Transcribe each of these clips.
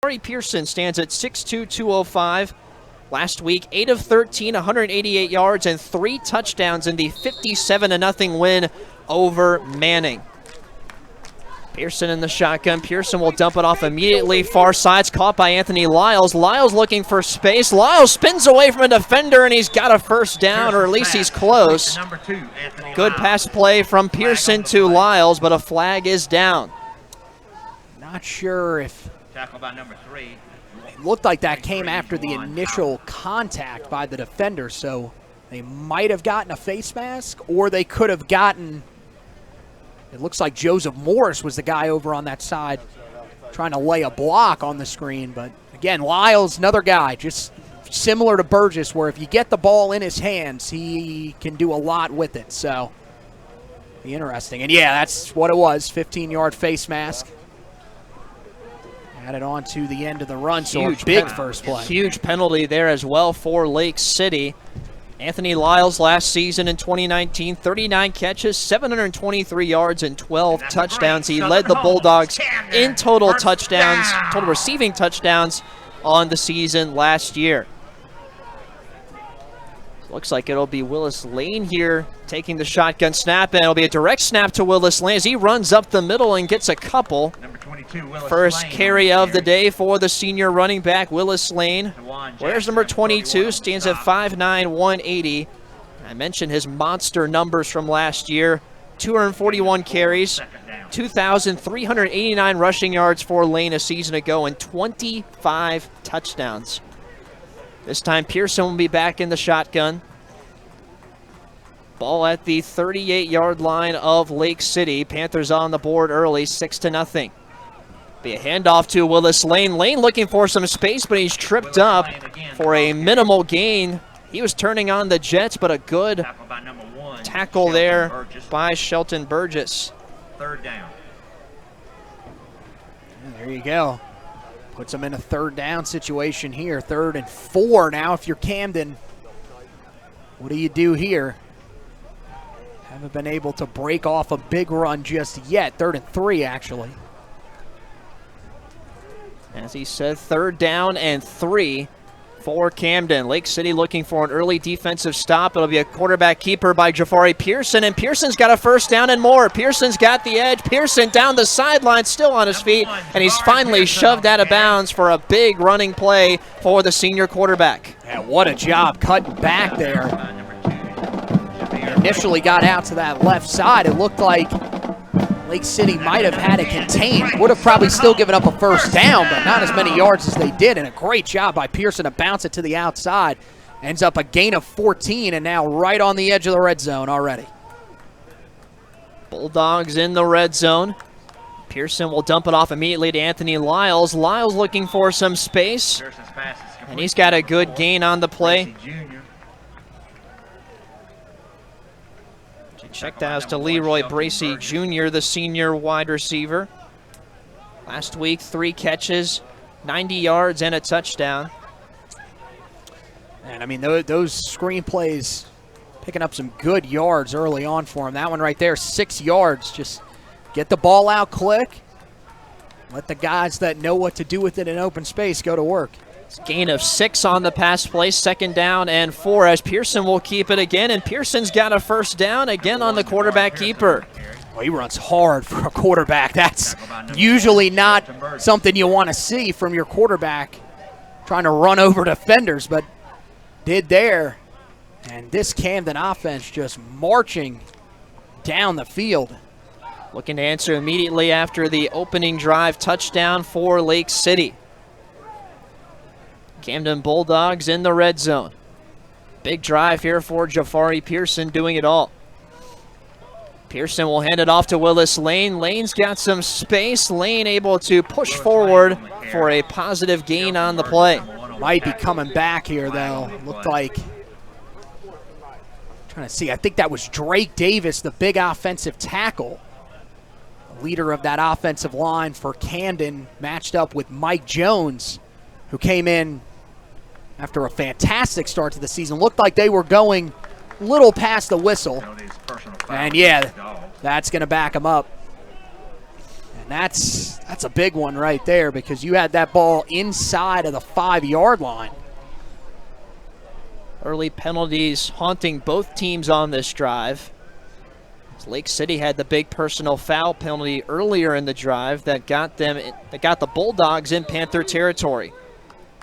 Pearson stands at 6'2", 205. Last week, 8 of 13, 188 yards, and 3 touchdowns in the 57-0 win over Manning. Pearson in the shotgun. Pearson will dump it off immediately. Far side's caught by Anthony Lyles. Lyles looking for space. Lyles spins away from a defender, and he's got a first down, or at least he's close. Good pass play from Pearson to Lyles, but a flag is down. Not sure if tackle by number 3. It looked like that came after the initial contact by the defender, so they might have gotten a face mask, or they could have gotten, it looks like Joseph Morris was the guy over on that side trying to lay a block on the screen. But again, Lyles, another guy, just similar to Burgess, where if you get the ball in his hands, he can do a lot with it. So, be interesting. And yeah, that's what it was, 15-yard face mask. Added on to the end of the run, so a big first play. Huge penalty there as well for Lake City. Anthony Lyles last season in 2019, 39 catches, 723 yards, and 12 touchdowns. He led the Bulldogs in total touchdowns, total receiving touchdowns on the season last year. Looks like it'll be Willis Lane here taking the shotgun snap, and it'll be a direct snap to Willis Lane as he runs up the middle and gets a couple. Number 22, Willis First Lane carry of the day for the senior running back, Willis Lane. Where's number 22? Stands at 5'9", 180. I mentioned his monster numbers from last year. 241 carries, 2,389 rushing yards for Lane a season ago, and 25 touchdowns. This time Pearson will be back in the shotgun. Ball at the 38-yard line of Lake City. Panthers on the board early, 6-0. Be a handoff to Willis Lane. Lane looking for some space, but he's tripped up for a minimal gain. He was turning on the Jets, but a good tackle there by Shelton Burgess. Third down. And there you go. Puts them in a third down situation here. 3rd and 4 now if you're Camden. What do you do here? Haven't been able to break off a big run just yet. 3rd and 3 actually. As he said, 3rd down and 3 for Camden. Lake City looking for an early defensive stop. It'll be a quarterback keeper by Jafari Pearson, and Pearson's got a first down and more. Pearson's got the edge. Pearson down the sideline, still on his feet, and he's finally shoved out of bounds for a big running play for the senior quarterback. Yeah, what a job cutting back there. Initially got out to that left side. It looked like Lake City might have had it contained. Would have probably still given up a first down, but not as many yards as they did. And a great job by Pearson to bounce it to the outside. Ends up a gain of 14, and now right on the edge of the red zone already. Bulldogs in the red zone. Pearson will dump it off immediately to Anthony Lyles. Lyles looking for some space, and he's got a good gain on the play. Check that out to Leroy Bracey Jr., the senior wide receiver. Last week, 3 catches, 90 yards, and a touchdown. And I mean, those screen plays picking up some good yards early on for him. That one right there, 6 yards. Just get the ball out, click. Let the guys that know what to do with it in open space go to work. Gain of 6 on the pass play, 2nd down and 4 as Pearson will keep it again, and Pearson's got a first down again on the quarterback keeper. Well, he runs hard for a quarterback. That's usually not something you want to see from your quarterback, trying to run over defenders, but did there. And this Camden offense just marching down the field. Looking to answer immediately after the opening drive touchdown for Lake City. Camden Bulldogs in the red zone. Big drive here for Jafari Pearson doing it all. Pearson will hand it off to Willis Lane. Lane's got some space. Lane able to push forward for a positive gain on the play. Might be coming back here though. Looked like, trying to see, I think that was Drake Davis, the big offensive tackle. Leader of that offensive line for Camden, matched up with Mike Jones, who came in after a fantastic start to the season. Looked like they were going a little past the whistle. And yeah, that's going to back them up. And that's a big one right there because you had that ball inside of the 5-yard line. Early penalties haunting both teams on this drive. Lake City had the big personal foul penalty earlier in the drive that got the Bulldogs in Panther territory.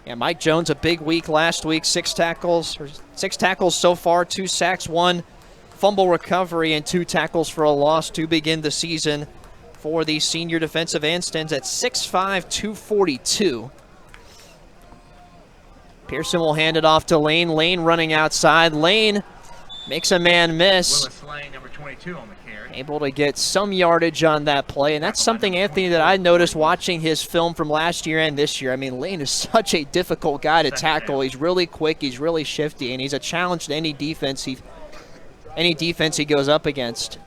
And Mike Jones, a big week last week, 6 tackles so far, 2 sacks, 1 fumble recovery, and 2 tackles for a loss to begin the season for the senior defensive end. Stands at 6'5", 242. Pearson will hand it off to Lane. Lane running outside. Lane makes a man miss. Willis Lane, number 22 on the carry. Able to get some yardage on that play, and that's something, Anthony, that I noticed watching his film from last year and this year. I mean, Lane is such a difficult guy to tackle. He's really quick, he's really shifty, and he's a challenge to any defense he goes up against.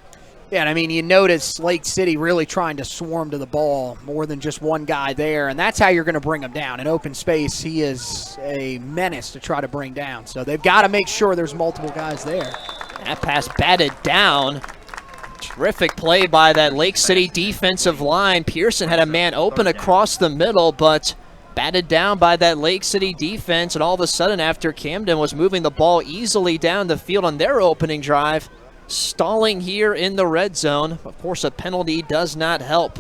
Yeah, and I mean, you notice Lake City really trying to swarm to the ball, more than just one guy there, and that's how you're going to bring him down. In open space, he is a menace to try to bring down. So they've got to make sure there's multiple guys there. That pass batted down. Terrific play by that Lake City defensive line. Pearson had a man open across the middle, but batted down by that Lake City defense, and all of a sudden, after Camden was moving the ball easily down the field on their opening drive, stalling here in the red zone. Of course, a penalty does not help.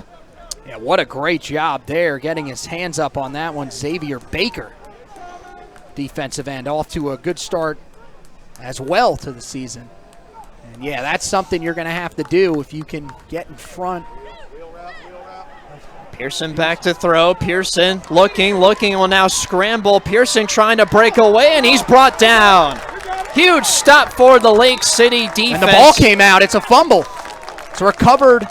Yeah, what a great job there, getting his hands up on that one. Xavier Baker, defensive end, off to a good start as well to the season. And yeah, that's something you're going to have to do if you can get in front. Pearson back to throw. Pearson looking, will now scramble. Pearson trying to break away, and he's brought down. Huge stop for the Lake City defense. And the ball came out. It's a fumble. It's recovered.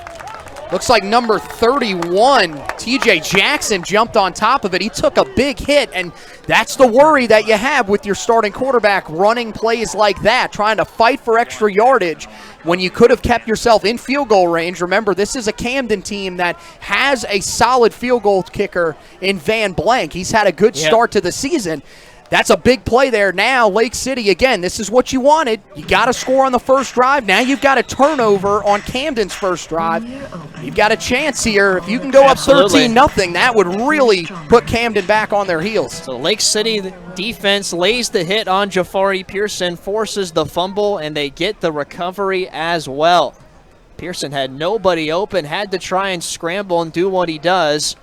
Looks like number 31, TJ Jackson, jumped on top of it. He took a big hit, and that's the worry that you have with your starting quarterback running plays like that, trying to fight for extra yardage when you could have kept yourself in field goal range. Remember, this is a Camden team that has a solid field goal kicker in Van Blank. He's had a good start to the season. That's a big play there. Now, Lake City, again, this is what you wanted. You got to score on the first drive. Now you've got a turnover on Camden's first drive. You've got a chance here. If you can go up 13-0, that would really put Camden back on their heels. So Lake City defense lays the hit on Jafari Pearson, forces the fumble, and they get the recovery as well. Pearson had nobody open, had to try and scramble and do what he does.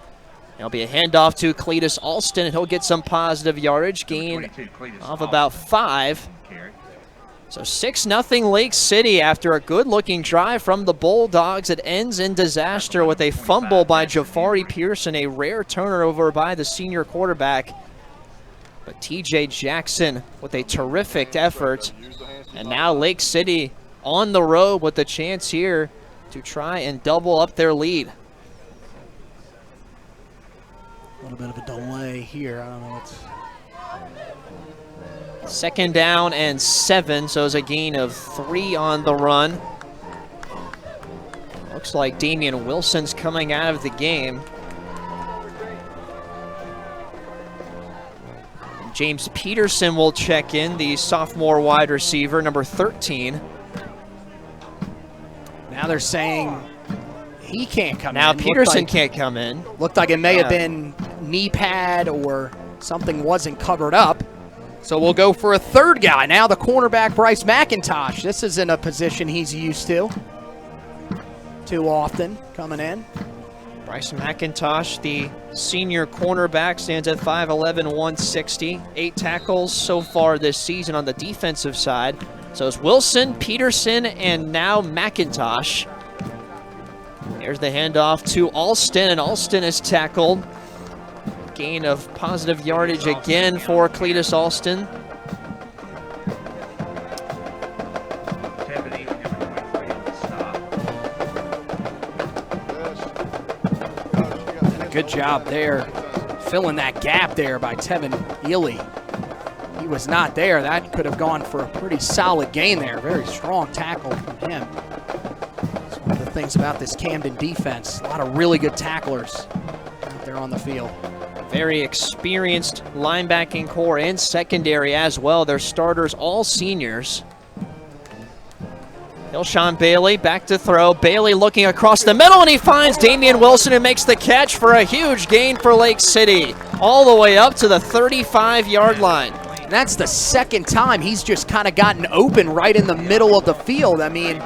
It'll be a handoff to Cletus Alston, and he'll get some positive yardage, gain of about 5. So 6-0 Lake City after a good-looking drive from the Bulldogs. It ends in disaster with a fumble by Jafari Pearson, a rare turnover by the senior quarterback. But TJ Jackson with a terrific effort. And now Lake City on the road with a chance here to try and double up their lead. A little bit of a delay here. I don't know what's... 2nd down and 7, so it's a gain of 3 on the run. Looks like Damian Wilson's coming out of the game. James Peterson will check in, the sophomore wide receiver, number 13. Now they're saying he can't come in. Now Peterson can't come in. Looked like it may have been knee pad or something wasn't covered up. So we'll go for a third guy. Now the cornerback, Bryce McIntosh. This isn't a position he's used to too often coming in. Bryce McIntosh, the senior cornerback, stands at 5'11", 160. 8 tackles so far this season on the defensive side. So it's Wilson, Peterson, and now McIntosh. There's the handoff to Alston, and Alston is tackled. Gain of positive yardage again for Cletus Alston. Good job there, filling that gap there by Tevin Ely. He was not there. That could have gone for a pretty solid gain there. Very strong tackle from him. That's one of the things about this Camden defense. A lot of really good tacklers out there on the field. Very experienced linebacking core and secondary as well. Their starters all seniors. Hilshawn Bailey back to throw. Bailey looking across the middle, and he finds Damian Wilson, who makes the catch for a huge gain for Lake City, all the way up to the 35-yard line. And that's the second time he's just kind of gotten open right in the middle of the field. I mean,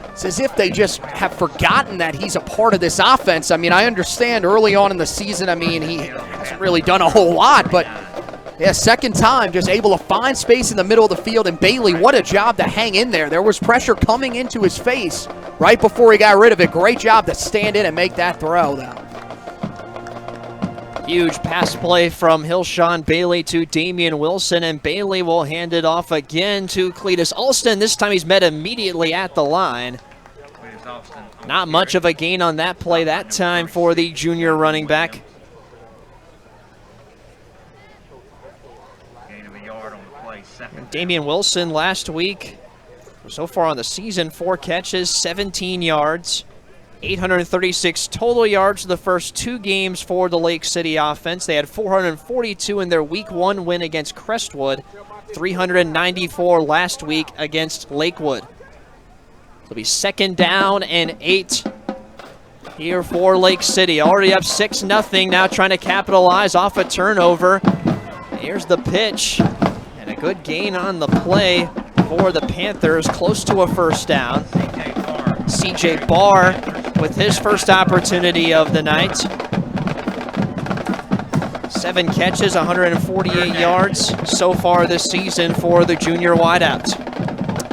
it's as if they just have forgotten that he's a part of this offense. I mean, I understand early on in the season, I mean, he hasn't really done a whole lot, but yeah, second time just able to find space in the middle of the field. And Bailey, what a job to hang in there. There was pressure coming into his face right before he got rid of it. Great job to stand in and make that throw, though. Huge pass play from Hilshawn Bailey to Damian Wilson, and Bailey will hand it off again to Cletus Alston. This time he's met immediately at the line. Not much of a gain on that play that time for the junior running back. And Damian Wilson last week, so far on the season, 4 catches, 17 yards. 836 total yards for the first 2 games for the Lake City offense. They had 442 in their Week 1 win against Crestwood, 394 last week against Lakewood. It'll be 2nd down and 8 here for Lake City. Already up 6-0, now trying to capitalize off a turnover. Here's the pitch, and a good gain on the play for the Panthers, close to a first down. CJ Barr with his first opportunity of the night. 7 catches, 148 yards so far this season for the junior wideout.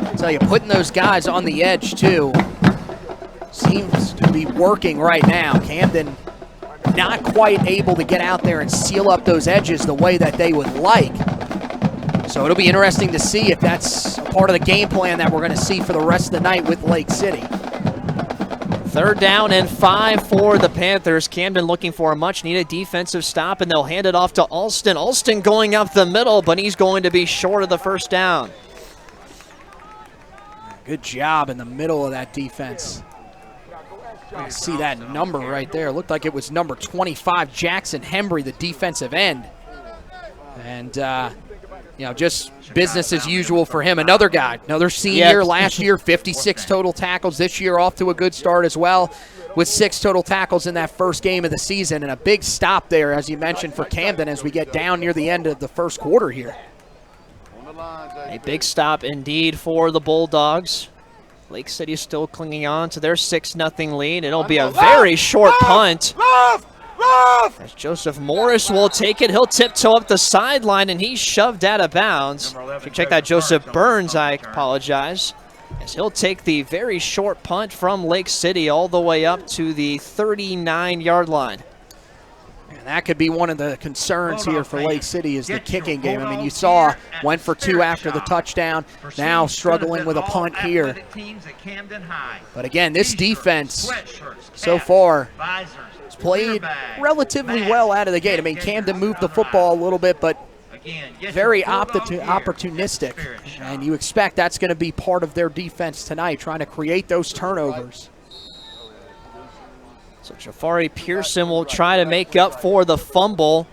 I'll tell you, putting those guys on the edge, too, seems to be working right now. Camden not quite able to get out there and seal up those edges the way that they would like. So it'll be interesting to see if that's a part of the game plan that we're going to see for the rest of the night with Lake City. 3rd down and 5 for the Panthers. Camden looking for a much-needed defensive stop, and they'll hand it off to Alston. Alston going up the middle, but he's going to be short of the first down. Good job in the middle of that defense. You see that number right there. It looked like it was number 25, Jackson Hembry, the defensive end. And, you know, just business as usual for him. Another guy, another senior, last year, 56 total tackles. This year off to a good start as well with 6 total tackles in that first game of the season. And a big stop there, as you mentioned, for Camden as we get down near the end of the first quarter here. A big stop indeed for the Bulldogs. Lake City still clinging on to their 6-0 lead. It'll be a very short punt. As Joseph Morris will take it. He'll tiptoe up the sideline, and he's shoved out of bounds. If you check that, Joseph Burns, I apologize. As he'll take the very short punt from Lake City all the way up to the 39-yard line. And that could be one of the concerns here for Lake City is the kicking game. I mean, you saw, went for 2 after the touchdown, now struggling with a punt here. But again, this defense so far has played relatively well out of the gate. I mean, Camden moved the football a little bit, but very opportunistic. And you expect that's going to be part of their defense tonight, trying to create those turnovers. So Jafari Pearson will try to make up for the fumble.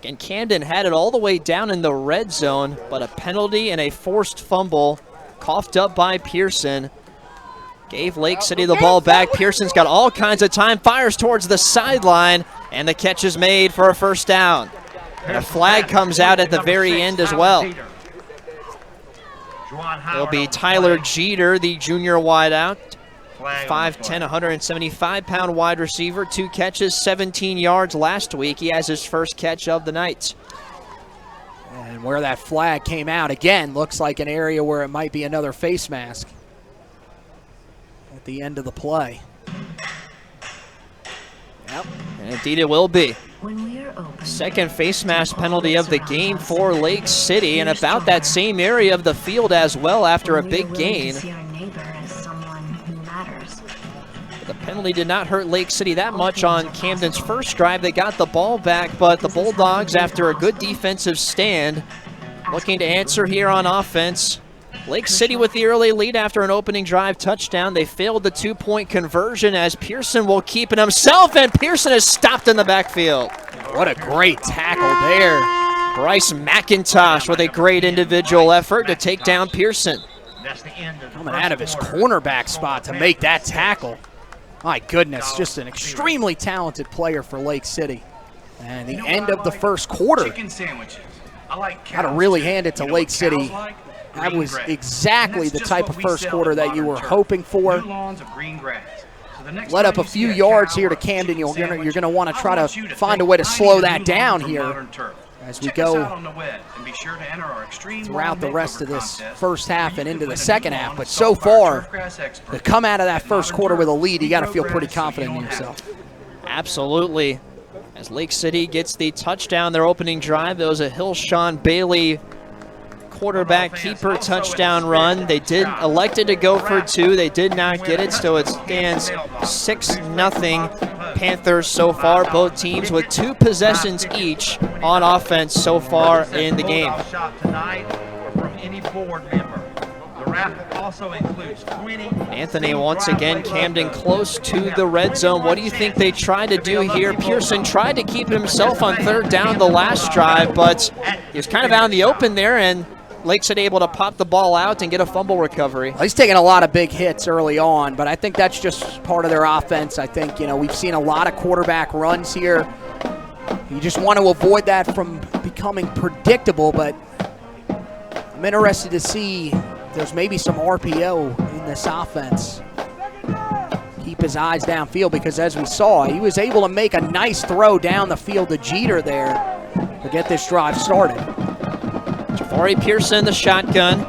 And Camden had it all the way down in the red zone, but a penalty and a forced fumble coughed up by Pearson gave Lake City the ball back. Pearson's got all kinds of time, fires towards the sideline, and the catch is made for a first down. And a flag comes out at the very end as well. It'll be Tyler Jeter, the junior wideout. 5'10", 175-pound wide receiver, 2 catches, 17 yards last week. He has his first catch of the night. And where that flag came out, again, looks like an area where it might be another face mask at the end of the play. Yep. And indeed it will be. Second face mask penalty of the game for Lake City, and about that same area of the field as well after a big gain. The penalty did not hurt Lake City that much on Camden's first drive. They got the ball back, but the Bulldogs, after a good defensive stand, looking to answer here on offense. Lake City with the early lead after an opening drive touchdown. They failed the 2-point conversion as Pearson will keep it himself, and Pearson is stopped in the backfield. What a great tackle there. Bryce McIntosh with a great individual effort to take down Pearson. That's the end of the coming first out of his quarter. cornerback spot to make that tackle. My goodness, just an extremely talented player for Lake City. And the end of the first quarter, Chicken sandwiches. I like got to cows really too. hand it to You know Lake what City. cows like? That Green was grass. exactly And the that's type just of what we first sell quarter in that you modern were turf. hoping for. New lawns of green grass. So the next Let time up a you see few a yards cow here to or a Camden. chicken You're sandwich, gonna want to I try want to you find a think way to slow finding that new down lawns of here modern turf. as we Check us go out on the web and be sure to enter our extreme throughout the lawn rest makeover of this contest, first half where and you into can the win a second new half. lawn But installed so by our far, turfgrass expert. to come out of that At first Modern quarter with a Turf, lead, you we got to grow feel pretty grass so you confident in don't have yourself. to. Absolutely. As Lake City gets the touchdown, their opening drive, there was a Hillshawn Bailey quarterback keeper touchdown run. They elected to go for two. They did not get it, so it stands 6-0 Panthers so far. Both teams with 2 possessions each on offense so far in the game. Shot tonight or from any board member. The raffle also includes 20. Anthony, once again, Camden close to the red zone. What do you think they tried to do here? Pearson tried to keep himself on third down the last drive, but he was kind of out in the open there, and Lake City able to pop the ball out and get a fumble recovery. He's taking a lot of big hits early on, but I think that's just part of their offense. I think, we've seen a lot of quarterback runs here. You just want to avoid that from becoming predictable, but I'm interested to see if there's maybe some RPO in this offense. Keep his eyes downfield, because as we saw, he was able to make a nice throw down the field to Jeter there to get this drive started. Jafari Pearson, the shotgun.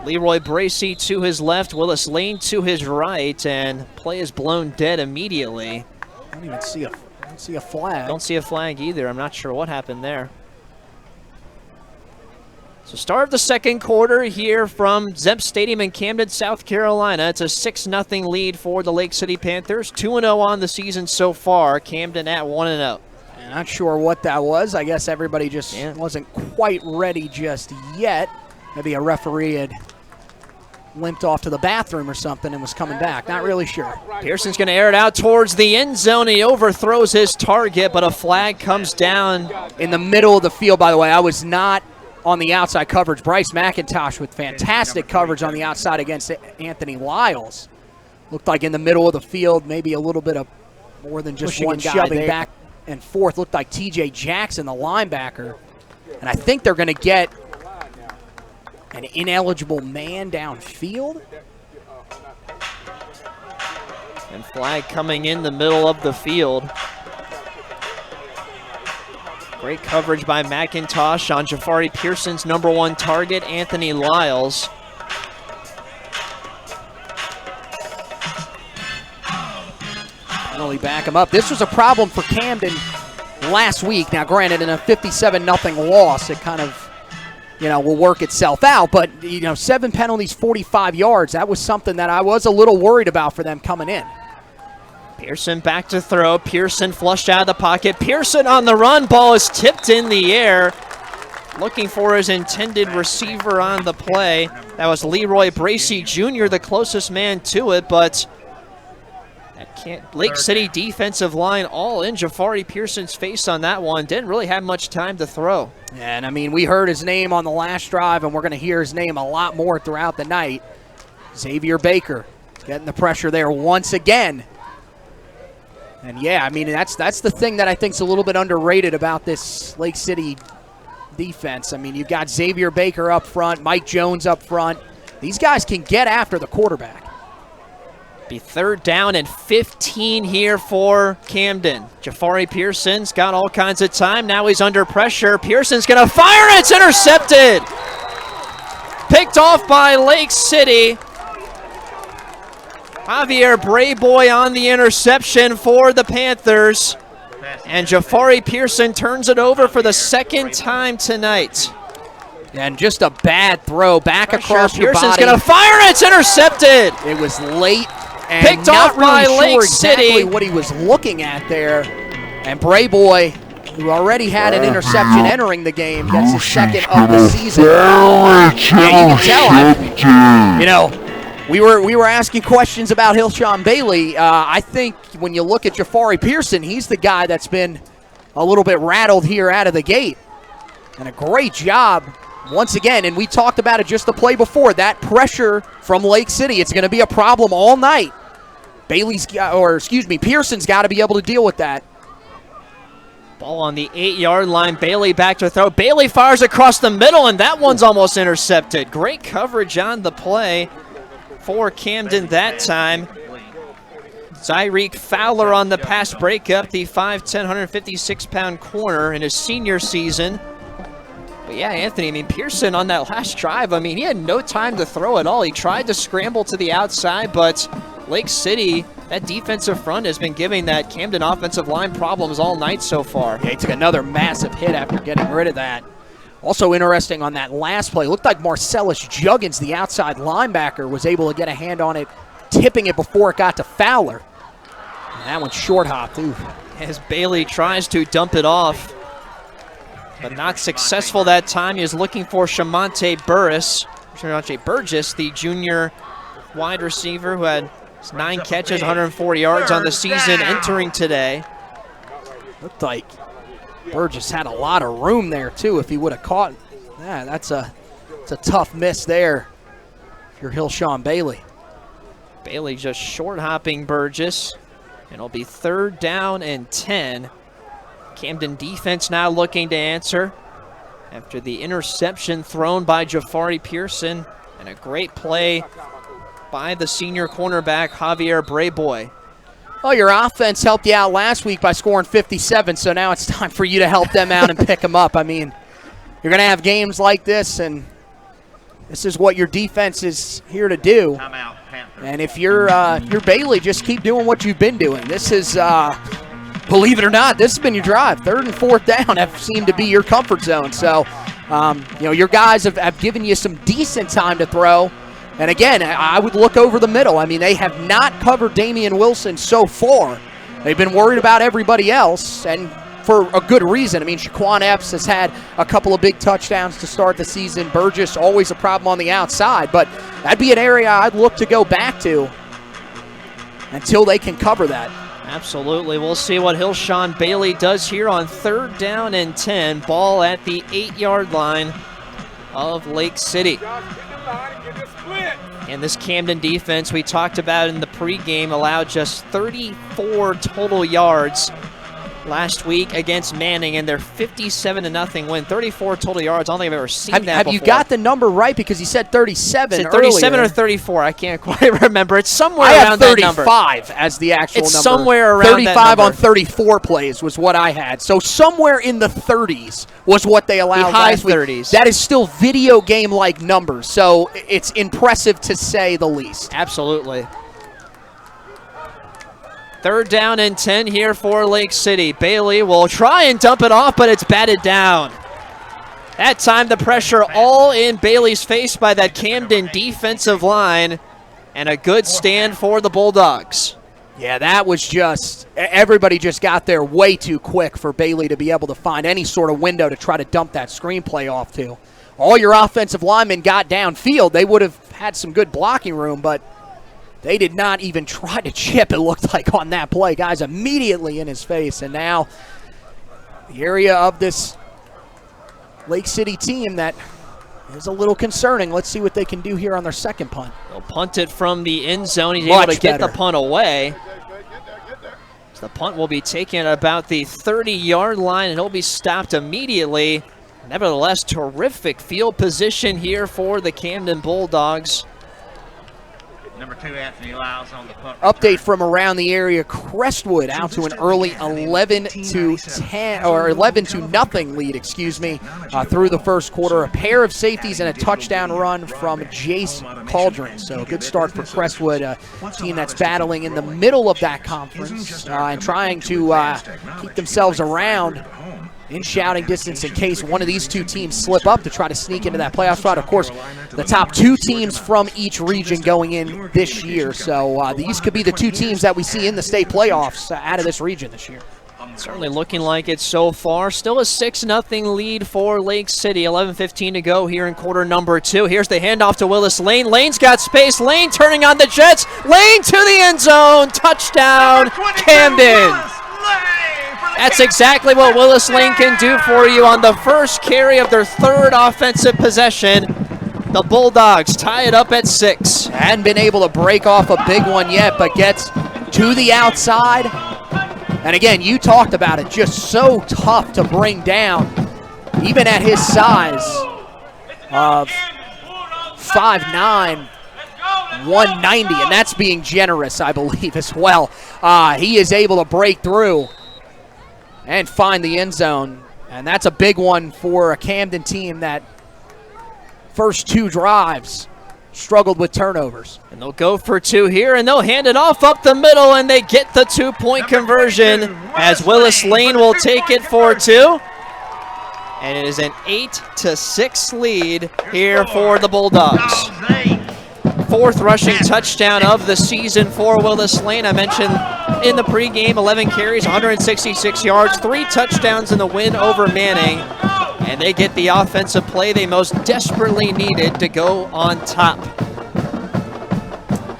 Leroy Bracey to his left, Willis Lane to his right, and play is blown dead immediately. I don't even see a flag. Don't see a flag either. I'm not sure what happened there. So start of the second quarter here from Zep Stadium in Camden, South Carolina. It's a 6-0 lead for the Lake City Panthers. 2-0 on the season so far. Camden at 1-0. Not sure what that was. I guess everybody just wasn't quite ready just yet. Maybe a referee had limped off to the bathroom or something and was coming back. Not really sure. Pearson's going to air it out towards the end zone. He overthrows his target, but a flag comes down. In the middle of the field, by the way. I was not on the outside coverage. Bryce McIntosh with fantastic coverage on the outside against Anthony Lyles. Looked like in the middle of the field, maybe a little bit of more than just one guy shoving back and forth. Looked like TJ Jackson, the linebacker. And I think they're going to get an ineligible man downfield. And flag coming in the middle of the field. Great coverage by McIntosh on Jafari Pearson's #1 target, Anthony Lyles. Really back him up. This was a problem for Camden last week. Now, granted, in a 57-0 loss, it kind of, will work itself out. But, 7 penalties, 45 yards. That was something that I was a little worried about for them coming in. Pearson back to throw. Pearson flushed out of the pocket. Pearson on the run. Ball is tipped in the air. Looking for his intended receiver on the play. That was Leroy Bracey Jr., the closest man to it, but Lake City defensive line all in Jafari Pearson's face on that one. Didn't really have much time to throw. And, we heard his name on the last drive, and we're going to hear his name a lot more throughout the night. Xavier Baker getting the pressure there once again. And, that's the thing that I think is a little bit underrated about this Lake City defense. You've got Xavier Baker up front, Mike Jones up front. These guys can get after the quarterback. Be 3rd down and 15 here for Camden. Jafari Pearson's got all kinds of time. Now he's under pressure. Pearson's going to fire, and it's intercepted. Picked off by Lake City. Javier Brayboy on the interception for the Panthers. And Jafari Pearson turns it over for the 2nd time tonight. And just a bad throw back across your body. Pearson's going to fire, and it's intercepted. It was late. And picked off by Lake City. What he was looking at there. And Brayboy, who already had an interception entering the game, gets his 2nd of the season. Yeah, you can tell. We were asking questions about Hillshawn Bailey. I think when you look at Jafari Pearson, he's the guy that's been a little bit rattled here out of the gate. And a great job once again, and we talked about it just the play before, that pressure from Lake City, it's going to be a problem all night. Pearson's got to be able to deal with that. Ball on the 8-yard line. Bailey back to throw. Bailey fires across the middle, and that one's almost intercepted. Great coverage on the play for Camden that time. Zyreek Fowler on the pass breakup, the 5'10", 156-pound corner in his senior season. But yeah, Anthony, I mean, Pearson on that last drive, I mean, he had no time to throw at all. He tried to scramble to the outside, but Lake City, that defensive front has been giving that Camden offensive line problems all night so far. Yeah, he took another massive hit after getting rid of that. Also interesting on that last play, looked like Marcellus Juggins, the outside linebacker, was able to get a hand on it, tipping it before it got to Fowler. And that one short hopped, ooh. As Bailey tries to dump it off, but not successful that time. He is looking for Shamonte Burgess, the junior wide receiver who had 9 catches, 140 yards on the season entering today. Looked like Burgess had a lot of room there, too, if he would have caught. Yeah, that's a tough miss there if you're Hillshawn Bailey. Bailey just short-hopping Burgess, and it'll be 3rd down and 10. Camden defense now looking to answer after the interception thrown by Jafari Pearson, and a great play by the senior cornerback, Javier Brayboy. Well, your offense helped you out last week by scoring 57, so now it's time for you to help them out and pick them up. I mean, you're going to have games like this, and this is what your defense is here to do. And if you're Bailey, just keep doing what you've been doing. This is, believe it or not, this has been your drive. 3rd and 4th down have seemed to be your comfort zone. So, your guys have given you some decent time to throw. And again, I would look over the middle. I mean, they have not covered Damian Wilson so far. They've been worried about everybody else, and for a good reason. I mean, Shaquan Epps has had a couple of big touchdowns to start the season. Burgess, always a problem on the outside, but that'd be an area I'd look to go back to until they can cover that. Absolutely. We'll see what Hillshawn Bailey does here on 3rd down and 10. Ball at the 8-yard line of Lake City. And this Camden defense we talked about in the pregame allowed just 34 total yards last week against Manning in their 57-0 win. 34 total yards. I don't think I've ever seen that before. Have you got the number right? Because you said 37 earlier. 37 or 34. I can't quite remember. It's somewhere around that number. I have 35 as the actual number. It's somewhere around 35 that number. on 34 plays was what I had. So somewhere in the 30s was what they allowed last week. High 30s. That is still video game-like numbers. So it's impressive to say the least. Absolutely. 3rd down and 10 here for Lake City. Bailey will try and dump it off, but it's batted down. That time the pressure all in Bailey's face by that Camden defensive line, and a good stand for the Bulldogs. Yeah, that was just, everybody just got there way too quick for Bailey to be able to find any sort of window to try to dump that screenplay off to. All your offensive linemen got downfield. They would have had some good blocking room, but they did not even try to chip, it looked like, on that play. Guys immediately in his face, and now the area of this Lake City team that is a little concerning. Let's see what they can do here on their second punt. They'll punt it from the end zone. He's able to get the punt away. So the punt will be taken at about the 30-yard line, and he'll be stopped immediately. Nevertheless, terrific field position here for the Camden Bulldogs. Number 2, Anthony Lyles on the punt. Update from around the area: Crestwood out to an early 11-0 lead, excuse me, through the first quarter. A pair of safeties and a touchdown run from Jace Cauldron. So a good start for Crestwood, a team that's battling in the middle of that conference and trying to keep themselves around in shouting distance in case one of these two teams slip up to try to sneak into that playoff spot. Of course, the top 2 teams from each region going in this year. So these could be the 2 teams that we see in the state playoffs out of this region this year. Certainly looking like it so far. Still a 6-0 lead for Lake City. 11:15 to go here in quarter number 2. Here's the handoff to Willis Lane. Lane's got space. Lane turning on the Jets. Lane to the end zone. Touchdown, Camden. That's exactly what Willis Lane can do for you on the first carry of their third offensive possession. The Bulldogs tie it up at 6. Hadn't been able to break off a big one yet, but gets to the outside. And again, you talked about it, just so tough to bring down, even at his size of 5'9", 190, and that's being generous, I believe, as well. He is able to break through and find the end zone, and that's a big one for a Camden team that first 2 drives struggled with turnovers. And they'll go for 2 here, and they'll hand it off up the middle, and they get the 2-point conversion as Willis Lane will take it for 2. And it is an 8-6 lead here for the Bulldogs. 4th rushing touchdown of the season for Willis Lane. I mentioned in the pregame, 11 carries, 166 yards, 3 touchdowns in the win over Manning. And they get the offensive play they most desperately needed to go on top.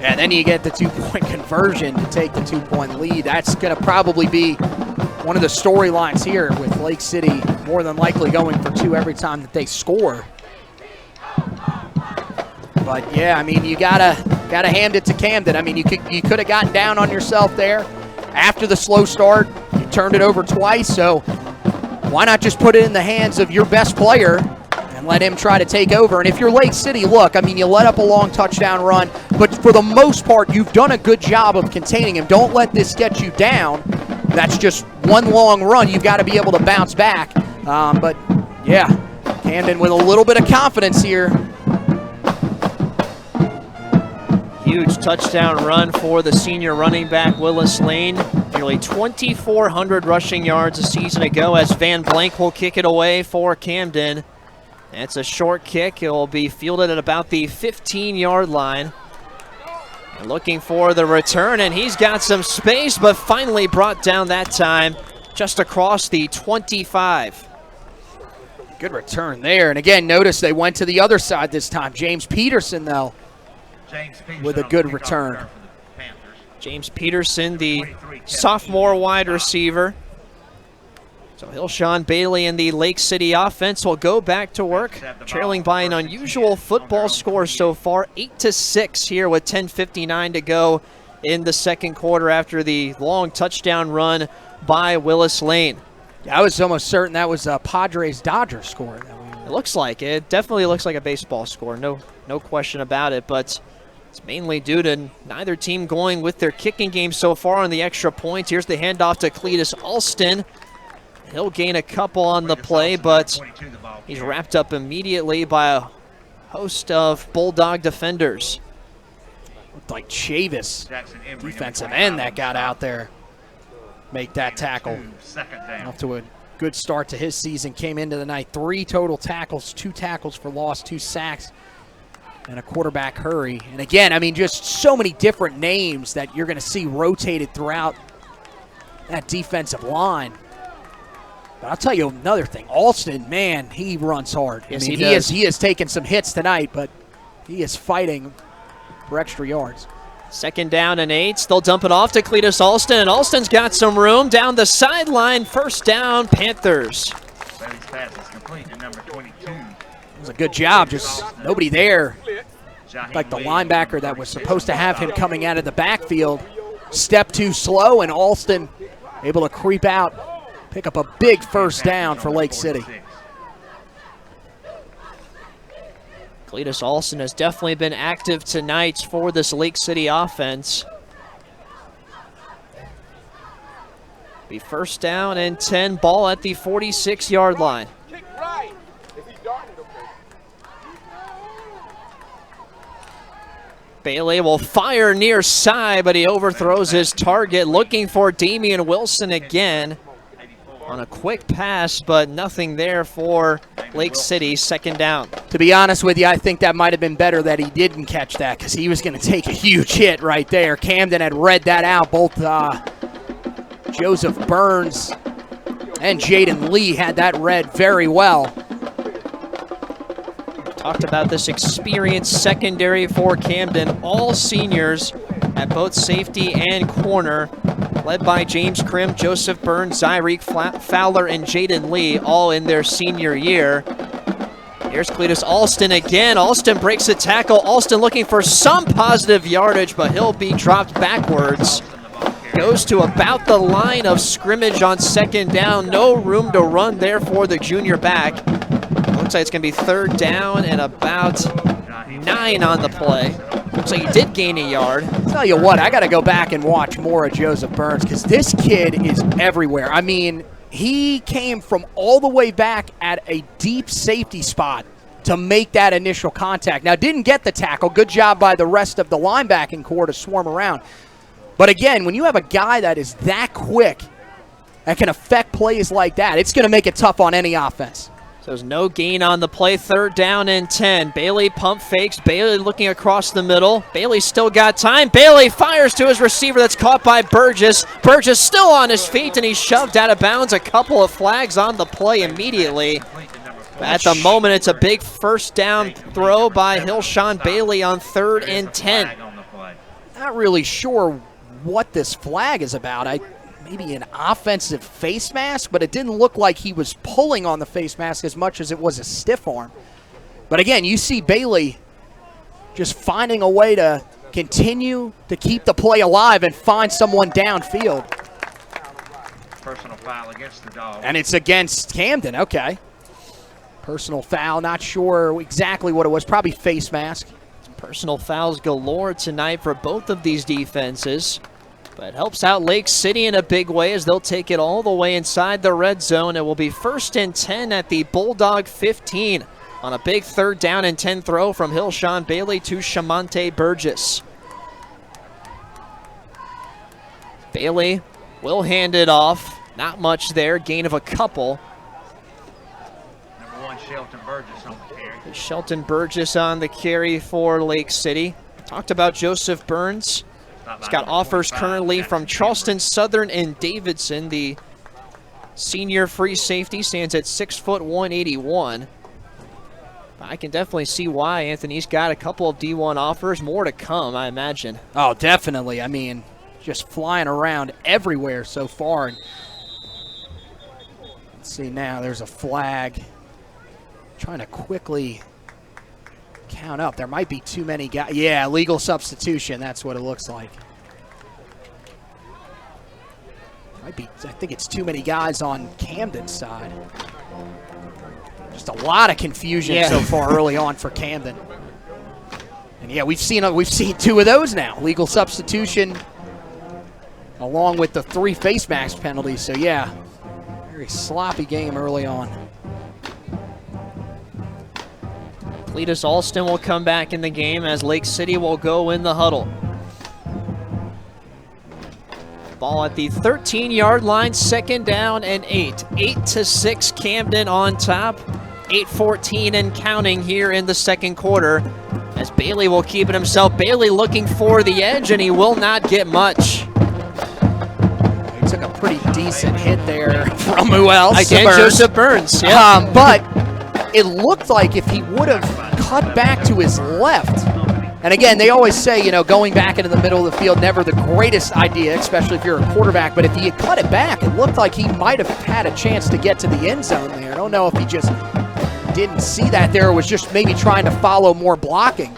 And then you get the 2-point conversion to take the 2-point lead. That's going to probably be one of the storylines here, with Lake City more than likely going for 2 every time that they score. But yeah, I mean, you gotta hand it to Camden. I mean, you could have gotten down on yourself there after the slow start. You turned it over twice, so why not just put it in the hands of your best player and let him try to take over? And if you're Lake City, look, I mean, you let up a long touchdown run, but for the most part, you've done a good job of containing him. Don't let this get you down. That's just one long run. You've got to be able to bounce back. But yeah, Camden with a little bit of confidence here. Huge touchdown run for the senior running back, Willis Lane. Nearly 2,400 rushing yards a season ago, as Van Blank will kick it away for Camden. It's a short kick. It will be fielded at about the 15-yard line. And looking for the return, and he's got some space, but finally brought down that time just across the 25. Good return there. And again, notice they went to the other side this time. James Peterson, though, with a good return. James Peterson, the sophomore wide receiver. So Hilshawn Bailey and the Lake City offense will go back to work, trailing by an unusual football score so far, 8-6 here with 10:59 to go in the second quarter after the long touchdown run by Willis Lane. Yeah, I was almost certain that was a Padres-Dodgers score. It looks like it. It definitely looks like a baseball score, no question about it, but it's mainly due to neither team going with their kicking game so far on the extra points. Here's the handoff to Cletus Alston. He'll gain a couple on the play, but he's wrapped up immediately by a host of Bulldog defenders. Looked like Chavis, defensive end, that got out there, make that tackle. Off to a good start to his season. Came into the night 3 total tackles, 2 tackles for loss, 2 sacks, and a quarterback hurry. And again, I mean, just so many different names that you're going to see rotated throughout that defensive line. But I'll tell you another thing. Alston, man, he runs hard. Yes, I mean, he is taking some hits tonight, but he is fighting for extra yards. 2nd down and 8. They'll dump it off to Cletus Alston, and Alston's got some room down the sideline. 1st down, Panthers. It was a good job, just nobody there. Like the linebacker that was supposed to have him coming out of the backfield, stepped too slow, and Alston able to creep out, pick up a big 1st down for Lake City. Cletus Alston has definitely been active tonight for this Lake City offense. Be 1st down and 10, ball at the 46-yard line. Bailey will fire near side, but he overthrows his target, looking for Damian Wilson again on a quick pass, but nothing there for Lake City. 2nd down. To be honest with you, I think that might have been better that he didn't catch that, because he was going to take a huge hit right there. Camden had read that out. Both Joseph Burns and Jaden Lee had that read very well. Talked about this experienced secondary for Camden, all seniors at both safety and corner. led by James Krim, Joseph Burns, Zyreek Fowler, and Jaden Lee, all in their senior year. Here's Cletus Alston again. Alston breaks a tackle. Alston looking for some positive yardage, but he'll be dropped backwards. Goes to about the line of scrimmage on second down. No room to run there for the junior back. Looks like it's going to be third down and about 9 on the play. Looks like he did gain a yard. Tell you what, I got to go back and watch more of Joseph Burns because this kid is everywhere. I mean, he came from all the way back at a deep safety spot to make that initial contact. Now, didn't get the tackle. Good job by the rest of the linebacking core to swarm around. But again, when you have a guy that is that quick that can affect plays like that, it's going to make it tough on any offense. So there's no gain on the play. Third down and 10. Bailey pump fakes. Bailey looking across the middle. Bailey still got time. Bailey fires to his receiver. That's caught by Burgess. Burgess still on his feet, and he's shoved out of bounds. A couple of flags on the play immediately. At the moment, it's a big first down throw by Hillshawn Bailey on 3rd and 10. Not really sure what this flag is about. Maybe an offensive face mask, but it didn't look like he was pulling on the face mask as much as it was a stiff arm. But again, you see Bailey just finding a way to continue to keep the play alive and find someone downfield. Personal foul against the Dogs. And it's against Camden, okay. Personal foul, not sure exactly what it was, probably face mask. Personal fouls galore tonight for both of these defenses. But helps out Lake City in a big way as they'll take it all the way inside the red zone. It will be 1st and 10 at the Bulldog 15 on a big 3rd down and 10 throw from Hillshawn Bailey to Shamonte Burgess. Bailey will hand it off. Not much there, gain of a couple. Number 1, Shelton Burgess on the carry. Shelton Burgess on the carry for Lake City. Talked about Joseph Burns. He's got offers currently from Charleston Southern and Davidson. The senior free safety stands at 6', 181. I can definitely see why Anthony's got a couple of D1 offers. More to come, I imagine. Oh, definitely. I mean, just flying around everywhere so far. Let's see now. There's a flag. Trying to quickly count up. There might be too many guys. Yeah, legal substitution. That's what it looks like. Might be. I think it's too many guys on Camden's side. Just a lot of confusion so far early on for Camden. And yeah, we've seen 2 of those now. Legal substitution, along with the 3 face mask penalties. So yeah, very sloppy game early on. Cletus Alston will come back in the game as Lake City will go in the huddle. Ball at the 13-yard line, 2nd down and 8. 8-6 Camden on top. 8:14 and counting here in the second quarter as Bailey will keep it himself. Bailey looking for the edge, and he will not get much. He took a pretty decent hit there from who else? Again, Joseph Burns. Yeah. But it looked like if he would have cut back to his left, and again, they always say, you know, going back into the middle of the field, never the greatest idea, especially if you're a quarterback, but if he had cut it back, it looked like he might have had a chance to get to the end zone there. I don't know if he just didn't see that there, or was just maybe trying to follow more blocking.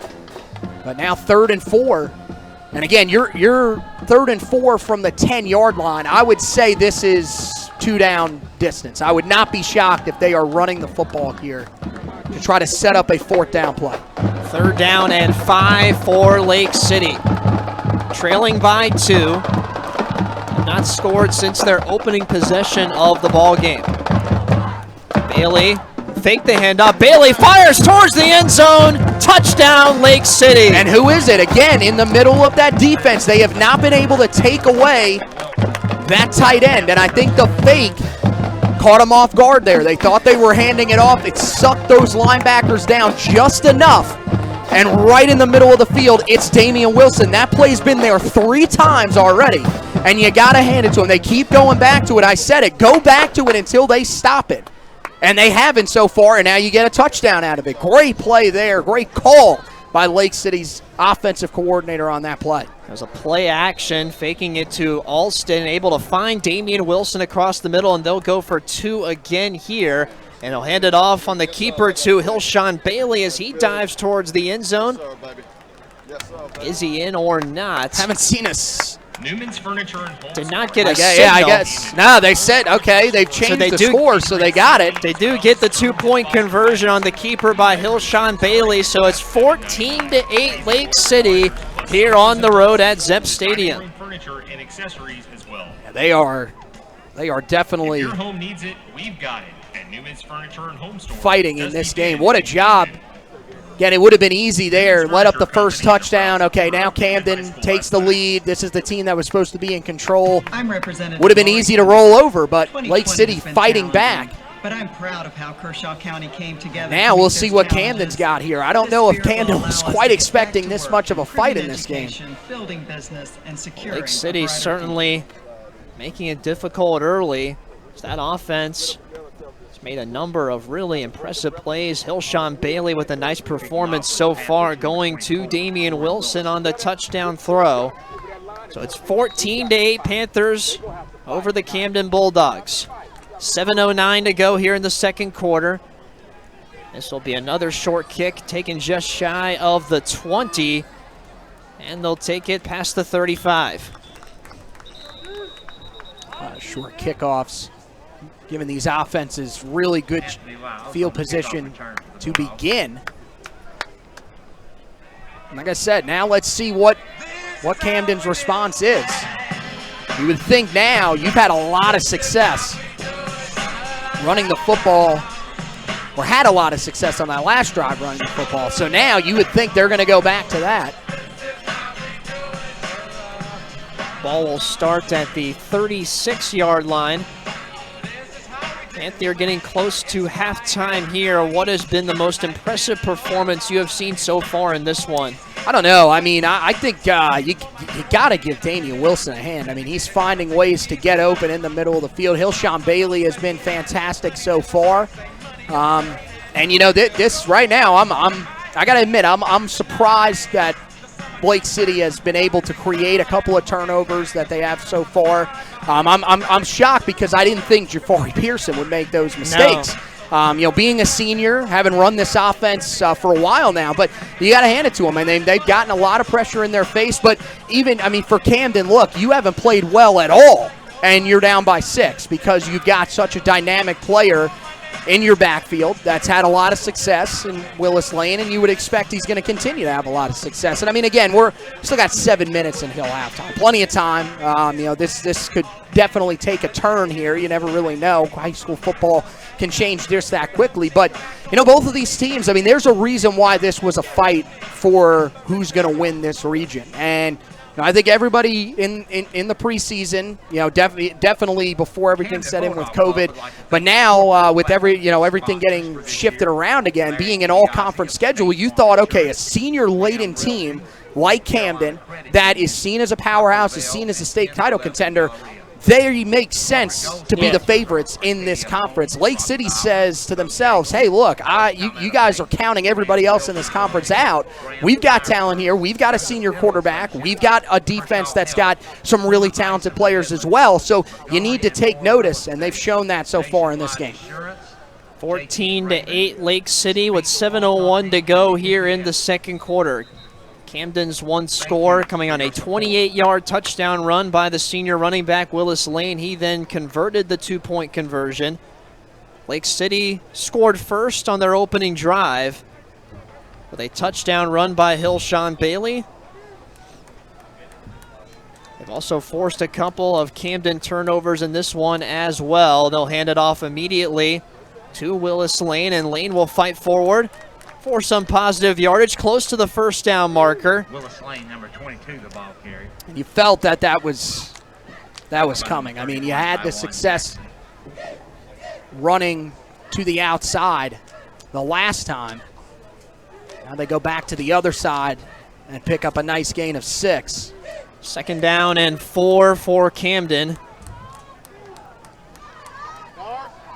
But now 3rd and 4. And again, you're 3rd and 4 from the 10-yard line. I would say this is 2-down distance. I would not be shocked if they are running the football here to try to set up a 4th down play. 3rd down and 5 for Lake City. Trailing by 2. Not scored since their opening possession of the ball game. Bailey fake the handoff. Bailey fires towards the end zone. Touchdown, Lake City. And who is it? Again, in the middle of that defense. They have not been able to take away that tight end. And I think the fake caught him off guard there. They thought they were handing it off. It sucked those linebackers down just enough. And right in the middle of the field, it's Damian Wilson. That play's been there 3 times already. And you got to hand it to him. They keep going back to it. I said it. Go back to it until they stop it. And they haven't so far, and now you get a touchdown out of it. Great play there. Great call by Lake City's offensive coordinator on that play. There's a play action, faking it to Alston, able to find Damian Wilson across the middle, and they'll go for 2 again here. And he'll hand it off on the keeper to Hilshawn Bailey as he dives towards the end zone. Is he in or not? Haven't seen us. Newman's Furniture and Home Did not get a Yeah, signal. I guess. No, they said, okay, they've changed the score, so they got it. They do get the 2-point conversion on the keeper by Hilshawn Bailey, so it's 14-8 Lake City here on the road at Zepp Stadium. Furniture and accessories as well. Yeah, they are definitely If your home needs it, we've got it at Newman's Furniture and Home Store. fighting in this game. What a job. Again, it would have been easy there. Let up the first touchdown. Okay, now Camden takes the lead. This is the team that was supposed to be in control. Would have been easy to roll over, but Lake City fighting back. But I'm proud of how Kershaw County came together. Now we'll see what Camden's got here. I don't know if Camden was quite expecting this much of a fight in this game. Building business and securing Lake City certainly making it difficult early. That offense has made a number of really impressive plays. Hilshawn Bailey with a nice performance so far, going to Damian Wilson on the touchdown throw. So it's 14-8 Panthers over the Camden Bulldogs. 7:09 to go here in the second quarter. This will be another short kick taken just shy of the 20, and they'll take it past the 35. Short kickoffs, giving these offenses really good field position to begin. And like I said, now let's see what Camden's response is. You would think now you've had a lot of success running the football, or had a lot of success on that last drive running the football. So now you would think they're going to go back to that. Ball will start at the 36-yard line. And they're getting close to halftime here. What has been the most impressive performance you have seen so far in this one? I don't know. I mean, I think you got to give Damian Wilson a hand. I mean, he's finding ways to get open in the middle of the field. Hilshawn Bailey has been fantastic so far. And you know, this right now, I got to admit, I'm surprised that Lake City has been able to create a couple of turnovers that they have so far. I'm shocked because I didn't think Jafari Pearson would make those mistakes. No. You know, being a senior, having run this offense for a while now, but you got to hand it to them. And they've gotten a lot of pressure in their face. But even, I mean, for Camden, look, you haven't played well at all, and you're down by 6 because you've got such a dynamic player in your backfield that's had a lot of success in Willis Lane, and you would expect he's going to continue to have a lot of success. And I mean, again, we're still got 7 minutes until halftime, plenty of time. You know, this could definitely take a turn here. You never really know. High school football can change just that quickly. But you know, both of these teams, I mean, there's a reason why this was a fight for who's going to win this region. And I think everybody in the preseason, you know, definitely before everything set in with COVID, but now with everything getting shifted around again, being an all-conference schedule, you thought, okay, a senior-laden team like Camden that is seen as a powerhouse, is seen as a state title contender, they make sense to be the favorites in this conference. Lake City says to themselves, hey, look, you guys are counting everybody else in this conference out. We've got talent here. We've got a senior quarterback. We've got a defense that's got some really talented players as well. So you need to take notice, and they've shown that so far in this game. 14-8 Lake City with 7:01 to go here in the second quarter. Camden's one score coming on a 28-yard touchdown run by the senior running back Willis Lane. He then converted the 2-point conversion. Lake City scored first on their opening drive with a touchdown run by Hilshawn Bailey. They've also forced a couple of Camden turnovers in this one as well. They'll hand it off immediately to Willis Lane, and Lane will fight forward for some positive yardage, close to the first down marker. Willis Lane, number 22, the ball carry. And you felt that was coming. I mean, you had the success running to the outside the last time. Now they go back to the other side and pick up a nice gain of 6. Second down and 4 for Camden.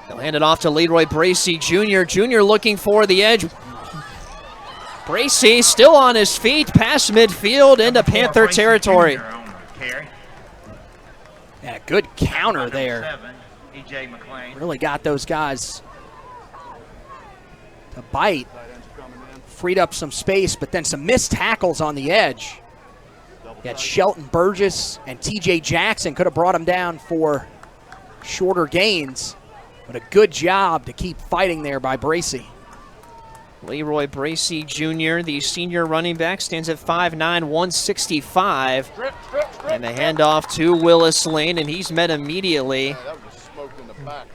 They'll hand it off to Leroy Bracey Jr. Jr. looking for the edge. Bracey still on his feet, past midfield into Panther territory. Yeah, good counter there. Really got those guys to bite. Freed up some space, but then some missed tackles on the edge. You had Shelton Burgess and TJ Jackson could have brought him down for shorter gains, but a good job to keep fighting there by Bracey. Leroy Bracey Jr., the senior running back, stands at 5'9", 165. And the handoff to Willis Lane, and he's met immediately.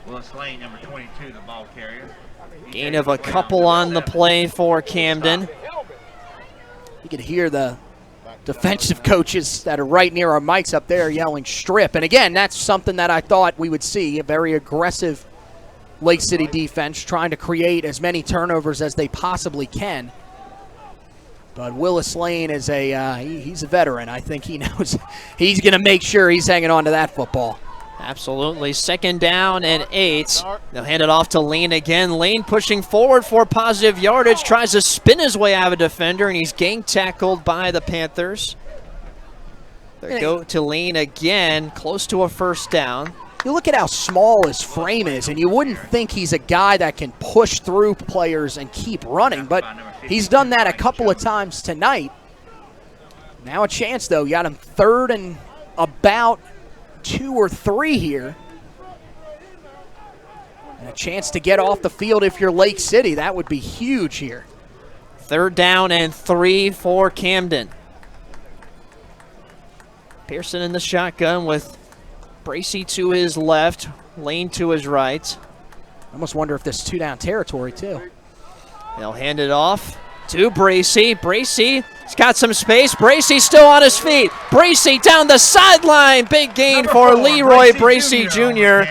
Willis Lane, number 22, the ball carrier. Gain of a couple on the play for Camden. You can hear the defensive coaches that are right near our mics up there yelling strip. And again, that's something that I thought we would see, a very aggressive Lake City defense trying to create as many turnovers as they possibly can. But Willis Lane is he's a veteran. I think he knows he's going to make sure he's hanging on to that football. Absolutely. 2nd down and 8. They'll hand it off to Lane again. Lane pushing forward for positive yardage, tries to spin his way out of a defender, and he's gang tackled by the Panthers. They go to Lane again, close to a 1st down. You look at how small his frame is, and you wouldn't think he's a guy that can push through players and keep running, but he's done that a couple of times tonight. Now a chance, though. You got him 3rd and about 2 or 3 here. And a chance to get off the field if you're Lake City. That would be huge here. 3rd down and 3 for Camden. Pearson in the shotgun with Bracey to his left, Lane to his right. I almost wonder if this 2-down territory, too. They'll hand it off to Bracey. Bracey's got some space. Bracey still on his feet. Bracey down the sideline. Big gain for Leroy Bracey Jr.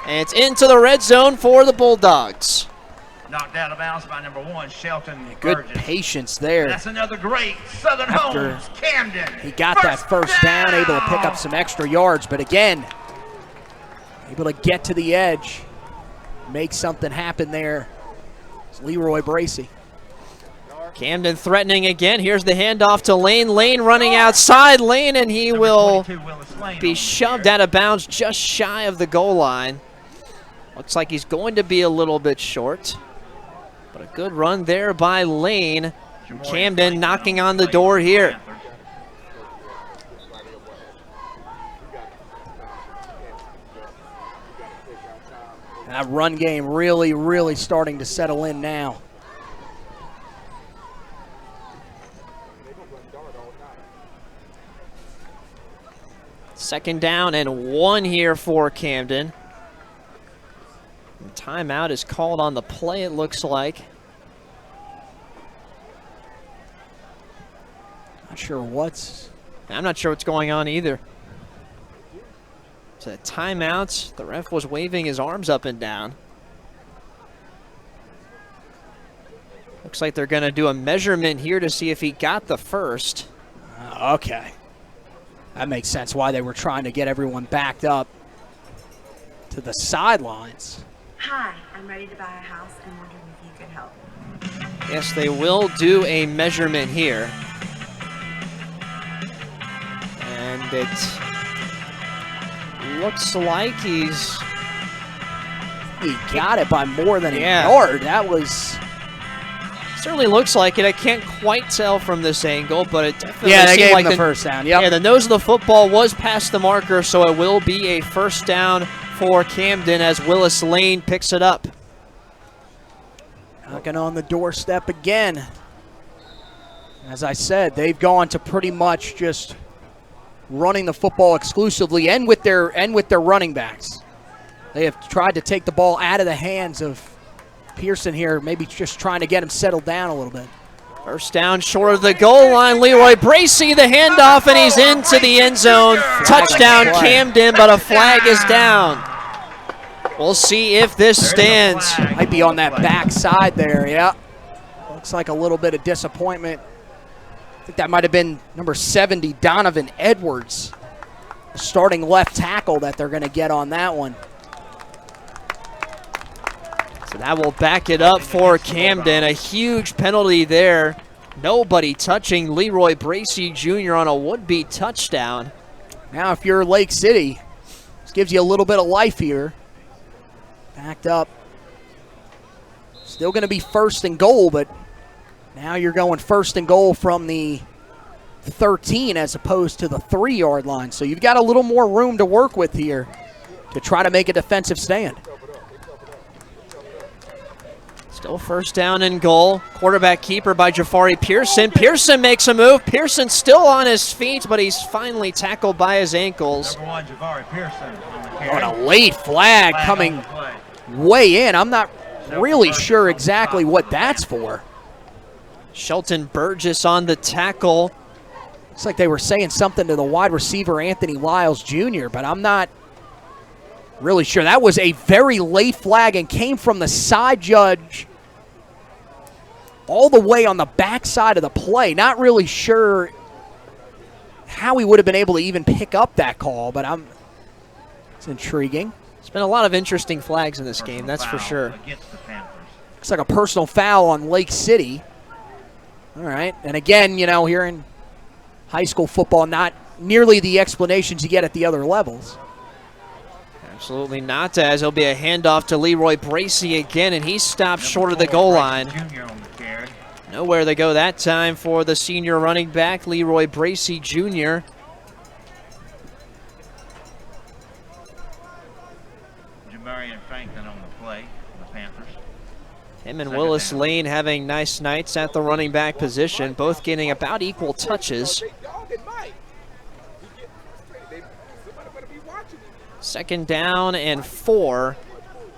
And it's into the red zone for the Bulldogs. Knocked out of bounds by number 1, Shelton Good Burgess. patience there. That's another great Southern After Homes, Camden. He got that 1st down, able to pick up some extra yards, but again, able to get to the edge, make something happen there. It's Leroy Bracey. Camden threatening again. Here's the handoff to Lane. Lane running outside. Lane, and he will be shoved out of bounds just shy of the goal line. Looks like he's going to be a little bit short. But a good run there by Lane. Camden knocking on the door here. That run game really starting to settle in now. Second down and 1 here for Camden. And timeout is called on the play, it looks like. I'm not sure what's going on either. It's a timeout. The ref was waving his arms up and down. Looks like they're going to do a measurement here to see if he got the first. Okay. That makes sense why they were trying to get everyone backed up to the sidelines. Hi, I'm ready to buy a house and wondering if you could help. Yes, they will do a measurement here. And it looks like he got it by more than a yard. That was... Certainly looks like it. I can't quite tell from this angle, but it definitely they seemed gave like him the 1st down. Yep. Yeah, the nose of the football was past the marker, so it will be a 1st down for Camden as Willis Lane picks it up. Knocking on the doorstep again. As I said, they've gone to pretty much just running the football exclusively and with their running backs. They have tried to take the ball out of the hands of Pearson here, maybe just trying to get him settled down a little bit. 1st down short of the goal line. Leroy Bracey, the handoff, and he's into the end zone. Touchdown Camden, but a flag is down. We'll see if this stands. Might be on that back side there, yeah. Looks like a little bit of disappointment. I think that might have been number 70, Donovan Edwards, starting left tackle that they're going to get on that one. So that will back it up for Camden. A huge penalty there Nobody touching Leroy Bracey Jr. on a would-be touchdown. Now if you're Lake City, this gives you a little bit of life here. Backed up. Still going to be 1st and goal, but now you're going 1st and goal from the 13 as opposed to the 3-yard line. So you've got a little more room to work with here to try to make a defensive stand. Still 1st down and goal. Quarterback keeper by Jafari Pearson. Pearson makes a move. Pearson still on his feet, but he's finally tackled by his ankles. Number 1, Jafari Pearson on the carry. On a late flag coming way in. I'm not really sure exactly what that's for. Shelton Burgess on the tackle. Looks like they were saying something to the wide receiver, Anthony Lyles Jr., but I'm not really sure. That was a very late flag and came from the side judge all the way on the backside of the play. Not really sure how he would have been able to even pick up that call, but it's intriguing. There's been a lot of interesting flags in this game, that's for sure. Against the Panthers. Looks like a personal foul on Lake City. All right, and again, you know, here in high school football, not nearly the explanations you get at the other levels. Absolutely not, as it'll be a handoff to Leroy Bracey again, and he stopped short of the goal line. Nowhere to go that time for the senior running back, Leroy Bracey Jr. Jamarian Franklin on the play for the Panthers. Him and Willis Lane having nice nights at the running back position, both getting about equal touches. 2nd down and 4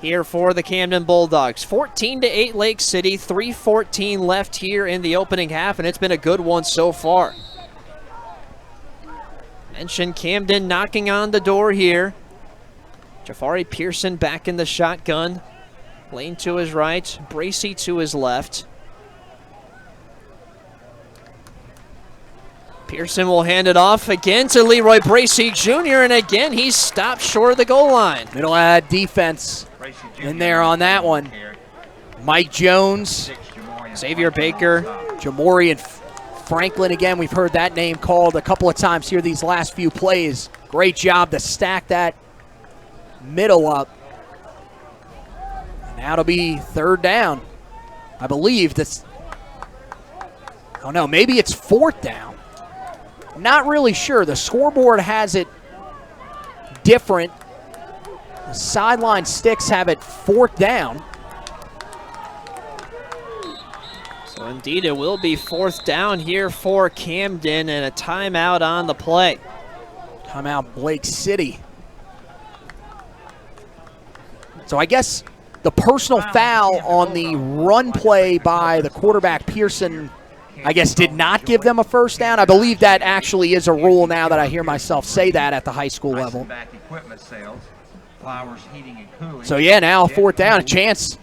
here for the Camden Bulldogs. 14-8 Lake City, 3:14 left here in the opening half, and it's been a good one so far. Mentioned Camden knocking on the door here. Jafari Pearson back in the shotgun. Lane to his right, Bracey to his left. Pearson will hand it off again to Leroy Bracey Jr., and again he's stopped short of the goal line. Middle defense in there on that one. Mike Jones, Xavier Baker, Jamorian Franklin again. We've heard that name called a couple of times here these last few plays. Great job to stack that middle up. Now it'll be 3rd down. I believe this. Oh no, maybe it's 4th down. Not really sure. The scoreboard has it different. The sideline sticks have it 4th down. So indeed it will be 4th down here for Camden, and a timeout on the play. Timeout Lake City. So I guess the personal foul on the run play by the quarterback Pearson, I guess, did not give them a 1st down. I believe that actually is a rule now that I hear myself say that at the high school level. So yeah, now 4th down, a chance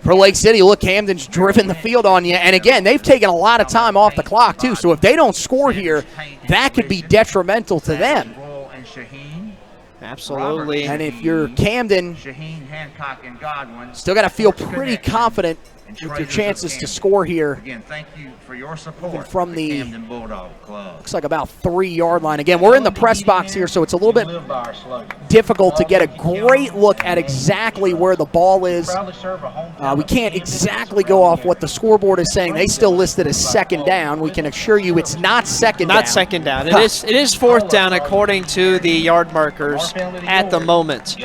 for Lake City. Look, Camden's driven the field on you. And again, they've taken a lot of time off the clock too. So if they don't score here, that could be detrimental to them. Absolutely. And if you're Camden, still got to feel pretty confident with your chances to score here. Again, thank you for your support from the Camden Bulldog Club. Looks like about 3-yard line. Again, we're in the press box here, so it's a little bit difficult to get a great look at exactly where the ball is. We can't exactly go off what the scoreboard is saying. They still list it as 2nd down. We can assure you it's not 2nd down. Not 2nd down. It is 4th down according to the yard markers at the moment.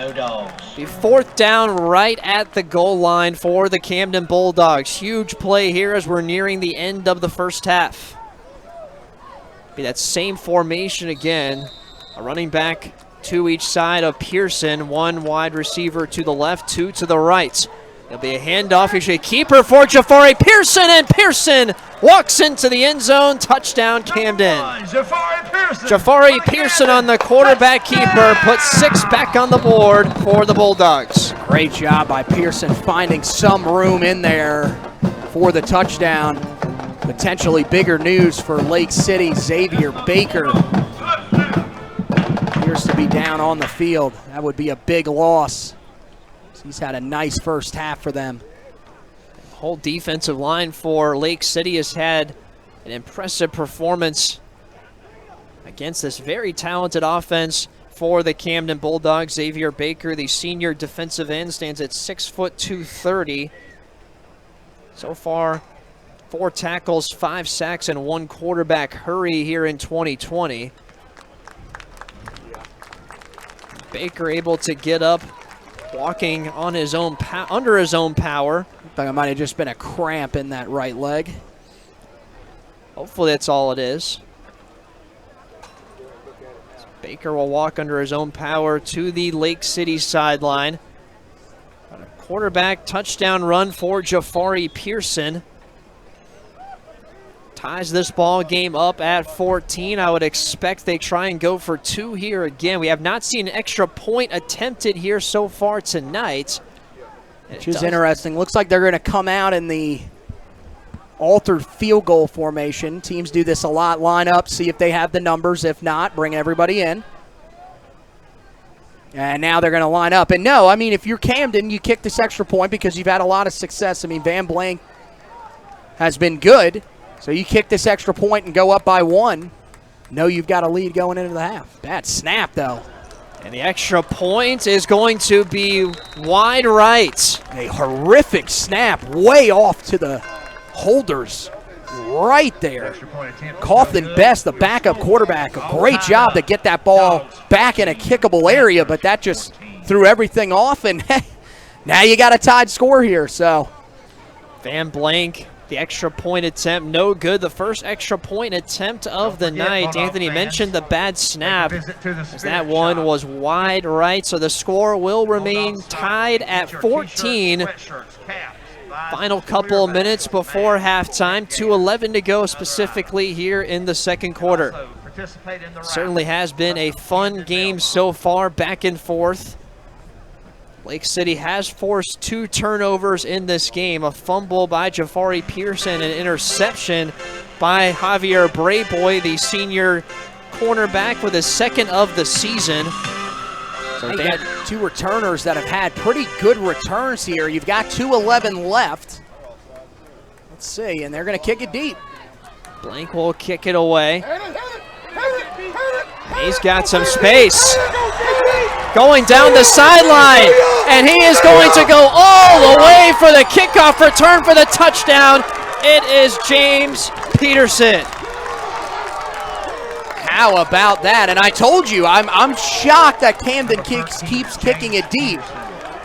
The 4th down right at the goal line for the Camden Bulldogs. Huge play here as we're nearing the end of the 1st half. Be that same formation again. A running back to each side of Pearson. 1 wide receiver to the left, 2 to the right. There'll be a handoff. Here's a keeper for Jafari Pearson, and Pearson walks into the end zone. Touchdown, Camden. Jafari Pearson on the quarterback keeper puts 6 back on the board for the Bulldogs. Great job by Pearson finding some room in there for the touchdown. Potentially bigger news for Lake City. Xavier Baker appears to be down on the field. That would be a big loss. He's had a nice 1st half for them. Whole defensive line for Lake City has had an impressive performance against this very talented offense for the Camden Bulldogs. Xavier Baker, the senior defensive end, stands at 6 foot 230. So far, 4 tackles, 5 sacks, and 1 quarterback hurry here in 2020. Baker able to get up, walking on his own under his own power. I think it might have just been a cramp in that right leg. Hopefully that's all it is. Baker will walk under his own power to the Lake City sideline. A quarterback touchdown run for Jafari Pearson. Ties this ball game up at 14. I would expect they try and go for 2 here again. We have not seen an extra point attempted here so far tonight. Which is interesting. Looks like they're going to come out in the altered field goal formation. Teams do this a lot. Line up, see if they have the numbers. If not, bring everybody in. And now they're going to line up. And no, I mean, if you're Camden, you kick this extra point because you've had a lot of success. I mean, Van Blank has been good. So you kick this extra point and go up by 1. Know you've got a lead going into the half. Bad snap, though. And the extra point is going to be wide right. A horrific snap way off to the holders right there. Coughlin Best, the backup quarterback, a great job to get that ball back in a kickable area, but that just threw everything off, and now you got a tied score here. So Van Blank, the extra point attempt, no good. The first extra point attempt of the night. Anthony mentioned the bad snap, as that one was wide right. So the score will remain tied at 14. Final couple of minutes before halftime. 2:11 to go specifically here in the second quarter. Certainly has been a fun game so far, back and forth. Lake City has forced 2 turnovers in this game. A fumble by Jafari Pearson, an interception by Javier Brayboy, the senior cornerback, with his second of the season. So they had 2 returners that have had pretty good returns here. You've got 2:11 left. Let's see, and they're going to kick it deep. Blank will kick it away. He's got some space. Going down the sideline, and he is going to go all the way for the kickoff return for the touchdown. It is James Peterson. How about that? And I told you, I'm shocked that Camden keeps kicking it deep.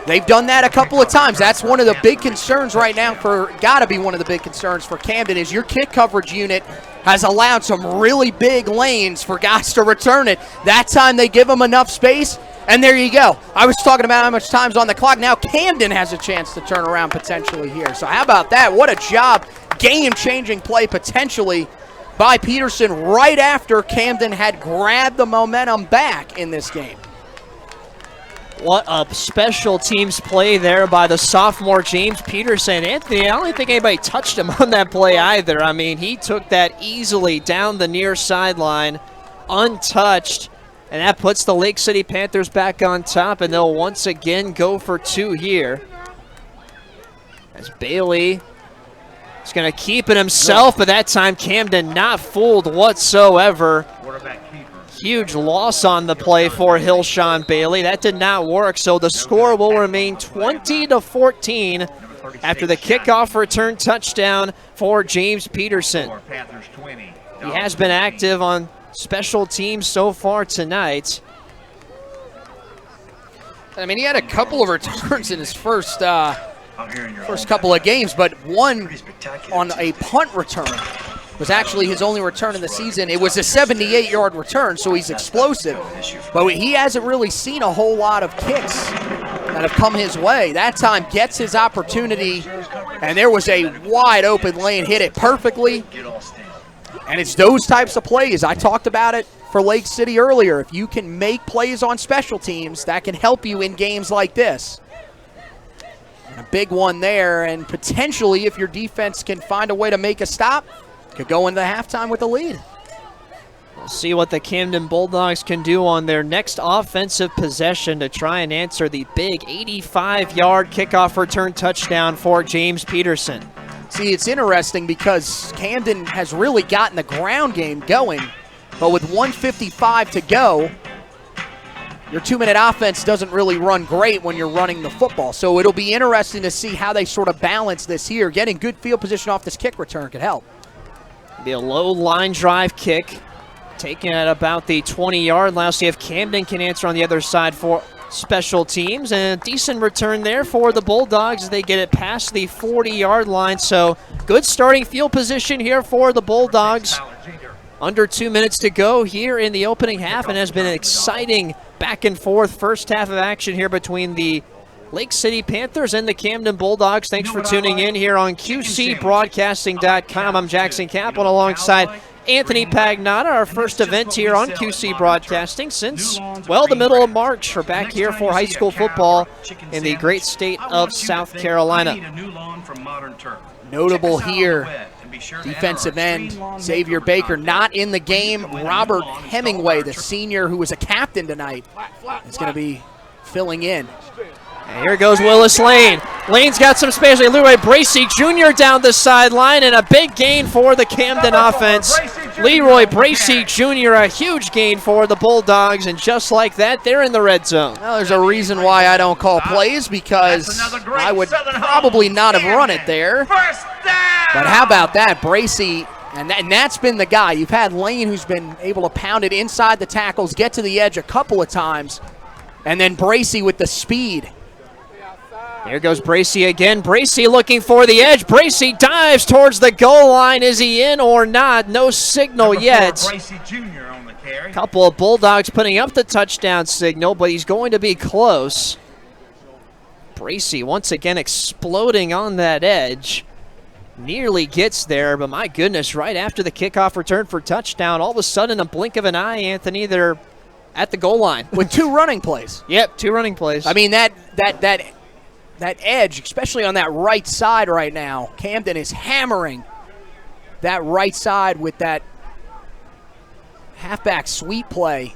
They've done that a couple of times. That's one of the big concerns right now gotta be one of the big concerns for Camden, is your kick coverage unit has allowed some really big lanes for guys to return it. That time they give them enough space, and there you go. I was talking about how much time's on the clock. Now Camden has a chance to turn around potentially here. So how about that? What a job. Game-changing play potentially by Peterson right after Camden had grabbed the momentum back in this game. What a special teams play there by the sophomore James Peterson. Anthony, I don't think anybody touched him on that play either. I mean, he took that easily down the near sideline, untouched, and that puts the Lake City Panthers back on top, and they'll once again go for 2 here. As Bailey is going to keep it himself, but that time Camden not fooled whatsoever. Huge loss on the play for Hillshawn Bailey. That did not work, so the score will remain 20-14 after the kickoff return touchdown for James Peterson. He has been active on special teams so far tonight. I mean, he had a couple of returns in his first couple of games, but one on a punt return was actually his only return of the season. It was a 78-yard return, so he's explosive. But he hasn't really seen a whole lot of kicks that have come his way. That time gets his opportunity, and there was a wide open lane, hit it perfectly. And it's those types of plays. I talked about it for Lake City earlier. If you can make plays on special teams, that can help you in games like this. And a big one there, and potentially if your defense can find a way to make a stop, could go into halftime with a lead. We'll see what the Camden Bulldogs can do on their next offensive possession to try and answer the big 85-yard kickoff return touchdown for James Peterson. See, it's interesting because Camden has really gotten the ground game going, but with 1:55 to go, your 2-minute offense doesn't really run great when you're running the football. So it'll be interesting to see how they sort of balance this here. Getting good field position off this kick return could help. Be a low line drive kick, taken at about the 20-yard line. See if Camden can answer on the other side for special teams. And a decent return there for the Bulldogs as they get it past the 40-yard line. So good starting field position here for the Bulldogs. Under 2 minutes to go here in the opening half, and has been an exciting back and forth first half of action here between the Lake City Panthers and the Camden Bulldogs. Thanks for tuning in here on QCBroadcasting.com. I'm Jackson Kaplan alongside Anthony Pagnotta, our first event here on QC Broadcasting since, well, the middle of March. We're back here for high school football in the great state of South Carolina. Notable here, defensive end Xavier Baker not in the game. Robert Hemingway, the senior who was a captain tonight, is going to be filling in. And here goes Willis Lane. Lane's got some space. Leroy Bracey Jr. down the sideline, and a big gain for the Camden offense. Leroy Bracey Jr., a huge gain for the Bulldogs, and just like that, they're in the red zone. Well, there's a reason why I don't call plays, because I would probably not have run it there. But how about that? Bracey, and that's been the guy. You've had Lane, who's been able to pound it inside the tackles, get to the edge a couple of times, and then Bracey with the speed. Here goes Bracey again. Bracey looking for the edge. Bracey dives towards the goal line. Is he in or not? No signal yet. A couple of Bulldogs putting up the touchdown signal, but he's going to be close. Bracey once again exploding on that edge. Nearly gets there, but my goodness, right after the kickoff return for touchdown, all of a sudden, a blink of an eye, Anthony, they're at the goal line. With 2 running plays. Yep, 2 running plays. I mean, that edge, especially on that right side right now, Camden is hammering that right side with that halfback sweep play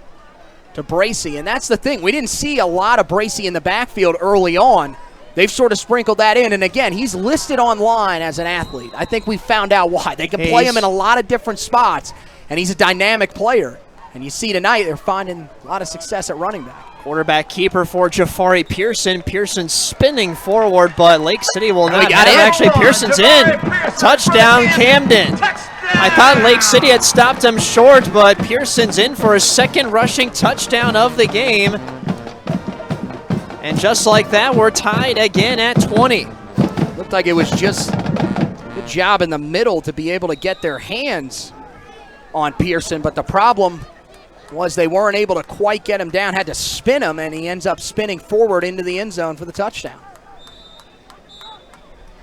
to Bracey. And that's the thing. We didn't see a lot of Bracey in the backfield early on. They've sort of sprinkled that in. And again, he's listed online as an athlete. I think we found out why. They can play him in a lot of different spots, and he's a dynamic player. And you see tonight they're finding a lot of success at running back. Quarterback keeper for Jafari Pearson. Pearson spinning forward, but Lake City will not have it. Actually, Pearson's in. Touchdown, Camden. I thought Lake City had stopped him short, but Pearson's in for a second rushing touchdown of the game. And just like that, we're tied again at 20. Looked like it was just a good job in the middle to be able to get their hands on Pearson, but the problem was they weren't able to quite get him down, had to spin him, and he ends up spinning forward into the end zone for the touchdown.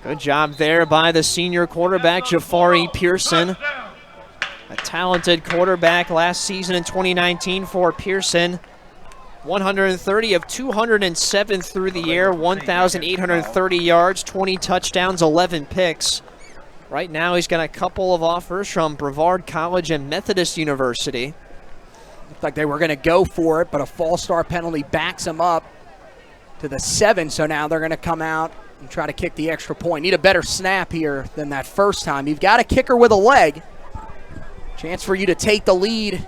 Good job there by the senior quarterback, Jafari Pearson. A talented quarterback last season in 2019 for Pearson. 130 of 207 through the air, 1,830 yards, 20 touchdowns, 11 picks. Right now he's got a couple of offers from Brevard College and Methodist University. Looked like they were going to go for it, but a false start penalty backs them up to the 7, so now they're going to come out and try to kick the extra point. Need a better snap here than that first time. You've got a kicker with a leg. Chance for you to take the lead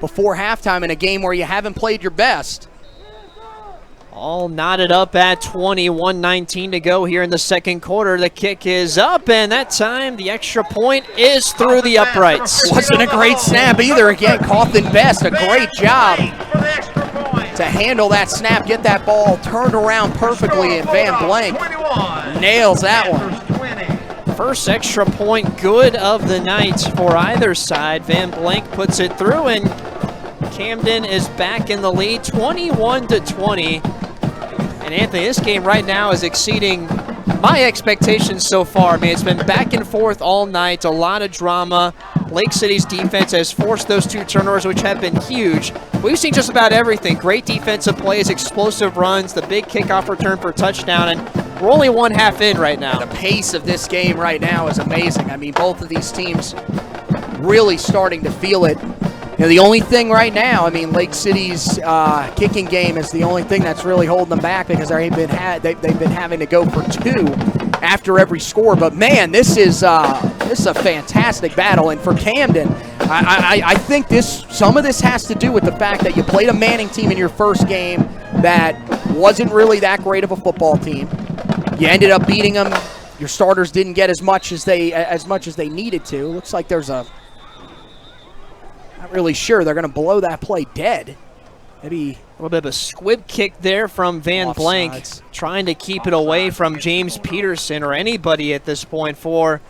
before halftime in a game where you haven't played your best. All knotted up at 20, 1:19 to go here in the second quarter. The kick is up, and that time the extra point is through the uprights. Wasn't a great snap either. Again, Cawthon Best, a great job to handle that snap, get that ball turned around perfectly, and Van Blank nails that one. First extra point good of the night for either side. Van Blank puts it through, and Camden is back in the lead, 21-20. And Anthony, this game right now is exceeding my expectations so far. I mean, it's been back and forth all night, a lot of drama. Lake City's defense has forced those 2 turnovers, which have been huge. We've seen just about everything. Great defensive plays, explosive runs, the big kickoff return for a touchdown, and we're only 1 half in right now. The pace of this game right now is amazing. I mean, both of these teams really starting to feel it. You know, the only thing right now, I mean, Lake City's kicking game is the only thing that's really holding them back, because they've been having to go for 2 after every score. But, man, this is a fantastic battle. And for Camden, I think some of this has to do with the fact that you played a Manning team in your first game that wasn't really that great of a football team. You ended up beating them. Your starters didn't get as much as they needed to. Looks like there's not really sure. They're going to blow that play dead. Maybe a little bit of a squib kick there from Van Blank, trying to keep it away from James Peterson or anybody at this point for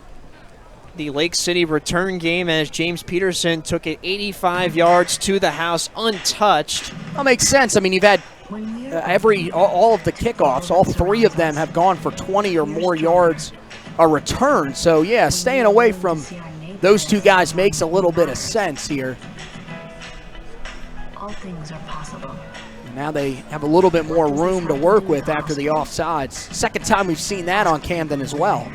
the Lake City return game, as James Peterson took it 85 yards to the house untouched. That makes sense. I mean, you've had all of the kickoffs, all 3 of them have gone for 20 or more yards a return. So, yeah, staying away from those 2 guys makes a little bit of sense here. All things are possible. And now they have a little bit more room to work with after the offsides. Second time we've seen that on Camden as well.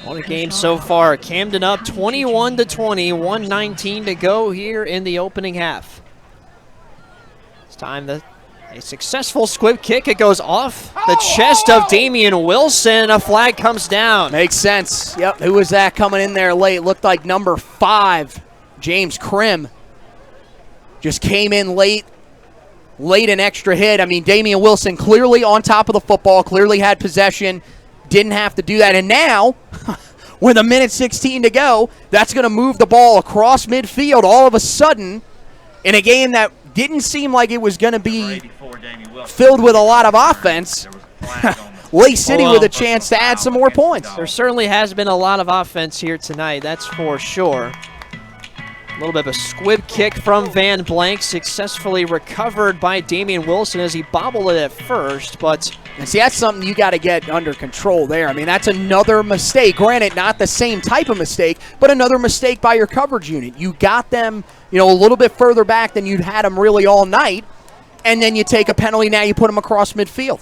What a game so far. Camden up 21-20, 1:19 to go here in the opening half. It's time a successful squib kick. It goes off the chest of Damian Wilson. A flag comes down. Makes sense. Yep, who was that coming in there late? Looked like number 5, James Krim. Just came in late an extra hit. I mean, Damian Wilson clearly on top of the football, clearly had possession, didn't have to do that. And now, with 1:16 to go, that's going to move the ball across midfield all of a sudden in a game that didn't seem like it was going to be filled with a lot of offense. Lake City with a chance to add some more points. There certainly has been a lot of offense here tonight, that's for sure. A little bit of a squib kick from Van Blank, successfully recovered by Damian Wilson as he bobbled it at first, but... And see, that's something you got to get under control there. I mean, that's another mistake. Granted, not the same type of mistake, but another mistake by your coverage unit. You got them, a little bit further back than you'd had them really all night, and then you take a penalty, now you put them across midfield.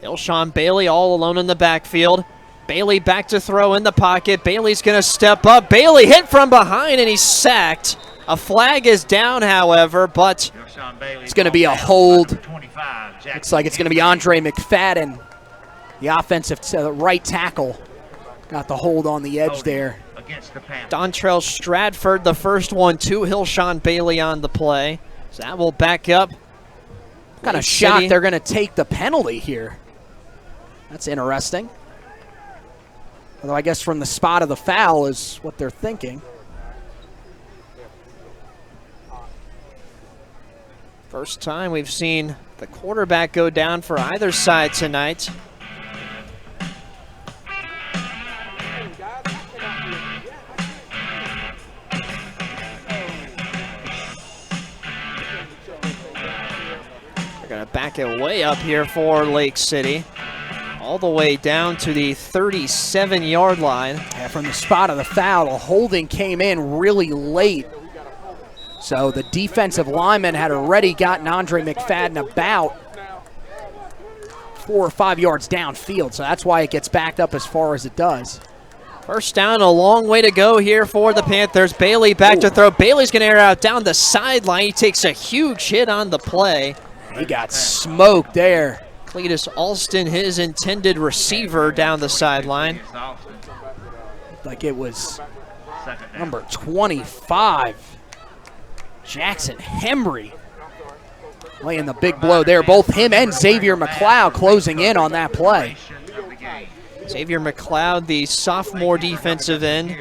Ilshawn Bailey all alone in the backfield. Bailey back to throw in the pocket. Bailey's going to step up. Bailey hit from behind, and he's sacked. A flag is down, however, but it's going to be a hold. Looks like it's going to be Andre McFadden, the offensive right tackle. Got the hold on the edge there. Dontrell Stratford, the first one to Hilshawn Bailey on the play. So that will back up. Kind of shocked they're going to take the penalty here. That's interesting. Although I guess from the spot of the foul is what they're thinking. First time we've seen the quarterback go down for either side tonight. They're going to back it way up here for Lake City. All the way down to the 37-yard line. Yeah, from the spot of the foul, a holding came in really late. So the defensive lineman had already gotten Andre McFadden about 4 or 5 yards downfield. So that's why it gets backed up as far as it does. First down, a long way to go here for the Panthers. Bailey back to throw. Bailey's going to air out down the sideline. He takes a huge hit on the play. He got smoked there. Cletus Alston, his intended receiver, down the sideline. Like it was number 25, Jackson Hembry, laying the big blow there. Both him and Xavier McLeod closing in on that play. Xavier McLeod, the sophomore defensive end,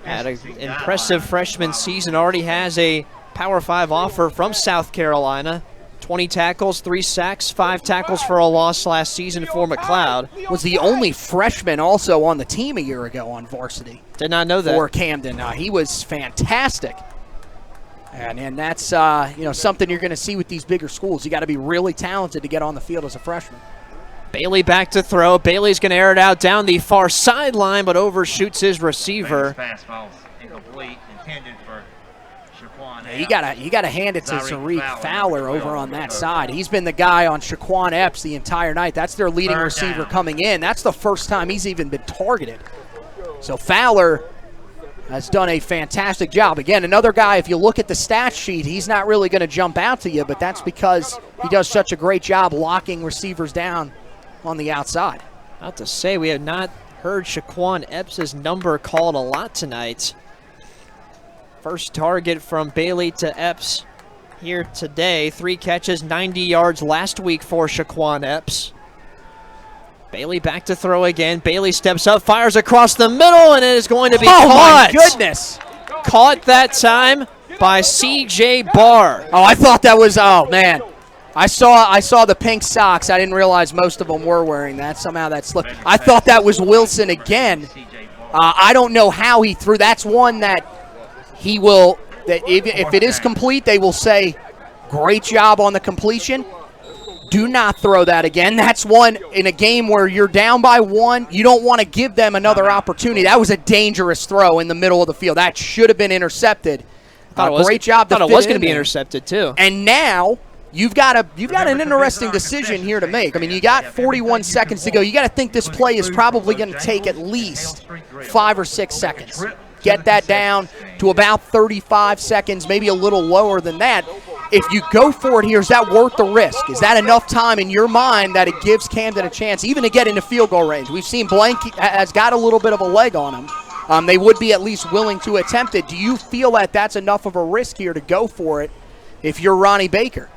had an impressive freshman season, already has a Power 5 offer from South Carolina. 20 tackles, 3 sacks, 5 tackles for a loss last season for McLeod. Was the only freshman also on the team a year ago on varsity. Did not know that. For Camden. He was fantastic. And that's something you're going to see with these bigger schools. You got to be really talented to get on the field as a freshman. Bailey back to throw. Bailey's going to air it out down the far sideline, but overshoots his receiver. Pass falls incomplete, intended for You gotta hand it to Tariq Fowler over on that side. He's been the guy on Shaquan Epps the entire night. That's their leading receiver coming in. That's the first time he's even been targeted. So Fowler has done a fantastic job. Again, another guy, if you look at the stat sheet, he's not really going to jump out to you, but that's because he does such a great job locking receivers down on the outside. About to say, we have not heard Shaquan Epps' number called a lot tonight. First target from Bailey to Epps here today. 3 catches, 90 yards last week for Shaquan Epps. Bailey back to throw again. Bailey steps up, fires across the middle, and it is going to be caught. Oh, my goodness. Caught that time by C.J. Barr. Oh, I thought that was, oh, man. I saw the pink socks. I didn't realize most of them were wearing that. Somehow that slipped. I thought that was Wilson again. I don't know how he threw. That's one that he will, that if it is complete, they will say, great job on the completion. Do not throw that again. That's one in a game where you're down by 1. You don't want to give them another opportunity. That was a dangerous throw in the middle of the field. That should have been intercepted. Great job. Thought it was going to be intercepted too. And now you've got an interesting decision here to make. I mean, you got 41 seconds to go. You got to think this play is probably going to take at least 5 or 6 seconds. Get that down to about 35 seconds, maybe a little lower than that. If you go for it here, is that worth the risk? Is that enough time in your mind that it gives Camden a chance even to get into field goal range? We've seen Blank has got a little bit of a leg on him. They would be at least willing to attempt it. Do you feel that that's enough of a risk here to go for it if you're Ronnie Baker?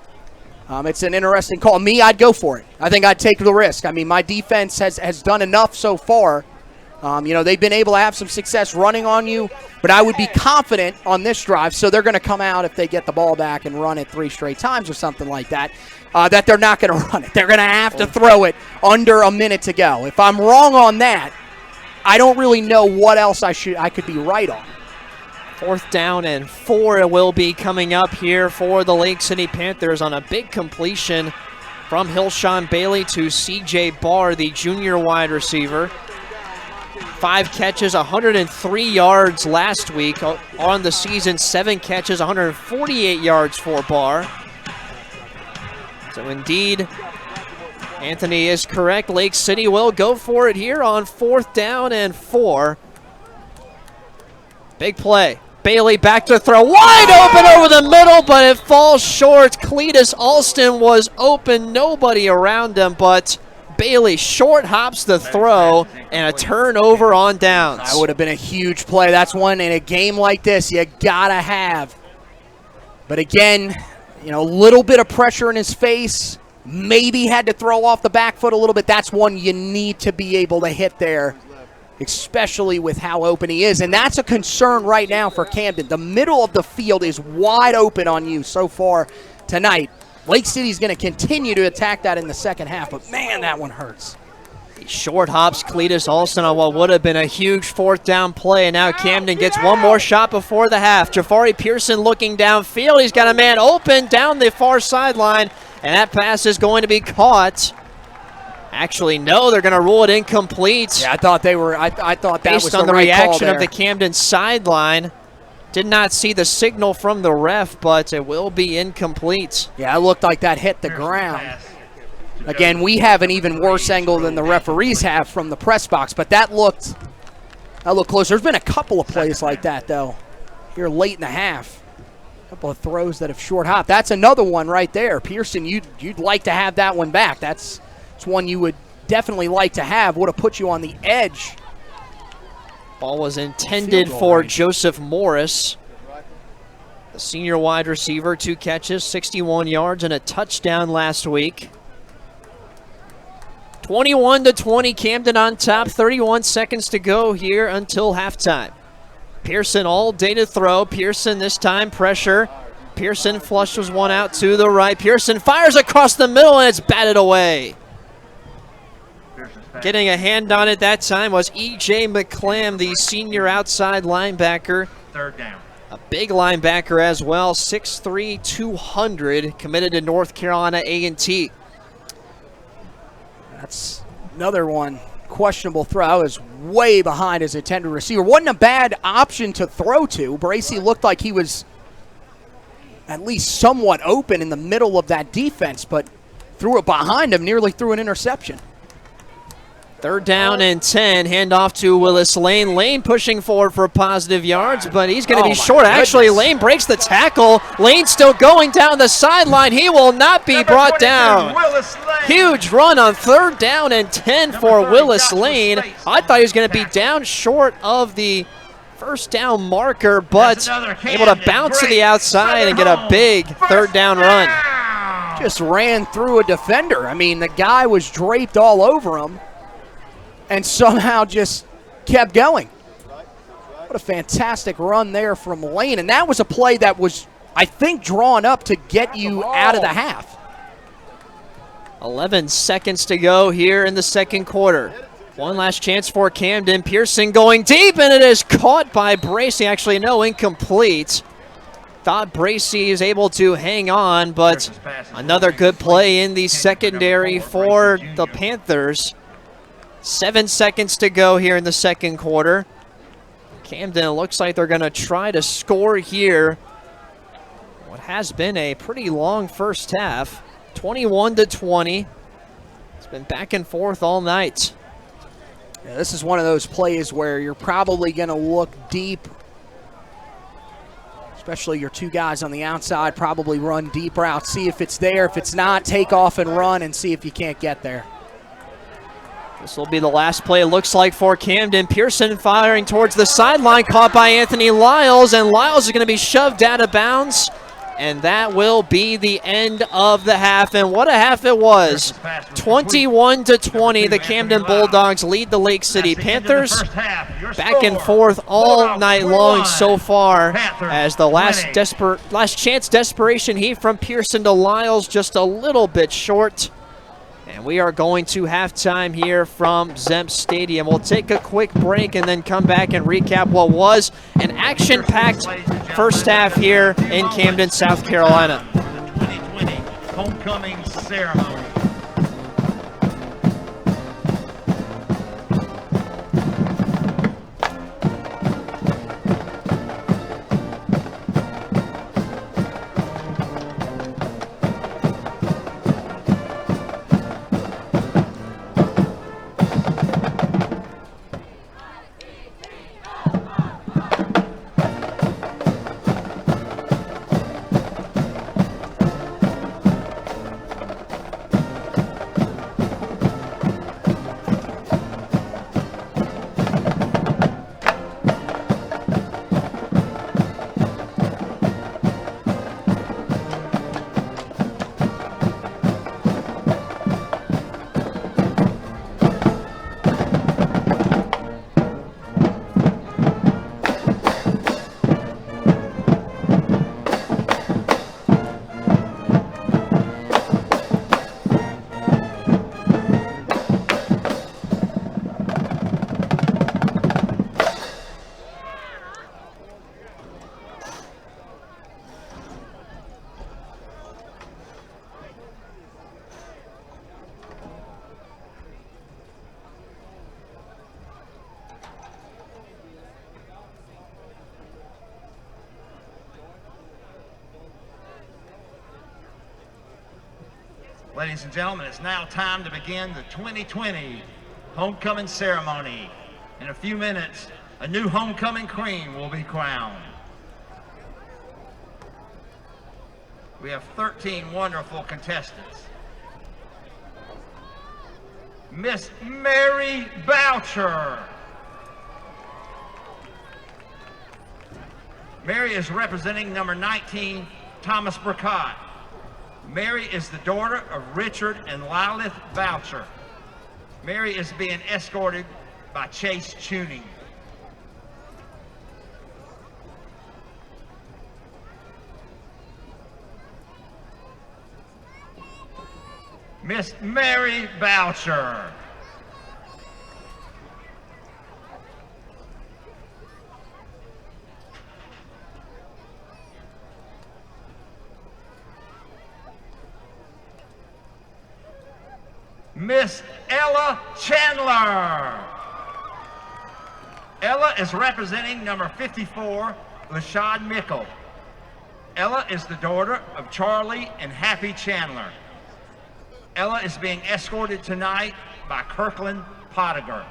It's an interesting call. Me, I'd go for it. I think I'd take the risk. I mean, my defense has done enough so far. They've been able to have some success running on you, but I would be confident on this drive, so they're going to come out if they get the ball back and run it 3 straight times or something like that, that they're not going to run it. They're going to have to throw it under a minute to go. If I'm wrong on that, I don't really know what else I could be right on. 4th down and 4 it will be coming up here for the Lake City Panthers on a big completion from Hillshon Bailey to C.J. Barr, the junior wide receiver. 5 catches, 103 yards last week. On the season, 7 catches, 148 yards for Barr. So indeed, Anthony is correct. Lake City will go for it here on 4th down and 4. Big play. Bailey back to throw. Wide open over the middle, but it falls short. Cletus Alston was open. Nobody around him, but Bailey short hops the throw and a turnover on downs. That would have been a huge play. That's one in a game like this you gotta have. But again, a little bit of pressure in his face. Maybe had to throw off the back foot a little bit. That's one you need to be able to hit there, especially with how open he is. And that's a concern right now for Camden. The middle of the field is wide open on you so far tonight. Lake City's going to continue to attack that in the second half, but man, that one hurts. Short hops Cletus Alston on what would have been a huge 4th down play, and now Camden gets one more shot before the half. Jafari Pearson looking downfield. He's got a man open down the far sideline, and that pass is going to be caught. Actually, no, they're going to rule it incomplete. Yeah, I thought they were. I thought that was based on the right reaction call of the Camden sideline. Did not see the signal from the ref, but it will be incomplete. Yeah, it looked like that hit the ground. Again, we have an even worse angle than the referees have from the press box, but that looked close. There's been a couple of plays like that, though, here late in the half. A couple of throws that have short hopped. That's another one right there. Pearson, you'd like to have that one back. That's one you would definitely like to have. Would have put you on the edge. Ball was intended for Joseph Morris, the senior wide receiver. 2 catches, 61 yards, and a touchdown last week. 21-20, Camden on top. 31 seconds to go here until halftime. Pearson all day to throw. Pearson this time pressure. Pearson flushes one out to the right. Pearson fires across the middle, and it's batted away. Getting a hand on it that time was E.J. McClam, the senior outside linebacker. 3rd down. A big linebacker as well, 6'3", 200, committed to North Carolina A&T. That's another one. Questionable throw. Is way behind his intended receiver. Wasn't a bad option to throw to. Bracey looked like he was at least somewhat open in the middle of that defense, but threw it behind him, nearly threw an interception. 3rd down and 10. Handoff to Willis Lane. Lane pushing forward for positive yards, but he's going to be short. Actually, Lane breaks the tackle. Lane still going down the sideline. He will not be brought down. Huge run on 3rd down and 10 for Willis Lane. I thought he was going to be down short of the 1st down marker, but able to bounce to the outside and get a big 3rd down run. Just ran through a defender. I mean, the guy was draped all over him and somehow just kept going. What a fantastic run there from Lane. And that was a play that was, I think, drawn up to get you out of the half. 11 seconds to go here in the 2nd quarter. One last chance for Camden. Pearson going deep, and it is caught by Bracey. Actually, no, incomplete. Thought Bracey is able to hang on, but another good play in the secondary for the Panthers. 7 seconds to go here in the 2nd quarter. Camden, it looks like they're going to try to score here. What has been a pretty long first half. 21-20. It's been back and forth all night. Yeah, this is one of those plays where you're probably going to look deep, especially your 2 guys on the outside, probably run deep route, see if it's there. If it's not, take off and run and see if you can't get there. This will be the last play, it looks like, for Camden. Pearson firing towards the sideline, caught by Anthony Lyles, and Lyles is going to be shoved out of bounds. And that will be the end of the half. And what a half it was. 21-20, the Camden Bulldogs lead the Lake City Panthers. Back and forth all night long so far, as the last chance desperation heat from Pearson to Lyles, just a little bit short. And we are going to halftime here from Zemp Stadium. We'll take a quick break and then come back and recap what was an action-packed first half here in Camden, South Carolina. The 2020 homecoming ceremony. Ladies and gentlemen, it's now time to begin the 2020 homecoming ceremony. In a few minutes, a new homecoming queen will be crowned. We have 13 wonderful contestants. Miss Mary Boucher. Mary is representing number 19, Thomas Burkott. Mary is the daughter of Richard and Lilith Boucher. Mary is being escorted by Chase Tuning. Miss Mary Boucher. Miss Ella Chandler. Ella is representing number 54, Lashad Mickle. Ella is the daughter of Charlie and Happy Chandler. Ella is being escorted tonight by Kirkland Pottinger.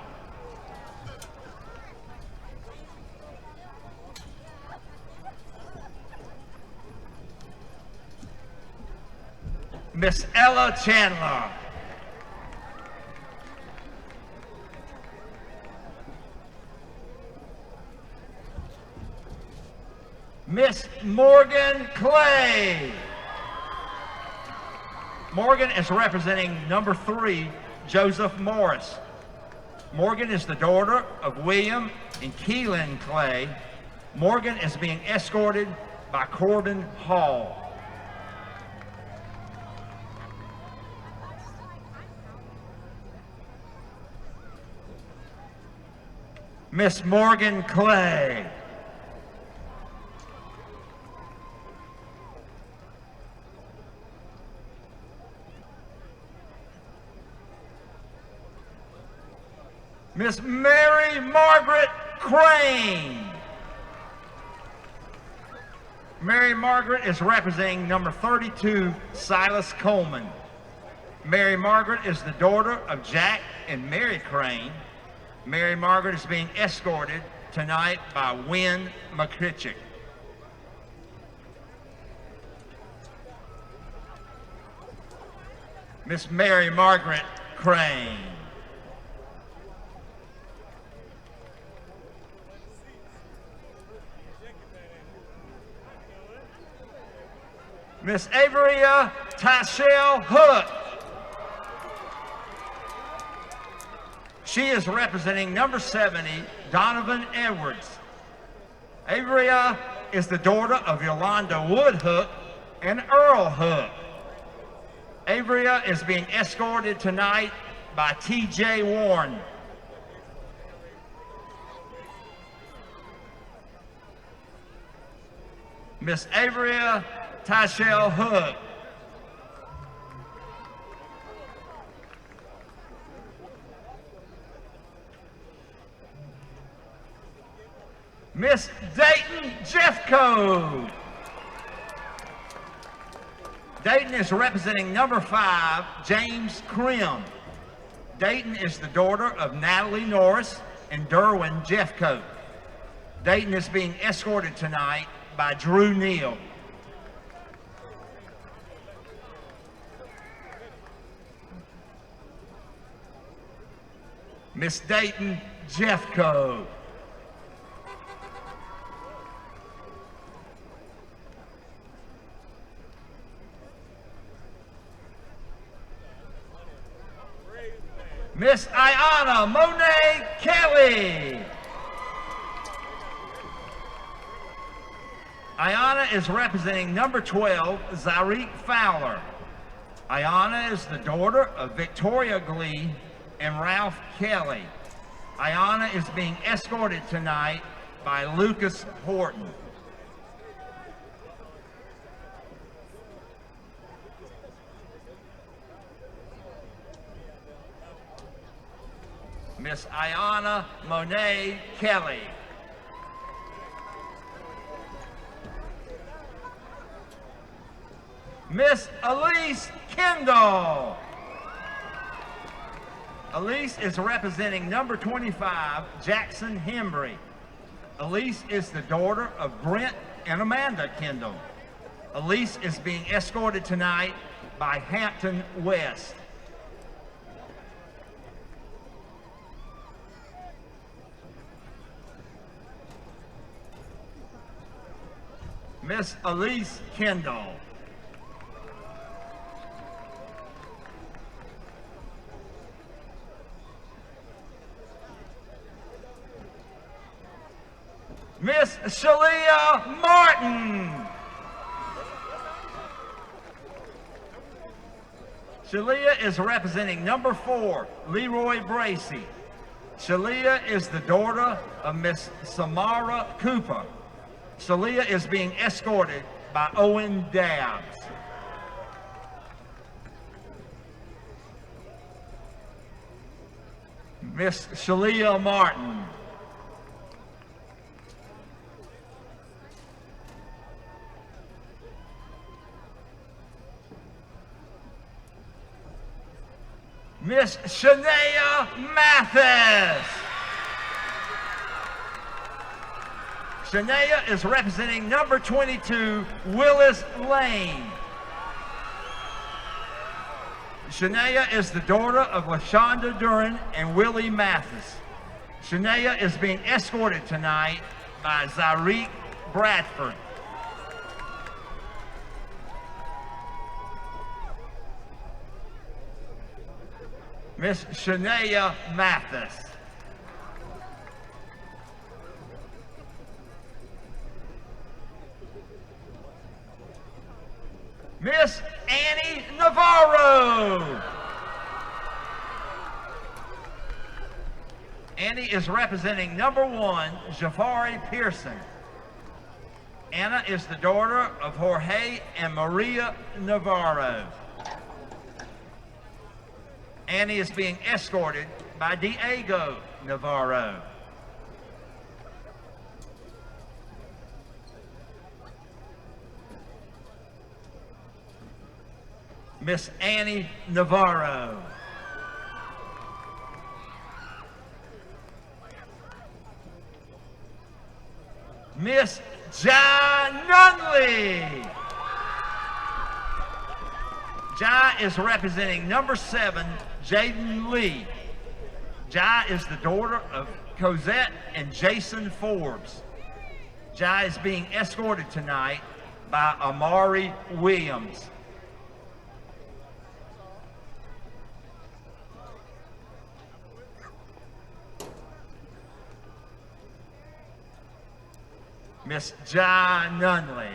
Miss Ella Chandler. Miss Morgan Clay. Morgan is representing number 3, Joseph Morris. Morgan is the daughter of William and Keelan Clay. Morgan is being escorted by Corbin Hall. Miss Morgan Clay. Miss Mary Margaret Crane. Mary Margaret is representing number 32, Silas Coleman. Mary Margaret is the daughter of Jack and Mary Crane. Mary Margaret is being escorted tonight by Wynn McCritchick. Miss Mary Margaret Crane. Miss Averia Tashelle Hook. She is representing number 70, Donovan Edwards. Averia is the daughter of Yolanda Wood Hook and Earl Hook. Averia is being escorted tonight by T.J. Warren. Miss Averia Tashelle Hook. Miss Dayton Jeffco. Dayton is representing number 5, James Krim. Dayton is the daughter of Natalie Norris and Derwin Jeffco. Dayton is being escorted tonight by Drew Neal. Miss Dayton Jeffco. Miss Ayana Monet Kelly. Ayana is representing number 12, Zarik Fowler. Ayana is the daughter of Victoria Glee and Ralph Kelly. Ayana is being escorted tonight by Lucas Horton. Miss Ayana Monet Kelly. Miss Elise Kendall. Elise is representing number 25, Jackson Hembry. Elise is the daughter of Brent and Amanda Kendall. Elise is being escorted tonight by Hampton West. Miss Elise Kendall. Miss Shalia Martin. Shalia is representing number 4, Leroy Bracy. Shalia is the daughter of Miss Samara Cooper. Shalia is being escorted by Owen Dabbs. Miss Shalia Martin. Miss Shania Mathis. Shania is representing number 22, Willis Lane. Shania is the daughter of LaShonda Duran and Willie Mathis. Shania is being escorted tonight by Zyreek Bradford. Miss Shania Mathis. Miss Annie Navarro. Annie is representing number 1, Jafari Pearson. Anna is the daughter of Jorge and Maria Navarro. Annie is being escorted by Diego Navarro. Miss Annie Navarro. Miss Jai Nunley. Jai is representing number 7, Jaden Lee. Jai is the daughter of Cosette and Jason Forbes. Jai is being escorted tonight by Amari Williams. Miss Jai Nunley.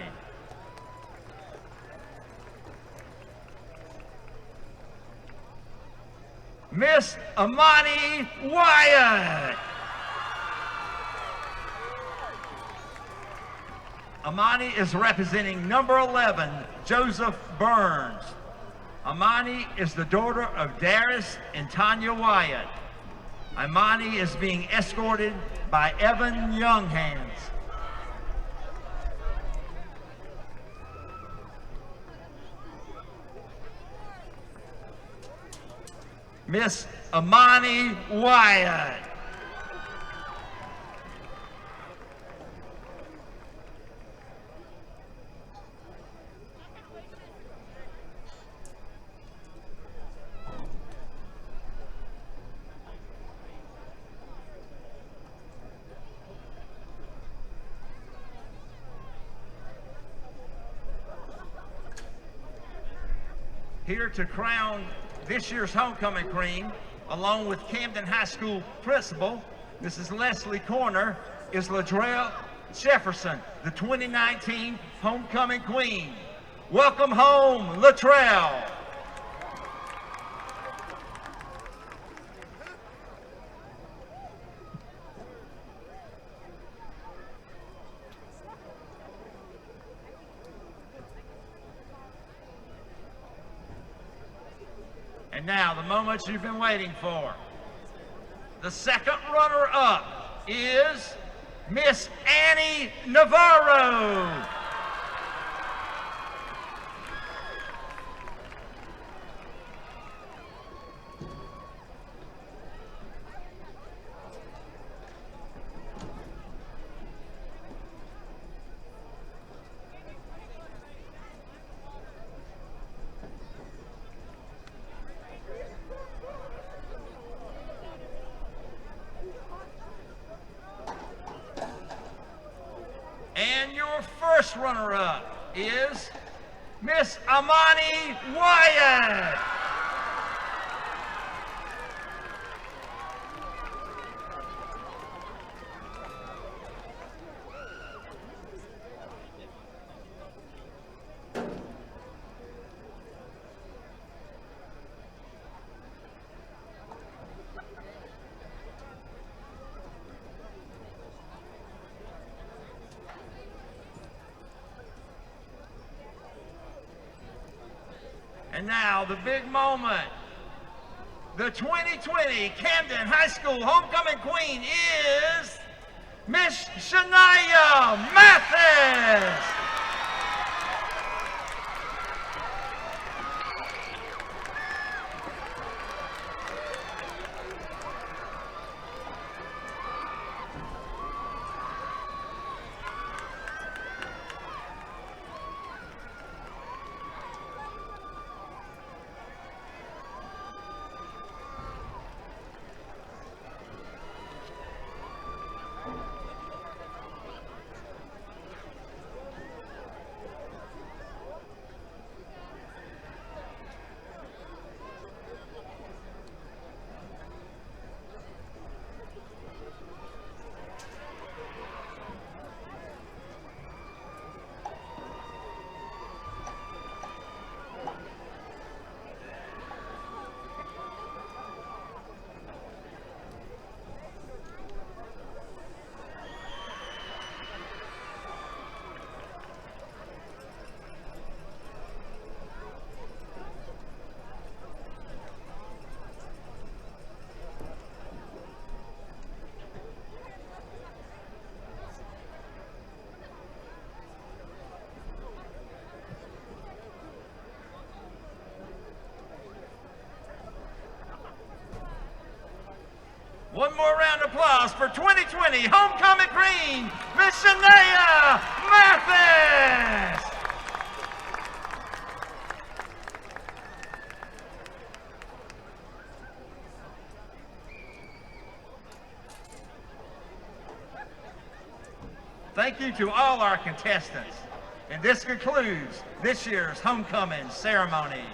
Miss Amani Wyatt. Amani is representing number 11, Joseph Burns. Amani is the daughter of Darius and Tanya Wyatt. Amani is being escorted by Evan Younghands. Miss Amani Wyatt. Here to crown this year's homecoming queen, along with Camden High School principal, Mrs. Leslie Corner, is Ladrell Jefferson, the 2019 homecoming queen. Welcome home, Latrell. And now, the moment you've been waiting for. The second runner-up is Miss Annie Navarro. And your first runner-up is Miss Amani Wyatt. And now the big moment. The 2020 Camden High School homecoming queen is Miss Shania Mathis. One more round of applause for 2020 Homecoming Green, Miss Shania Mathis. Thank you to all our contestants. And this concludes this year's homecoming ceremony.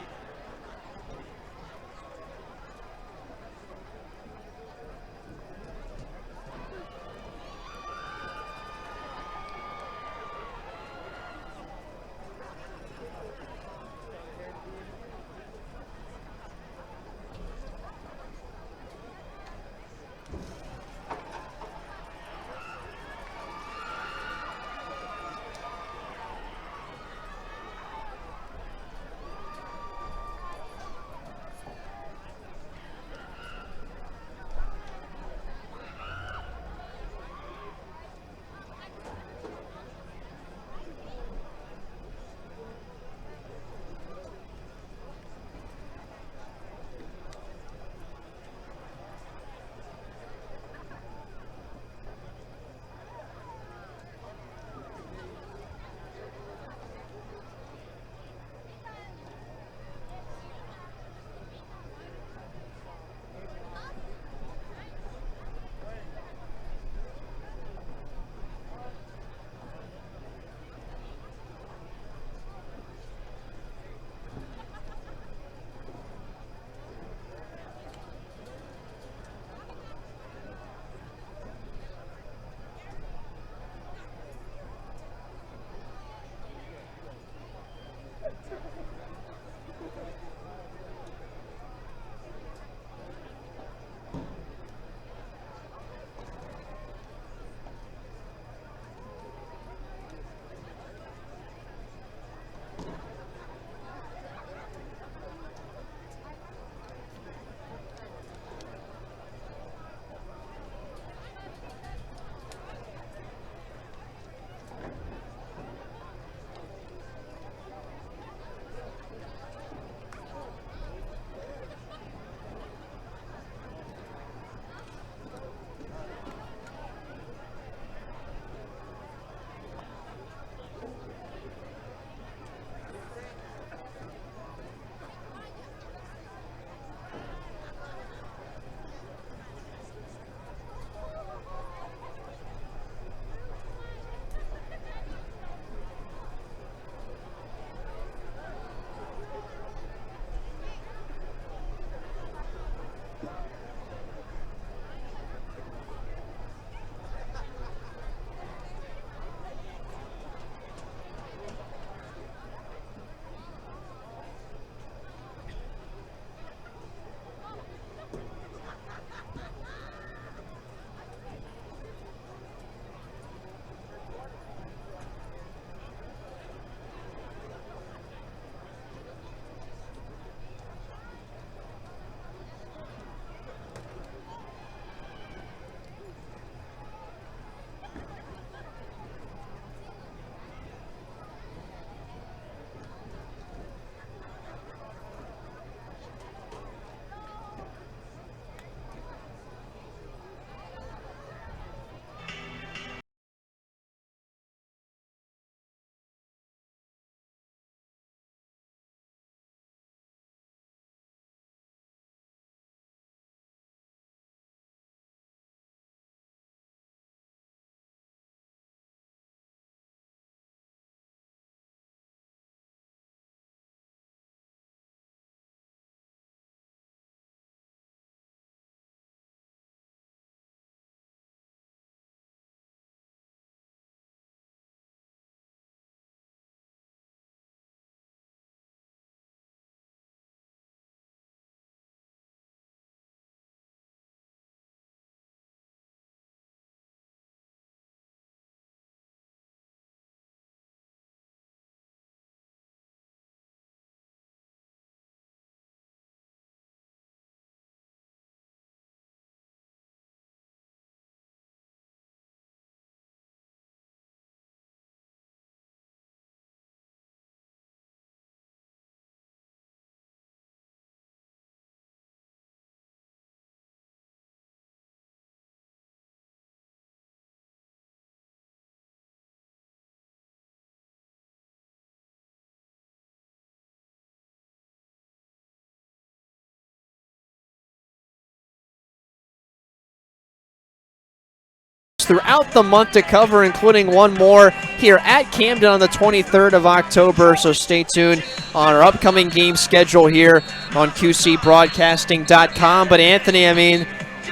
throughout the month to cover, including one more here at Camden on the 23rd of October. So stay tuned on our upcoming game schedule here on QCBroadcasting.com. But Anthony, I mean,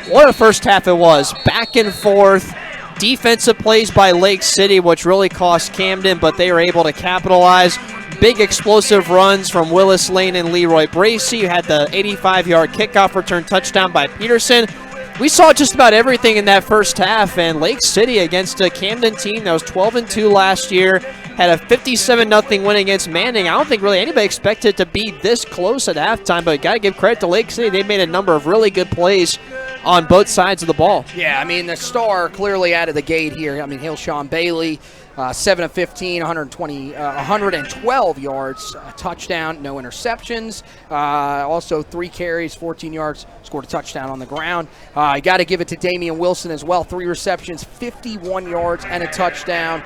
what a first half it was. Back and forth. Defensive plays by Lake City, which really cost Camden, but they were able to capitalize. Big explosive runs from Willis Lane and Leroy Bracey. You had the 85-yard kickoff return touchdown by Peterson. We saw just about everything in that first half, and Lake City against a Camden team that was 12-2 last year, had a 57-0 win against Manning. I don't think really anybody expected it to be this close at halftime, but got to give credit to Lake City. They made a number of really good plays on both sides of the ball. Yeah, I mean, the star clearly out of the gate here. I mean, Hillshawn Bailey, 7 of 15, 112 yards, a touchdown, no interceptions. Also 3 carries, 14 yards, scored a touchdown on the ground. I got to give it to Damian Wilson as well. 3 receptions, 51 yards, and a touchdown.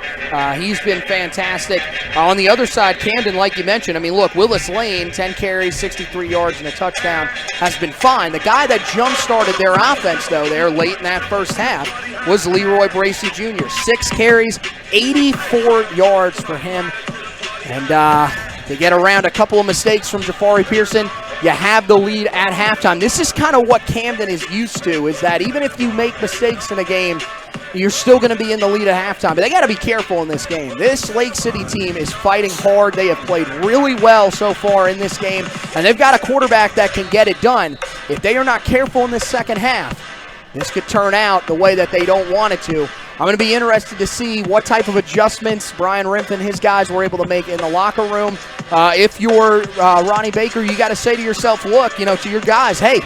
He's been fantastic. On the other side, Camden, like you mentioned, I mean, look, Willis Lane, 10 carries, 63 yards, and a touchdown, has been fine. The guy that jump-started their offense, though, there late in that first half was Leroy Bracey Jr. 6 carries, 84 yards for him. And to get around a couple of mistakes from Jafari Pearson, you have the lead at halftime. This is kind of what Camden is used to, is that even if you make mistakes in a game, you're still going to be in the lead at halftime. But they got to be careful in this game. This Lake City team is fighting hard. They have played really well so far in this game, and they've got a quarterback that can get it done. If they are not careful in this second half, this could turn out the way that they don't want it to. I'm going to be interested to see what type of adjustments Brian Rimpf and his guys were able to make in the locker room. If you're Ronnie Baker, you got to say to yourself, look, you know, to your guys, hey,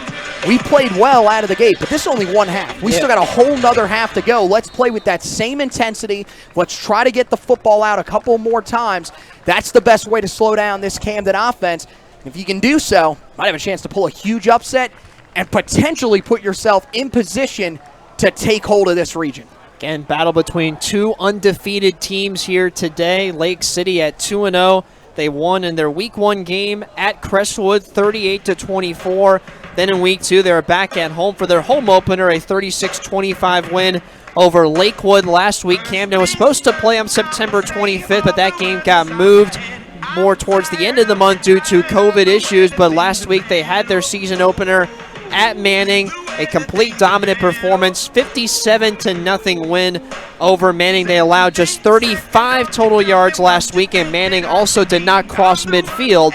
we played well out of the gate, but this is only one half. We still got a whole nother half to go. Let's play with that same intensity. Let's try to get the football out a couple more times. That's the best way to slow down this Camden offense. If you can do so, might have a chance to pull a huge upset and potentially put yourself in position to take hold of this region. Again, battle between 2 undefeated teams here today. Lake City at 2-0. They won in their Week 1 game at Crestwood, 38-24. Then in Week 2, they were back at home for their home opener, a 36-25 win over Lakewood last week. Camden was supposed to play on September 25th, but that game got moved more towards the end of the month due to COVID issues. But last week, they had their season opener at Manning, a complete dominant performance, 57-0 win over Manning. They allowed just 35 total yards last week, and Manning also did not cross midfield.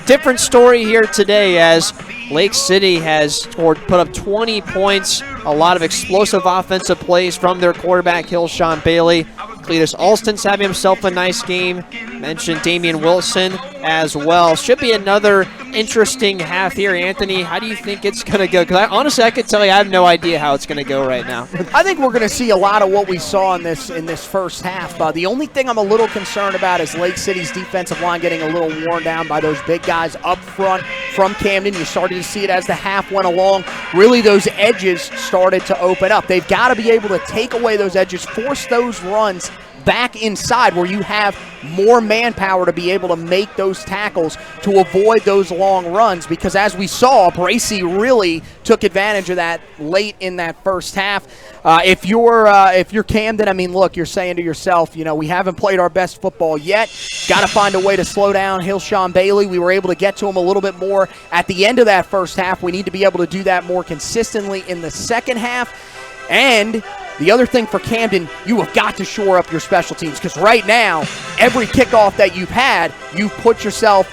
Different story here today as Lake City has put up 20 points, a lot of explosive offensive plays from their quarterback, Hillshawn Bailey. Cletus Alston's having himself a nice game. Mentioned Damian Wilson as well. Should be another interesting half here. Anthony, how do you think it's going to go? Because honestly, I could tell you I have no idea how it's going to go right now. I think we're going to see a lot of what we saw in this first half. The only thing I'm a little concerned about is Lake City's defensive line getting a little worn down by those big guys up front from Camden. You started to see it as the half went along. Really, those edges started to open up. They've got to be able to take away those edges, force those runs back inside where you have more manpower to be able to make those tackles to avoid those long runs, because as we saw, Bracey really took advantage of that late in that first half. If you're Camden, I mean, look, you're saying to yourself, you know, we haven't played our best football yet. Got to find a way to slow down Hillshawn Bailey. We were able to get to him a little bit more at the end of that first half. We need to be able to do that more consistently in the second half. And the other thing for Camden, you have got to shore up your special teams, because right now, every kickoff that you've had, you've put yourself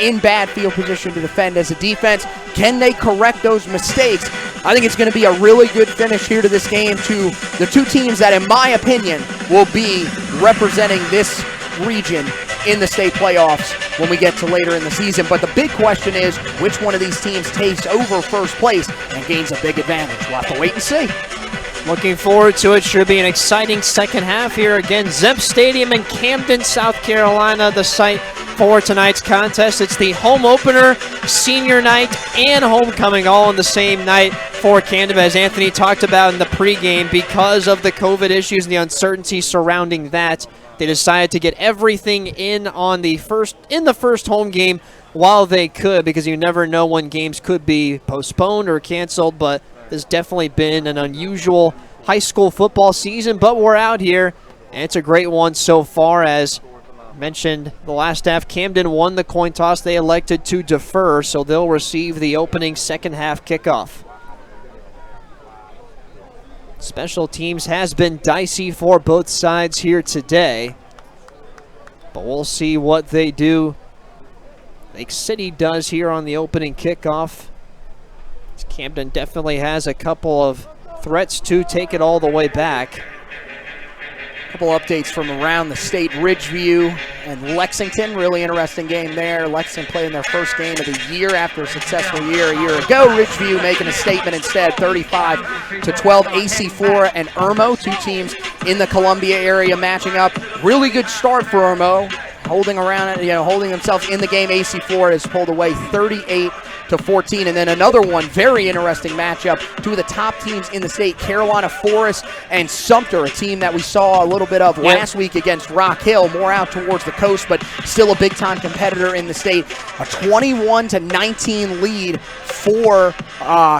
in bad field position to defend as a defense. Can they correct those mistakes? I think it's going to be a really good finish here to this game to the 2 teams that, in my opinion, will be representing this region in the state playoffs when we get to later in the season. But the big question is, which one of these teams takes over first place and gains a big advantage? We'll have to wait and see. Looking forward to it. Should be an exciting second half here. Again, Zemp Stadium in Camden, South Carolina, the site for tonight's contest. It's the home opener, senior night, and homecoming all on the same night for Camden. As Anthony talked about in the pregame, because of the COVID issues and the uncertainty surrounding that, they decided to get everything in on the first home game while they could, because you never know when games could be postponed or canceled. But there's definitely been an unusual high school football season, but we're out here, and it's a great one so far. As mentioned the last half, Camden won the coin toss. They elected to defer, so they'll receive the opening second half kickoff. Special teams has been dicey for both sides here today, but we'll see what they do. Lake City does here on the opening kickoff. Camden definitely has a couple of threats to take it all the way back. A couple updates from around the state. Ridgeview and Lexington, really interesting game there. Lexington playing their first game of the year after a successful year a year ago. Ridgeview making a statement instead, 35-12. AC4 and Irmo, two teams in the Columbia area matching up. Really good start for Irmo, holding around, holding themselves in the game. AC4 has pulled away 38-14, and then another one, very interesting matchup. Two of the top teams in the state, Carolina Forest and Sumter, a team that we saw a little bit of last week against Rock Hill, more out towards the coast, but still a big-time competitor in the state. A 21-19 lead for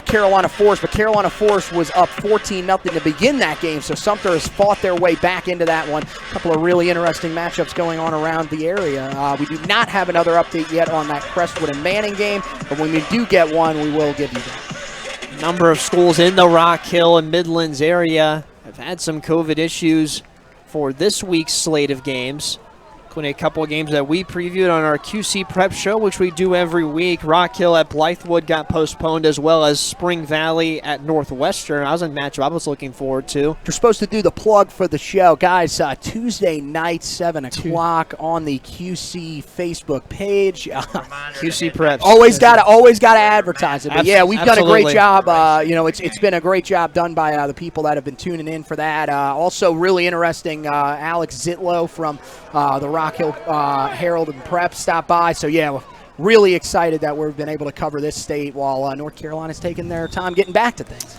Carolina Forest, but Carolina Forest was up 14-0 to begin that game, so Sumter has fought their way back into that one. A couple of really interesting matchups going on around the area. We do not have another update yet on that Crestwood and Manning game, but when we do get one, we will give you that. A number of schools in the Rock Hill and Midlands area have had some COVID issues for this week's slate of games, including a couple of games that we previewed on our QC Prep show, which we do every week. Rock Hill at Blythewood got postponed, as well as Spring Valley at Northwestern. That was a matchup I was looking forward to. You're supposed to do the plug for the show. Guys, Tuesday night, 7 o'clock on the QC Facebook page. QC Preps. Always gotta advertise it. But yeah, we've done a great Absolutely. job. It's been a great job done by the people that have been tuning in for that. Also really interesting, Alex Zitlow from the Rock Hill Herald and Prep stopped by. So yeah, we're really excited that we've been able to cover this state while North Carolina's taking their time getting back to things.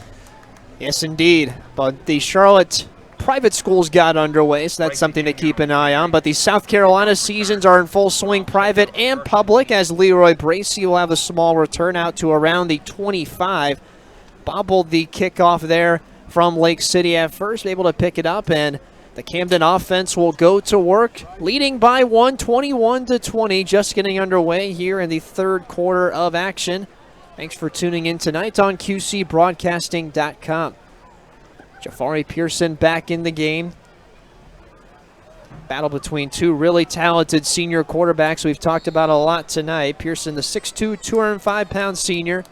Yes, indeed. But the Charlotte private schools got underway, so that's something to keep an eye on. But the South Carolina seasons are in full swing, private and public, as Leroy Bracey will have a small return out to around the 25. Bobbled the kickoff there from Lake City at first, able to pick it up, and the Camden offense will go to work, leading by 1, 21-20, just getting underway here in the third quarter of action. Thanks for tuning in tonight on QCBroadcasting.com. Jafari Pearson back in the game. Battle between two really talented senior quarterbacks we've talked about a lot tonight. Pearson, the 6'2", 205-pound senior.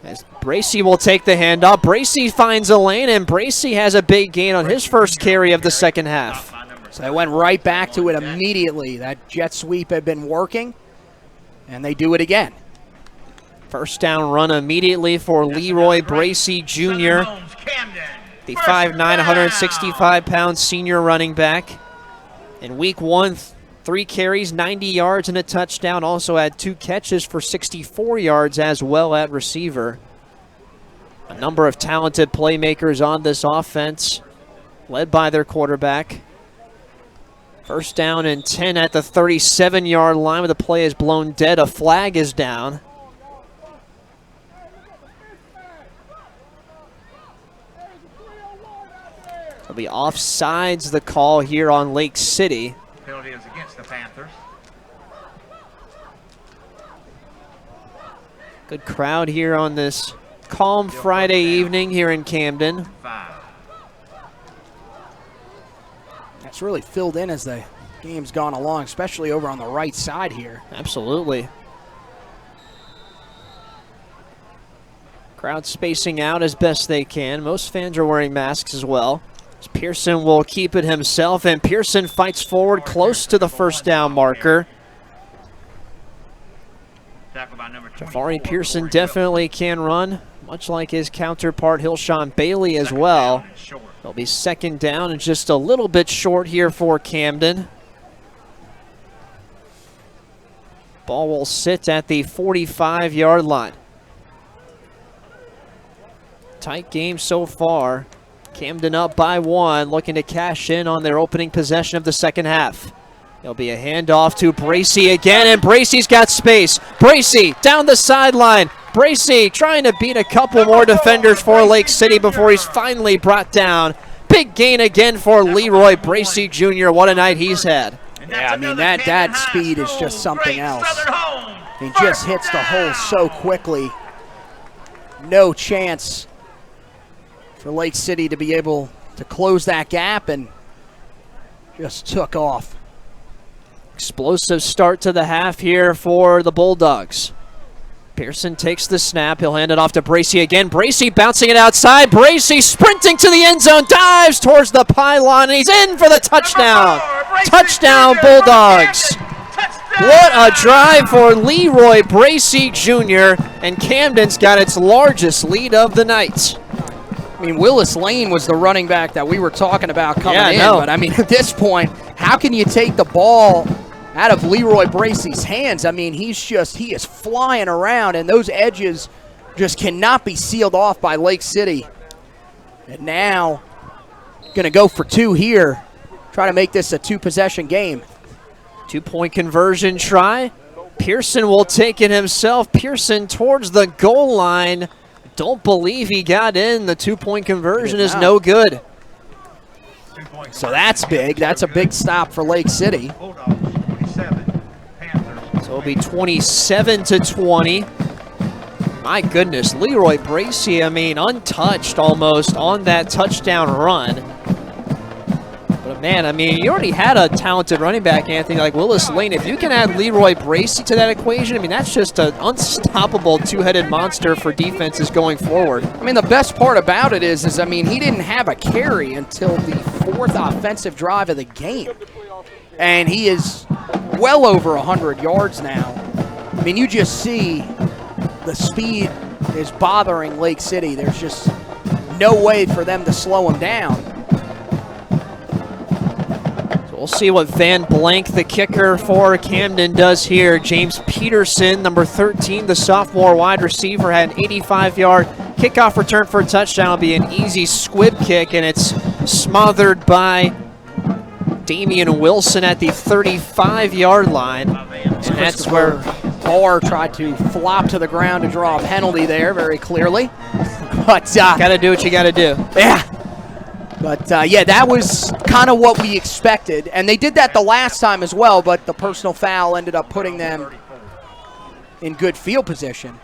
As Bracey will take the handoff. Bracey finds a lane, and Bracey has a big gain on his first carry of the second half. So they went right back to it immediately. That jet sweep had been working, and they do it again. First down run immediately for Leroy Bracey Jr., the 5'9", 165-pound senior running back. In week 1, 3 carries, 90 yards, and a touchdown. Also had 2 catches for 64 yards as well at receiver. A number of talented playmakers on this offense, led by their quarterback. First down and 10 at the 37-yard line, where the play is blown dead. A flag is down. It'll be offsides, the call here on Lake City. Penalty is against the Panthers. Good crowd here on this calm Friday evening here in Camden. 5. That's really filled in as the game's gone along, especially over on the right side here. Absolutely. Crowd spacing out as best they can. Most fans are wearing masks as well. Pearson will keep it himself, and Pearson fights forward close to the first down marker. Jafari Pearson definitely can run, much like his counterpart Hillshawn Bailey as well. It'll be second down and just a little bit short here for Camden. Ball will sit at the 45-yard line. Tight game so far. Camden up by 1, looking to cash in on their opening possession of the second half. There'll be a handoff to Bracey again, and Bracey's got space. Bracey down the sideline. Bracey trying to beat a couple more defenders for Lake City before he's finally brought down. Big gain again for Leroy Bracey Jr. What a night he's had. Yeah, I mean, that speed is just something else. He just hits the hole so quickly. No chance for Lake City to be able to close that gap, and just took off. Explosive start to the half here for the Bulldogs. Pearson takes the snap. He'll hand it off to Bracey again. Bracey bouncing it outside. Bracey sprinting to the end zone, dives towards the pylon, and he's in for the touchdown. Touchdown, Bulldogs. What a drive for Leroy Bracey Jr., and Camden's got its largest lead of the night. I mean, Willis Lane was the running back that we were talking about coming in, but I mean, at this point, how can you take the ball out of Leroy Bracey's hands? I mean, he is flying around, and those edges just cannot be sealed off by Lake City. And now, going to go for two here, try to make this a two-possession game. 2-point conversion try. Pearson will take it himself. Pearson towards the goal line. Don't believe he got in. The 2-point conversion is no good. So that's big. That's a big stop for Lake City. So it'll be 27-20. My goodness, Leroy Bracey, I mean, untouched almost on that touchdown run. But man, I mean, you already had a talented running back, Anthony, like Willis Lane. If you can add Leroy Bracey to that equation, I mean, that's just an unstoppable two-headed monster for defenses going forward. I mean, the best part about it is I mean, he didn't have a carry until the fourth offensive drive of the game. And he is well over 100 yards now. I mean, you just see the speed is bothering Lake City. There's just no way for them to slow him down. We'll see what Van Blank, the kicker for Camden, does here. James Peterson, number 13, the sophomore wide receiver, had an 85-yard kickoff return for a touchdown. It'll be an easy squib kick, and it's smothered by Damian Wilson at the 35-yard line. And that's where Barr tried to flop to the ground to draw a penalty there very clearly. But gotta do what you gotta do. Yeah. But, yeah, that was kind of what we expected. And they did that the last time as well, but the personal foul ended up putting them in good field position.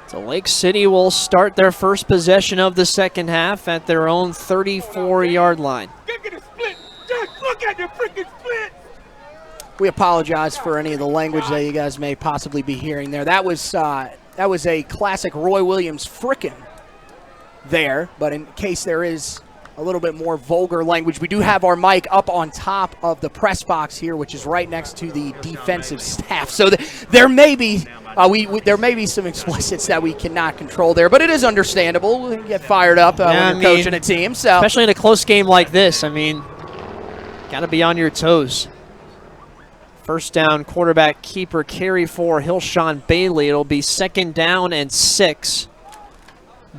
So Lake City will start their first possession of the second half at their own 34-yard line. Look at the freaking split! We apologize for any of the language that you guys may possibly be hearing there. That was a classic Roy Williams frickin' there, but in case there is a little bit more vulgar language, we do have our mic up on top of the press box here, which is right next to the defensive staff. So there may be there may be some explicits that we cannot control there, but it is understandable. We get fired up when you're coaching a team, so especially in a close game like this. I mean, got to be on your toes. First down, quarterback keeper carry for Hillshawn Bailey. It'll be 2nd down and 6.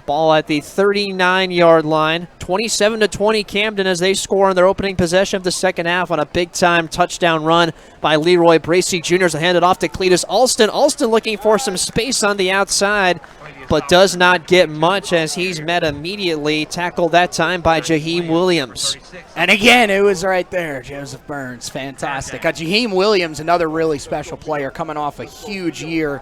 Ball at the 39-yard line. 27-20 Camden as they score on their opening possession of the second half on a big-time touchdown run by Leroy Bracey Jr. So hand it off to Cletus Alston. Alston looking for some space on the outside, but does not get much as he's met immediately. Tackled that time by Jaheim Williams. And again, it was right there, Joseph Burns. Fantastic. Jaheim Williams, another really special player, coming off a huge year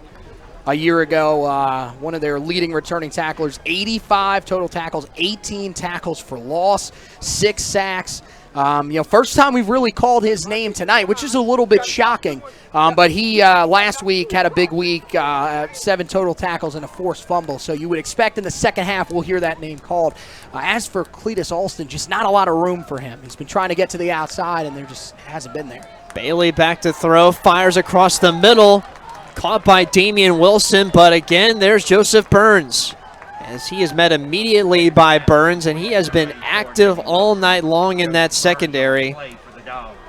a year ago. One of their leading returning tacklers, 85 total tackles, 18 tackles for loss, 6 sacks. First time we've really called his name tonight, which is a little bit shocking. But he, last week, had a big week, 7 total tackles and a forced fumble. So you would expect in the second half we'll hear that name called. As for Cletus Alston, just not a lot of room for him. He's been trying to get to the outside, and there just hasn't been there. Bailey back to throw, fires across the middle. Caught by Damian Wilson, but again, there's Joseph Burns. As he is met immediately by Burns, and he has been active all night long in that secondary.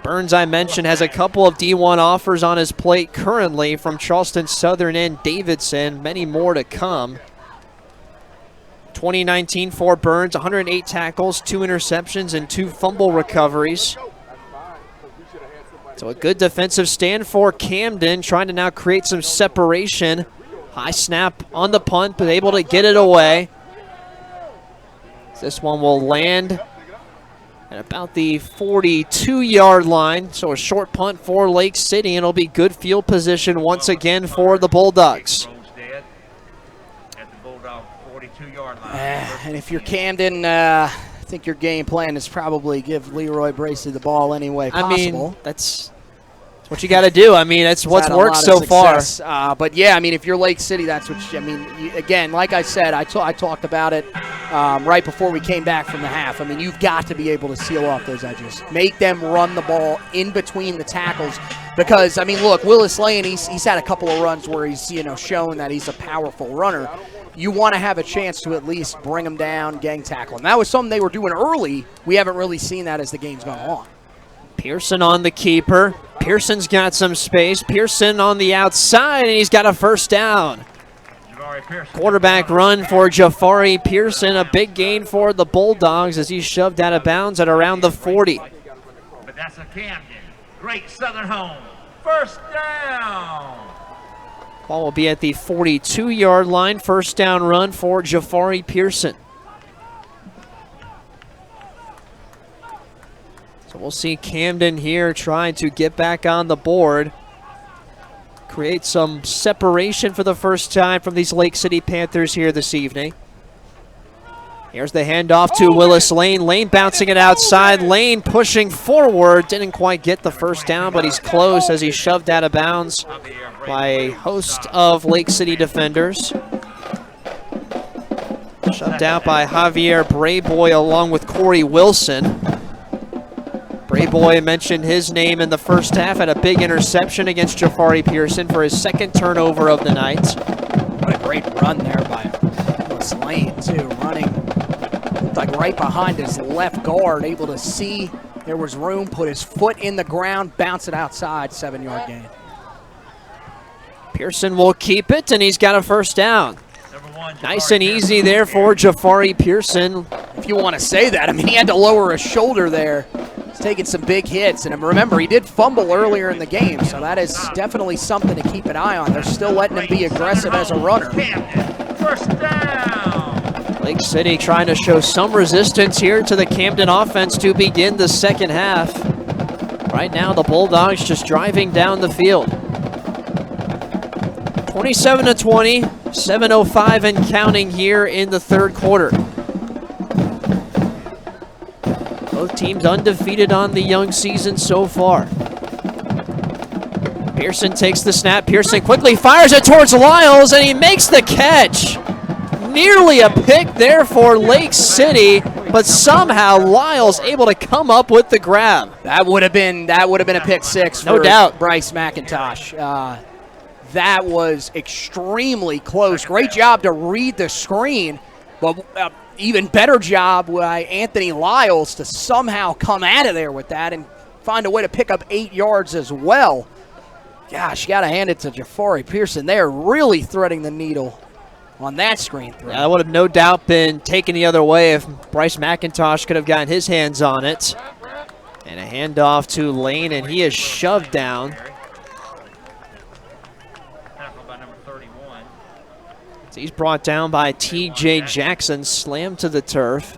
Burns, I mentioned, has a couple of D1 offers on his plate currently from Charleston Southern and Davidson. Many more to come. 2019 for Burns, 108 tackles, 2 interceptions, and 2 fumble recoveries. So a good defensive stand for Camden, trying to now create some separation. High snap on the punt, but able to get it away. This one will land at about the 42-yard line. So a short punt for Lake City, and it'll be good field position once again for the Bulldogs. At the Bulldog 42-yard line. And if you're Camden, I think your game plan is probably give Leroy Bracey the ball any way possible. I mean, that's what you got to do. I mean, that's what's worked so far. But yeah, I mean, if you're Lake City, that's what again, like I said, I talked about it right before we came back from the half. I mean, you've got to be able to seal off those edges. Make them run the ball in between the tackles. Because, I mean, look, Willis Lane, he's had a couple of runs where he's, shown that he's a powerful runner. You want to have a chance to at least bring him down, gang tackle. And that was something they were doing early. We haven't really seen that as the game's gone on. Pearson on the keeper. Pearson's got some space. Pearson on the outside, and he's got a first down. Quarterback run for Jafari Pearson. A big gain for the Bulldogs as he's shoved out of bounds at around the 40. But that's a Camden. Great Southern home. First down. Ball will be at the 42-yard line. First down run for Jafari Pearson. So we'll see Camden here trying to get back on the board. Create some separation for the first time from these Lake City Panthers here this evening. Here's the handoff to Willis Lane. Lane bouncing it outside. Lane pushing forward. Didn't quite get the first down, but he's close as he's shoved out of bounds by a host of Lake City defenders. Shoved out by Javier Brayboy along with Corey Wilson. Brayboy mentioned his name in the first half, had a big interception against Jafari Pearson for his second turnover of the night. What a great run there by Willis Lane, too, running like right behind his left guard, able to see there was room, put his foot in the ground, bounce it outside, 7-yard gain. Pearson will keep it, and he's got a first down. Nice and easy there for Jafari Pearson. If you want to say that, I mean, he had to lower his shoulder there. He's taking some big hits, and remember, he did fumble earlier in the game, so that is definitely something to keep an eye on. They're still letting him be aggressive as a runner. First down. Lake City trying to show some resistance here to the Camden offense to begin the second half. Right now, the Bulldogs just driving down the field. 27-20, 7:05 and counting here in the third quarter. Both teams undefeated on the young season so far. Pearson takes the snap. Pearson quickly fires it towards Lyles, and he makes the catch. Nearly a pick there for Lake City, but somehow Lyles able to come up with the grab. That would have been a pick six No for doubt. Bryce McIntosh. That was extremely close. Great job to read the screen, but even better job by Anthony Lyles to somehow come out of there with that and find a way to pick up 8 yards as well. Gosh, you got to hand it to Jafari Pearson. They're really threading the needle on that screen throw. Yeah, that would have no doubt been taken the other way if Bryce McIntosh could have gotten his hands on it. And a handoff to Lane, and he is shoved down. So he's brought down by T.J. Jackson, slammed to the turf.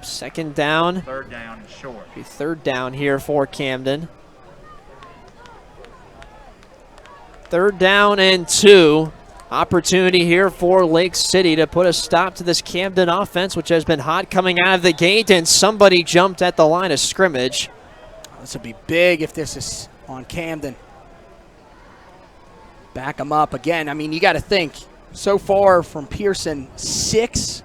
Second down. Third down and short. Be third down here for Camden. Third down and 2. Opportunity here for Lake City to put a stop to this Camden offense, which has been hot coming out of the gate, and somebody jumped at the line of scrimmage. This would be big if this is on Camden. Back them up again. I mean, you got to think, so far from Pearson, 6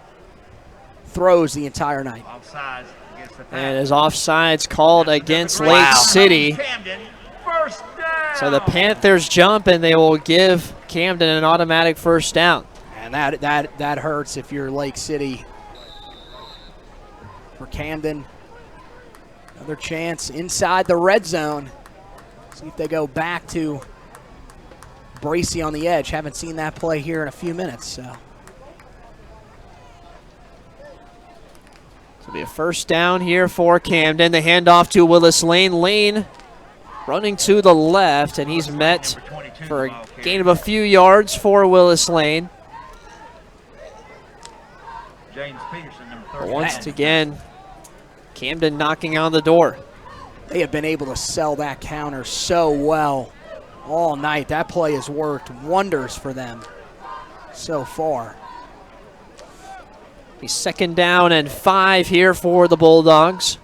throws the entire night. Offsides against the Panthers. And his offsides called against Lake City. Camden, first down. So the Panthers jump, and they will give Camden an automatic first down. And that hurts if you're Lake City. For Camden, another chance inside the red zone. See if they go back to Bracey on the edge. Haven't seen that play here in a few minutes. So It'll be a first down here for Camden. The handoff to Willis Lane. Lane running to the left, and he's met for a gain of a few yards for Willis Lane. James Peterson, number 30. But once again, Camden knocking on the door. They have been able to sell that counter so well all night. That play has worked wonders for them so far. The second down and 5 here for the Bulldogs.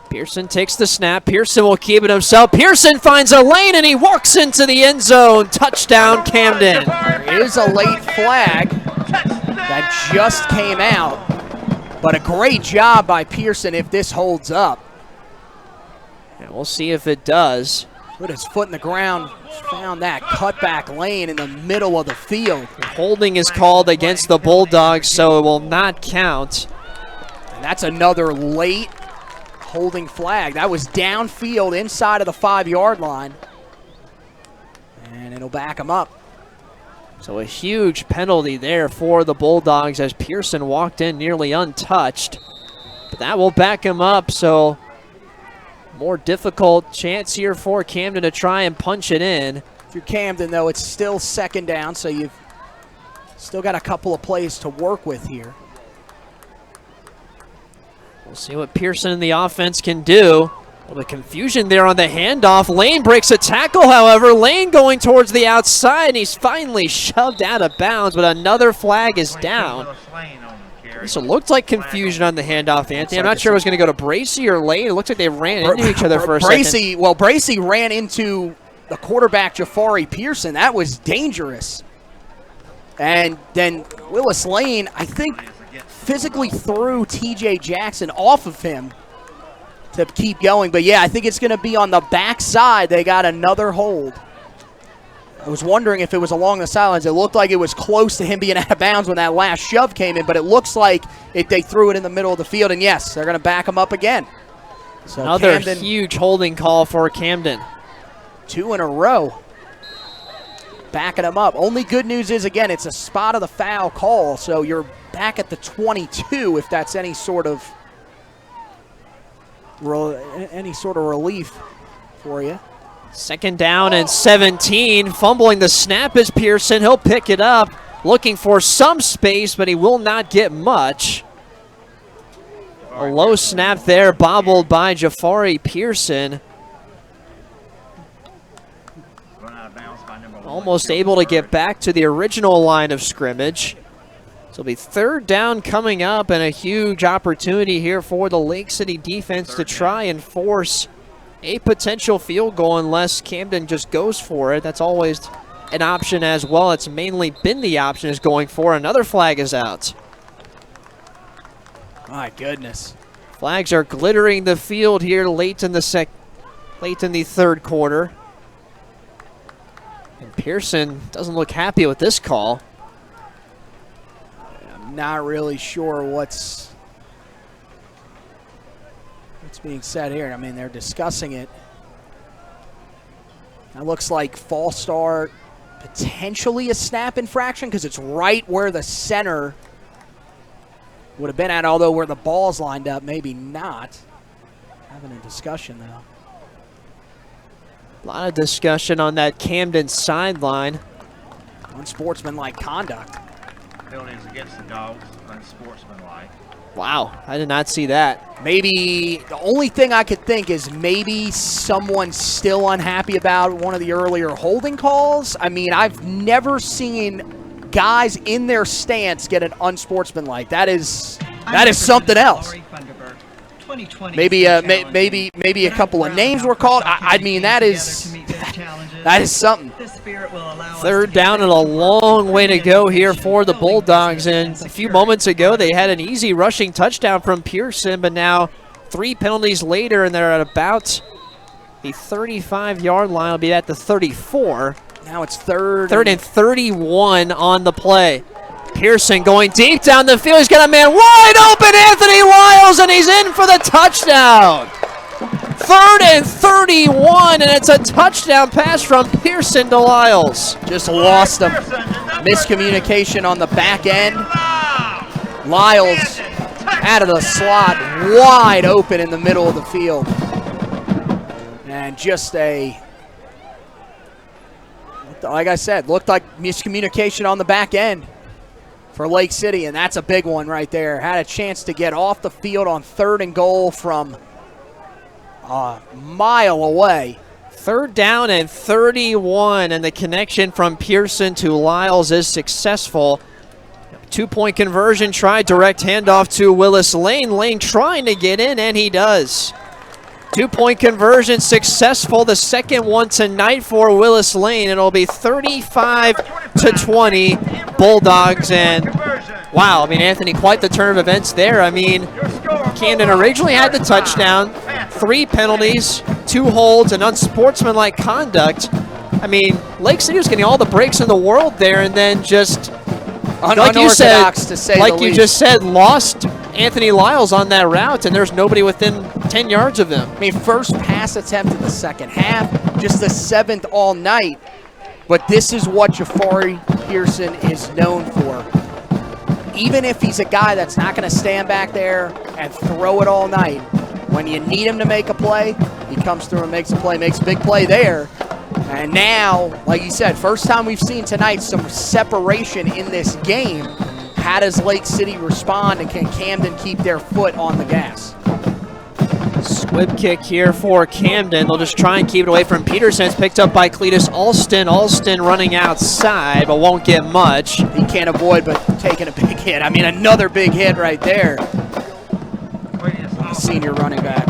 Pearson takes the snap. Pearson will keep it himself. Pearson finds a lane and he walks into the end zone. Touchdown, Camden. There is a late flag that just came out, but a great job by Pearson if this holds up. And we'll see if it does. Put his foot in the ground, found that cutback lane in the middle of the field. Holding is called against the Bulldogs, so it will not count. And that's another late holding flag. That was downfield inside of the 5-yard line. And it'll back him up. So a huge penalty there for the Bulldogs as Pearson walked in nearly untouched. But that will back him up, so more difficult chance here for Camden to try and punch it in. If you're Camden, though, it's still second down, so you've still got a couple of plays to work with here. We'll see what Pearson and the offense can do. A little bit of confusion there on the handoff. Lane breaks a tackle, however. Lane going towards the outside, and he's finally shoved out of bounds, but another flag is down. So it looked like confusion on the handoff, Anthony. I'm not sure it was going to go to Bracey or Lane. It looks like they ran into each other for a second. Well, Bracey ran into the quarterback, Jafari Pearson. That was dangerous. And then Willis Lane, I think, physically threw TJ Jackson off of him to keep going. But yeah, I think it's going to be on the backside. They got another hold. I was wondering if it was along the sidelines. It looked like it was close to him being out of bounds when that last shove came in, but it looks like they threw it in the middle of the field. And yes, they're going to back him up again. So another Camden, huge holding call for Camden. 2 in a row. Backing him up. Only good news is, again, it's a spot of the foul call, so you're back at the 22 if that's any sort of relief for you. Second down and 17. Fumbling the snap is Pearson. He'll pick it up, looking for some space, but he will not get much. A low snap there, bobbled by Jafari Pearson. Almost able to get back to the original line of scrimmage. So it'll be third down coming up, and a huge opportunity here for the Lake City defense to try and force a potential field goal unless Camden just goes for it. That's always an option as well. It's mainly been the option is going for. Another flag is out. My goodness. Flags are glittering the field here late in the third quarter. And Pearson doesn't look happy with this call. I'm not really sure what's being said here. I mean, they're discussing it. That looks like false start, potentially a snap infraction because it's right where the center would have been at, although where the ball's lined up, maybe not. Having a discussion, though. A lot of discussion on that Camden sideline. Unsportsmanlike conduct. Penalties against the Dogs, unsportsmanlike. Wow, I did not see that. Maybe the only thing I could think is maybe someone's still unhappy about one of the earlier holding calls. I mean, I've never seen guys in their stance get an unsportsmanlike. That is something else. Maybe a couple of names were called. I mean, that is something. Third down and a long way to go here for the Bulldogs. And a few moments ago, they had an easy rushing touchdown from Pearson, but now 3 penalties later, and they're at about the 35-yard line. Will be at the 34. Now it's third and 31 on the play. Pearson going deep down the field. He's got a man wide open, Anthony Wiles, and he's in for the touchdown. 3rd and 31, and it's a touchdown pass from Pearson to Lyles. Just lost him. Miscommunication on the back end. Lyles out of the slot, wide open in the middle of the field. And just like I said, looked like miscommunication on the back end for Lake City, and that's a big one right there. Had a chance to get off the field on 3rd and goal from a mile away. 3rd down and 31, and the connection from Pearson to Lyles is successful. 2-point conversion try, direct handoff to Willis Lane. Lane trying to get in, and he does. 2-point conversion successful, the second one tonight for Willis Lane. It'll be 35-20 Bulldogs, and wow, I mean, Anthony, quite the turn of events there. I mean, Camden originally had the touchdown, 3 penalties, 2 holds, and unsportsmanlike conduct. I mean, Lake City was getting all the breaks in the world there, and then just, like you said, to say like the you least. just said, lost Anthony Lyles on that route, and there's nobody within 10 yards of him. I mean, first pass attempt in the second half, just the 7th all night. But this is what Jafari Pearson is known for. Even if he's a guy that's not going to stand back there and throw it all night, when you need him to make a play, he comes through and makes a play, makes a big play there. And now, like you said, first time we've seen tonight some separation in this game. How does Lake City respond, and can Camden keep their foot on the gas? Squib kick here for Camden. They'll just try and keep it away from Peterson. It's picked up by Cletus Alston. Alston running outside, but won't get much. He can't avoid but taking a big hit. I mean, another big hit right there. Senior running back.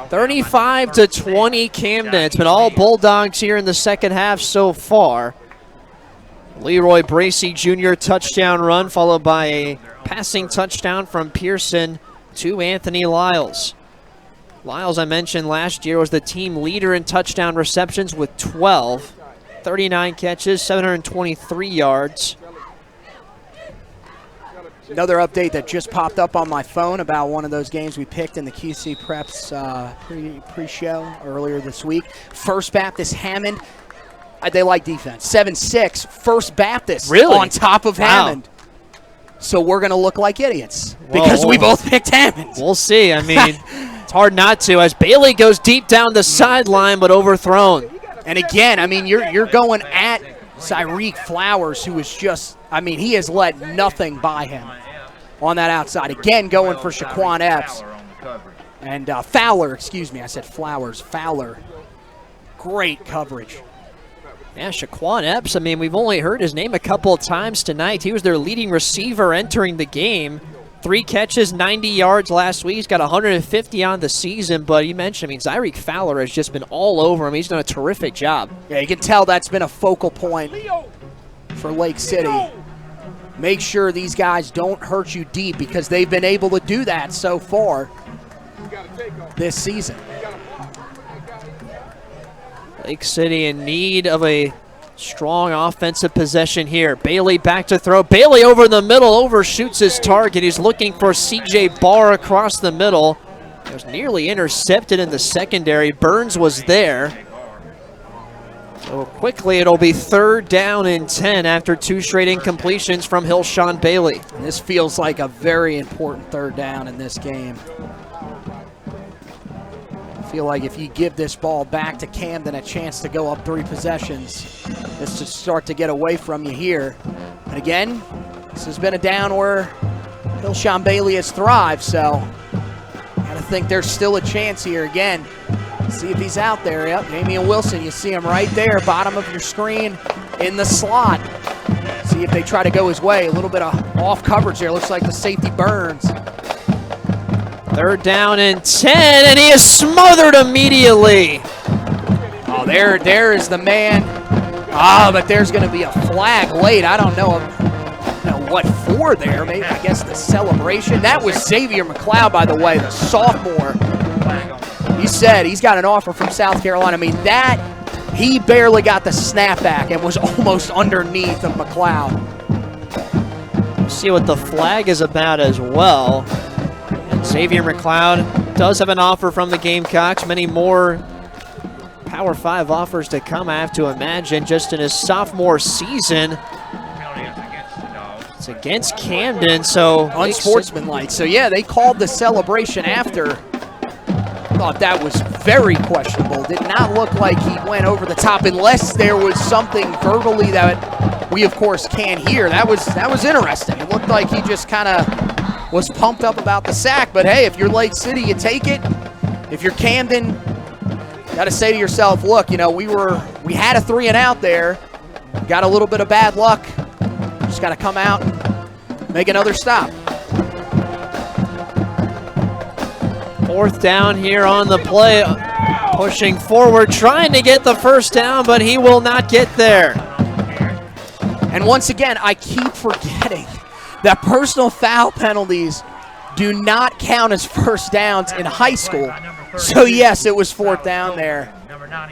35-20 Camden. It's been all Bulldogs here in the second half so far. Leroy Bracey Jr. touchdown run, followed by a passing touchdown from Pearson to Anthony Lyles. Lyles, I mentioned last year, was the team leader in touchdown receptions with 12. 39 catches, 723 yards. Another update that just popped up on my phone about one of those games we picked in the QC Preps pre-show earlier this week. First Baptist Hammond. They like defense. 7-6, First Baptist on top of Hammond. So we're going to look like idiots because we both picked Hammond. We'll see. I mean, it's hard not to as Bailey goes deep down the sideline but overthrown. And again, I mean, you're going at Cyreek Flowers, who is just, I mean, he has let nothing by him on that outside. Again, going for Shaquan Epps. And Fowler, excuse me, I said Flowers. Fowler. Great coverage. Yeah, Shaquan Epps, I mean, we've only heard his name a couple of times tonight. He was their leading receiver entering the game. 3 catches, 90 yards last week. He's got 150 on the season, but you mentioned, I mean, Zyreek Fowler has just been all over him. He's done a terrific job. Yeah, you can tell that's been a focal point for Lake City. Make sure these guys don't hurt you deep because they've been able to do that so far this season. Lake City in need of a strong offensive possession here. Bailey back to throw. Bailey over the middle, overshoots his target. He's looking for C.J. Barr across the middle. It was nearly intercepted in the secondary. Burns was there. So quickly it'll be 3rd down and 10 after 2 straight incompletions from Hillshawn Bailey. And this feels like a very important 3rd down in this game. I feel like if you give this ball back to Camden a chance to go up 3 possessions, this to start to get away from you here. And again, this has been a down where Hillshawn Bailey has thrived, so gotta think there's still a chance here again. See if he's out there. Yep, Damian Wilson, you see him right there, bottom of your screen in the slot. See if they try to go his way. A little bit of off coverage there. Looks like the safety Burns. 3rd down and 10, and he is smothered immediately. Oh, there is the man. But there's going to be a flag late. I don't know what for there. Maybe, I guess, the celebration. That was Xavier McLeod, by the way, the sophomore. He said he's got an offer from South Carolina. I mean, he barely got the snap back and was almost underneath of McLeod. See what the flag is about as well. And Xavier McLeod does have an offer from the Gamecocks. Many more Power 5 offers to come, I have to imagine, just in his sophomore season. It's against Camden, so unsportsmanlike. So yeah, they called the celebration after. Thought that was very questionable. Did not look like he went over the top, unless there was something verbally that we of course can't hear. That was interesting. It looked like he just kind of was pumped up about the sack. But hey, if you're Lake City, you take it. If you're Camden, got to say to yourself, look, you know, we had a 3 and out there, got a little bit of bad luck. Just got to come out and make another stop. 4th down here on the play. Pushing forward, trying to get the first down, but he will not get there. And once again, I keep forgetting that personal foul penalties do not count as first downs in high school. So yes, it was 4th down there.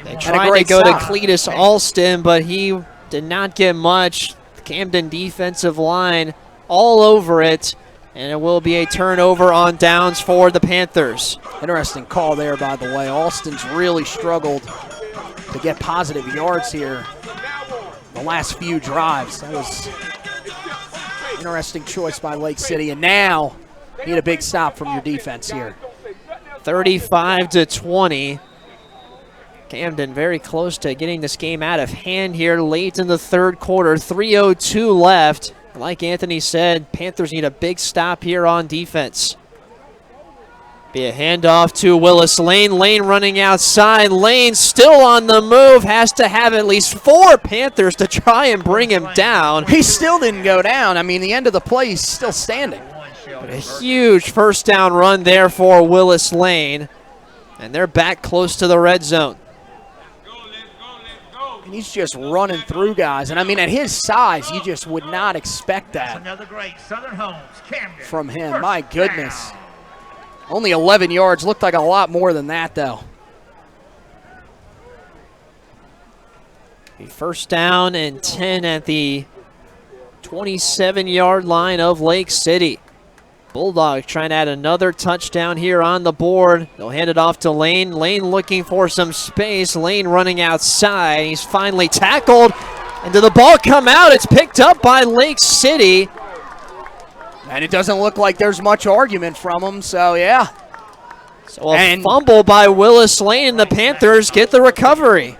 They tried to go to Cletus Alston, but he did not get much. The Camden defensive line all over it, and it will be a turnover on downs for the Panthers. Interesting call there, by the way. Alston's really struggled to get positive yards here the last few drives. That was an interesting choice by Lake City, and now need a big stop from your defense here. 35-20. Camden very close to getting this game out of hand here late in the 3rd quarter. 3:02 left. Like Anthony said, Panthers need a big stop here on defense. Be a handoff to Willis Lane. Lane running outside. Lane still on the move. Has to have at least 4 Panthers to try and bring him down. He still didn't go down. I mean, the end of the play, he's still standing. But a huge first down run there for Willis Lane. And they're back close to the red zone. And he's just running through guys. And I mean, at his size, you just would not expect that from him. My goodness. Only 11 yards. Looked like a lot more than that, though. First down and 10 at the 27-yard line of Lake City. Bulldogs trying to add another touchdown here on the board. They'll hand it off to Lane. Lane looking for some space. Lane running outside. He's finally tackled. And did the ball come out? It's picked up by Lake City. And it doesn't look like there's much argument from him, so yeah. So a fumble by Willis Lane. The Panthers get the recovery.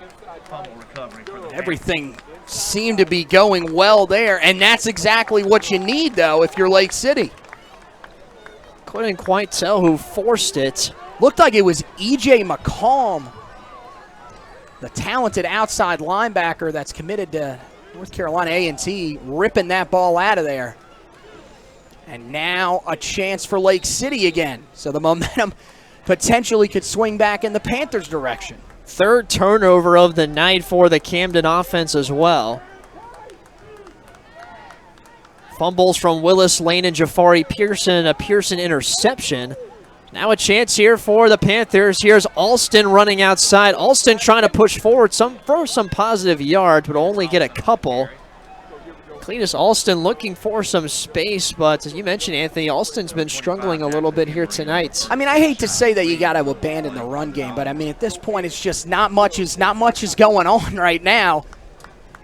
Everything seemed to be going well there, and that's exactly what you need, though, if you're Lake City. Couldn't quite tell who forced it. Looked like it was E.J. McComb, the talented outside linebacker that's committed to North Carolina A&T, ripping that ball out of there. And now a chance for Lake City again. So the momentum potentially could swing back in the Panthers' direction. 3rd turnover of the night for the Camden offense as well. Fumbles from Willis Lane and Jafari Pearson, a Pearson interception. Now a chance here for the Panthers. Here's Alston running outside. Alston trying to push forward for some positive yards, but only get a couple. Cletus Alston looking for some space, but as you mentioned, Anthony, Alston's been struggling a little bit here tonight. I mean, I hate to say that you got to abandon the run game, but I mean, at this point, it's just not much is going on right now.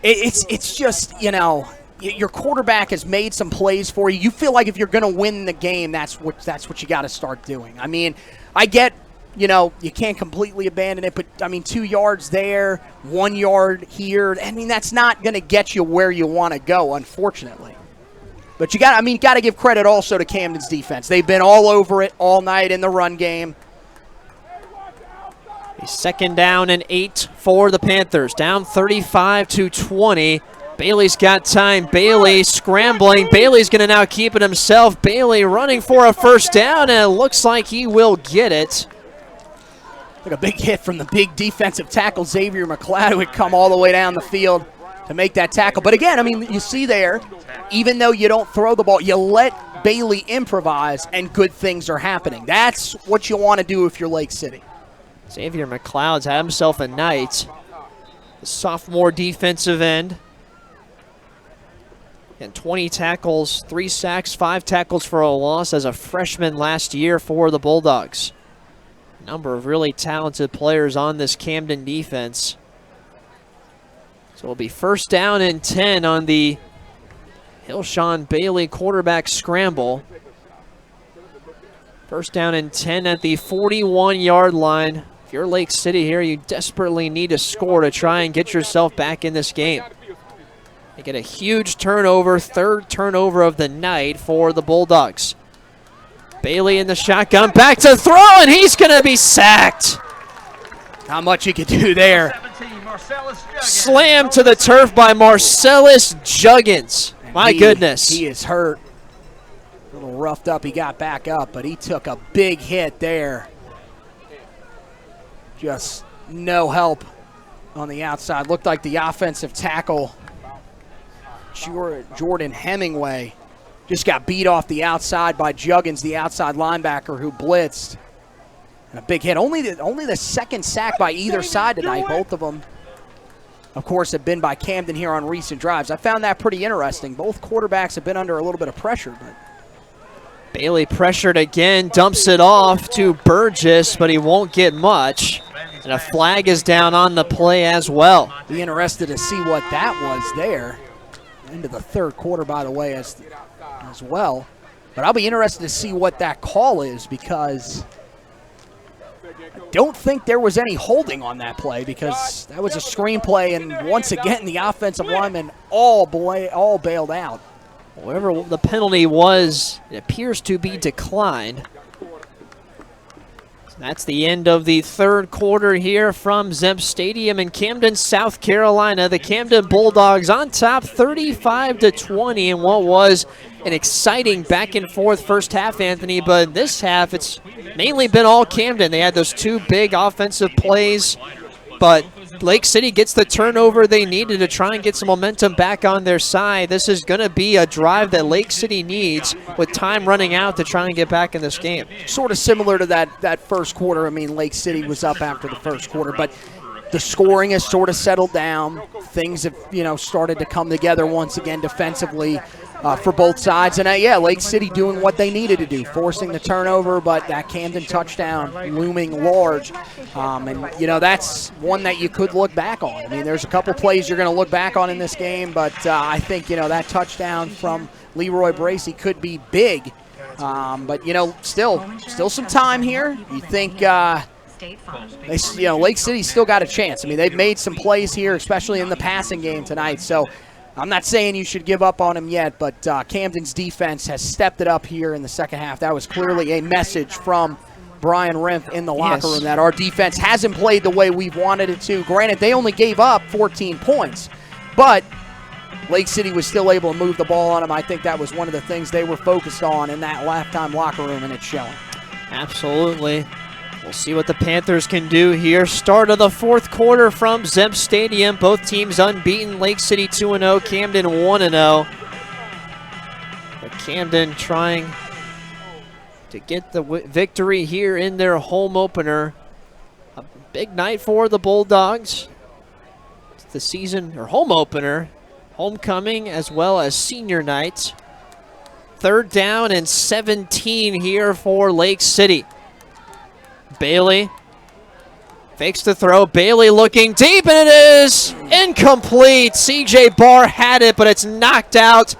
It's just, you know, your quarterback has made some plays for you. You feel like if you're going to win the game, that's what you got to start doing. I mean, I get, you know, you can't completely abandon it, but I mean, 2 yards there, 1 yard here. I mean, that's not going to get you where you want to go, unfortunately. But you got to give credit also to Camden's defense. They've been all over it all night in the run game. A 2nd down and 8 for the Panthers, down 35-20. Bailey's got time. Bailey scrambling. Bailey's going to now keep it himself. Bailey running for a first down, and it looks like he will get it. Like a big hit from the big defensive tackle, Xavier McLeod, who would come all the way down the field to make that tackle. But again, I mean, you see there, even though you don't throw the ball, you let Bailey improvise, and good things are happening. That's what you want to do if you're Lake City. Xavier McLeod's had himself a night. The sophomore defensive end. And 20 tackles, 3 sacks, 5 tackles for a loss as a freshman last year for the Bulldogs. Number of really talented players on this Camden defense. So it'll be 1st down and 10 on the Hilshawn Bailey quarterback scramble. 1st down and 10 at the 41-yard line. If you're Lake City here, you desperately need to score to try and get yourself back in this game. They get a huge turnover, 3rd turnover of the night for the Bulldogs. Bailey in the shotgun, back to throw, and he's going to be sacked. Not much you could do there. Slammed to the turf by Marcellus Juggins. My goodness. He is hurt. A little roughed up. He got back up, but he took a big hit there. Just no help on the outside. Looked like the offensive tackle, Jordan Hemingway, just got beat off the outside by Juggins, the outside linebacker who blitzed. And a big hit. Only the 2nd sack by either side tonight. Both of them, of course, have been by Camden here on recent drives. I found that pretty interesting. Both quarterbacks have been under a little bit of pressure. But Bailey pressured again, dumps it off to Burgess, but he won't get much. And a flag is down on the play as well. Be interested to see what that was there. Into the 3rd quarter, by the way, as well. But I'll be interested to see what that call is, because I don't think there was any holding on that play, because that was a screen play, and once again the offensive linemen all bailed out. Whatever the penalty was, it appears to be declined. So that's the end of the 3rd quarter here from Zemp Stadium in Camden, South Carolina. The Camden Bulldogs on top 35-20 in what was an exciting back and forth first half, Anthony, but this half it's mainly been all Camden. They had those 2 big offensive plays, but Lake City gets the turnover they needed to try and get some momentum back on their side. This is going to be a drive that Lake City needs with time running out to try and get back in this game. Sort of similar to that 1st quarter. I mean, Lake City was up after the 1st quarter, but the scoring has sort of settled down. Things have, started to come together once again defensively for both sides. And, yeah, Lake City doing what they needed to do, forcing the turnover, but that Camden touchdown looming large. And, that's one that you could look back on. I mean, there's a couple plays you're going to look back on in this game, but I think, that touchdown from Leroy Bracey could be big. But, still some time here. You think Lake City's still got a chance. I mean, they've made some plays here, especially in the passing game tonight. So I'm not saying you should give up on them yet, but Camden's defense has stepped it up here in the 2nd half. That was clearly a message from Brian Rimpf in the locker room that our defense hasn't played the way we've wanted it to. Granted, they only gave up 14 points, but Lake City was still able to move the ball on them. I think that was one of the things they were focused on in that halftime locker room, and it's showing. Absolutely. We'll see what the Panthers can do here. Start of the 4th quarter from Zemp Stadium. Both teams unbeaten. Lake City 2-0, Camden 1-0. But Camden trying to get the victory here in their home opener. A big night for the Bulldogs. It's the season or home opener, homecoming as well as senior night. 3rd down and 17 here for Lake City. Bailey fakes the throw. Bailey looking deep, and it is incomplete. CJ Barr had it, but it's knocked out.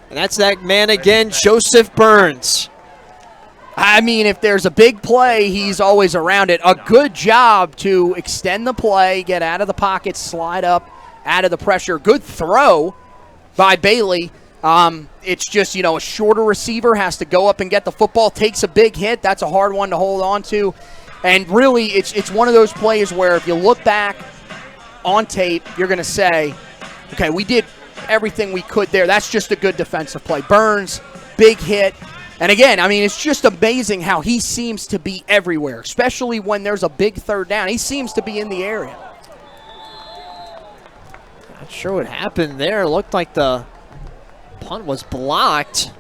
And that's that man again, Joseph Burns. I mean, if there's a big play, he's always around it. A good job to extend the play, get out of the pocket, slide up, out of the pressure. Good throw by Bailey. It's just, a shorter receiver has to go up and get the football, takes a big hit. That's a hard one to hold on to. And really, it's one of those plays where if you look back on tape, you're going to say, okay, we did everything we could there. That's just a good defensive play. Burns, big hit. And again, I mean, it's just amazing how he seems to be everywhere, especially when there's a big 3rd down. He seems to be in the area. Not sure what happened there. It looked like the punt was blocked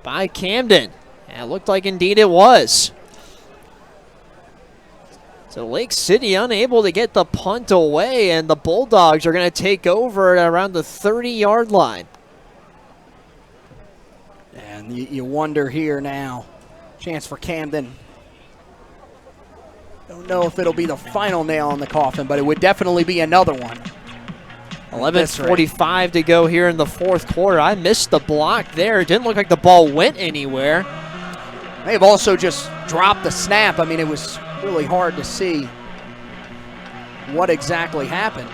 by Camden. And it looked like indeed it was. So Lake City unable to get the punt away, and the Bulldogs are going to take over at around the 30-yard line. And you wonder here now, chance for Camden Don't know if it'll be the final nail in the coffin, but it would definitely be another one. 11:45 to go here in the fourth quarter. I missed the block there. It didn't look like the ball went anywhere. May have also just dropped the snap. I mean, it was really hard to see what exactly happened.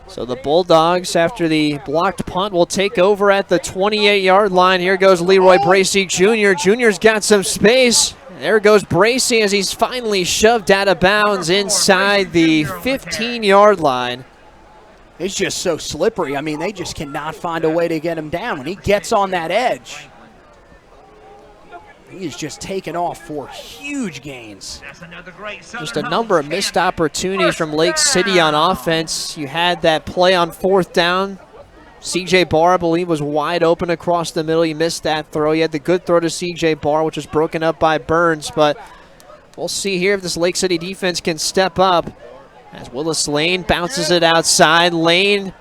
So the Bulldogs, after the blocked punt, will take over at the 28-yard line. Here goes Leroy Bracey Jr. Jr.'s got some space. There goes Bracey as he's finally shoved out of bounds inside the 15-yard line. It's just so slippery. I mean, they just cannot find a way to get him down. When he gets on that edge, he is just taken off for huge gains. Just a number of missed opportunities from Lake City on offense. You had that play on fourth down. C.J. Barr, I believe, was wide open across the middle. You missed that throw. You had the good throw to C.J. Barr, which was broken up by Burns. But we'll see here if this Lake City defense can step up as Willis Lane bounces it outside. Lane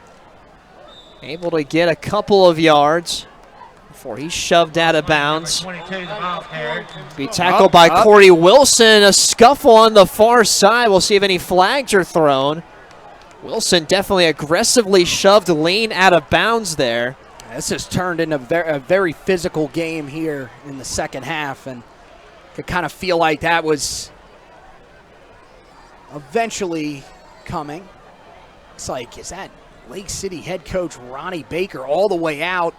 able to get a couple of yards before he's shoved out of bounds. Be tackled by Corey Wilson. A scuffle on the far side. We'll see if any flags are thrown. Wilson definitely aggressively shoved Lane out of bounds there. This has turned into a very physical game here in the second half, and could kind of feel like that was eventually coming. It's like, is that Lake City head coach Ronnie Baker all the way out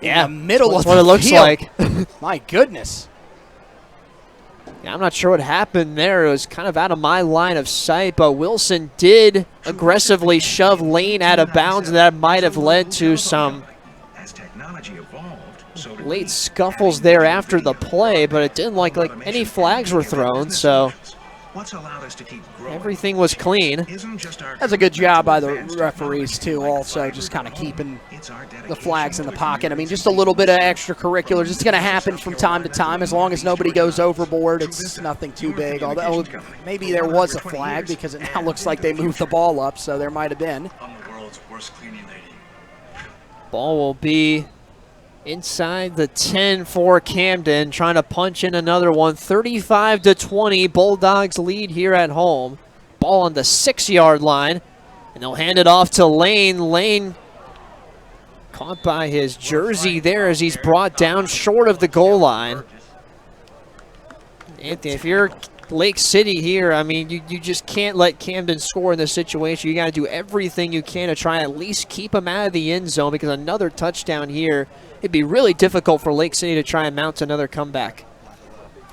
in the middle of the field? That's what it looks like. My goodness. Yeah, I'm not sure what happened there. It was kind of out of my line of sight, but Wilson did aggressively shove Lane out of bounds, and that might have led to some late scuffles there after the play, but it didn't look like any flags were thrown, so everything was clean. That's a good job by the referees, too, also just kind of keeping the flags in the pocket. I mean, just a little bit of extracurriculars. It's going to happen from time to time. As long as nobody goes overboard, it's nothing too big. Although maybe there was a flag because it now looks like they moved the ball up, so there might have been. Ball will be inside the 10 for Camden, trying to punch in another one. 35-20, Bulldogs lead here at home. Ball on the 6-yard line, and they'll hand it off to Lane. Lane caught by his jersey there as he's brought down short of the goal line. Anthony, if you're Lake City here, I mean, you just can't let Camden score in this situation. You got to do everything you can to try and at least keep them out of the end zone, because another touchdown here, it'd be really difficult for Lake City to try and mount another comeback.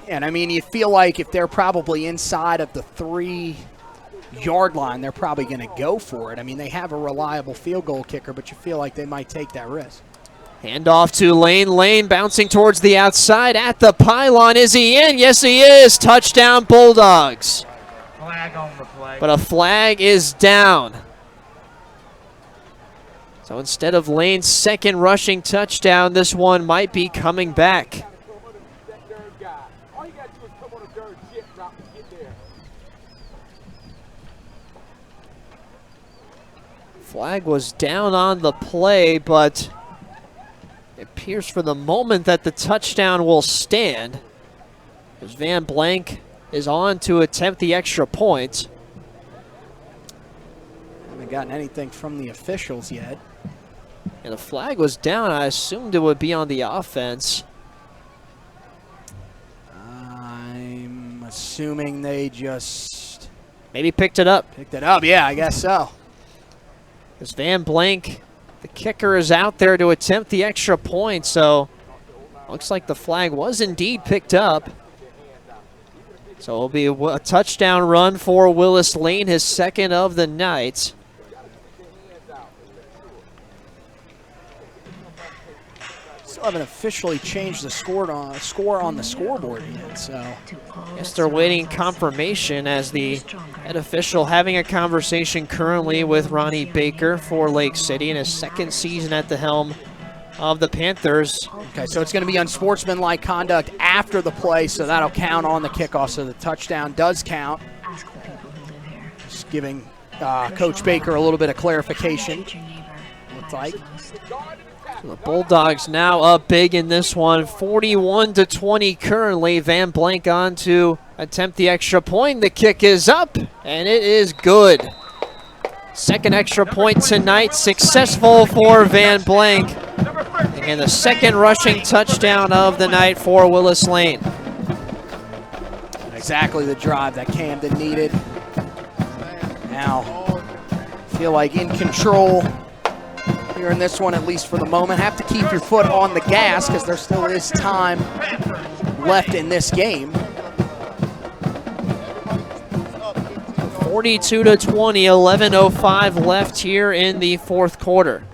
And, I mean, you feel like if they're probably inside of the 3-yard line, they're probably going to go for it. I mean, they have a reliable field goal kicker, but you feel like they might take that risk. Hand off to Lane. Lane bouncing towards the outside at the pylon. Is he in? Yes, he is. Touchdown, Bulldogs. Flag on the play. But a flag is down. So instead of Lane's second rushing touchdown, this one might be coming back. Flag was down on the play, but it appears for the moment that the touchdown will stand, as Van Blank is on to attempt the extra point. Haven't gotten anything from the officials yet. And the flag was down. I assumed it would be on the offense. I'm assuming they just maybe picked it up. Picked it up, yeah, I guess so. As Van Blank, the kicker, is out there to attempt the extra point, so looks like the flag was indeed picked up. So it'll be a touchdown run for Willis Lane, his second of the night. Still haven't officially changed the score on the scoreboard yet, so I guess they're waiting confirmation, as the head official having a conversation currently with Ronnie Baker for Lake City in his second season at the helm of the Panthers. Okay, so it's going to be unsportsmanlike conduct after the play, so that'll count on the kickoff, so the touchdown does count. Just giving Coach Baker a little bit of clarification, looks like. So the Bulldogs now up big in this one, 41-20 currently. Van Blank on to attempt the extra point. The kick is up, and it is good. Second extra point tonight, successful for Van Blank. And the second rushing touchdown of the night for Willis Lane. Exactly the drive that Camden needed. Now, feel like in control here in this one, at least for the moment. Have to keep your foot on the gas because there still is time left in this game. 42-20, 11:05 left here in the fourth quarter.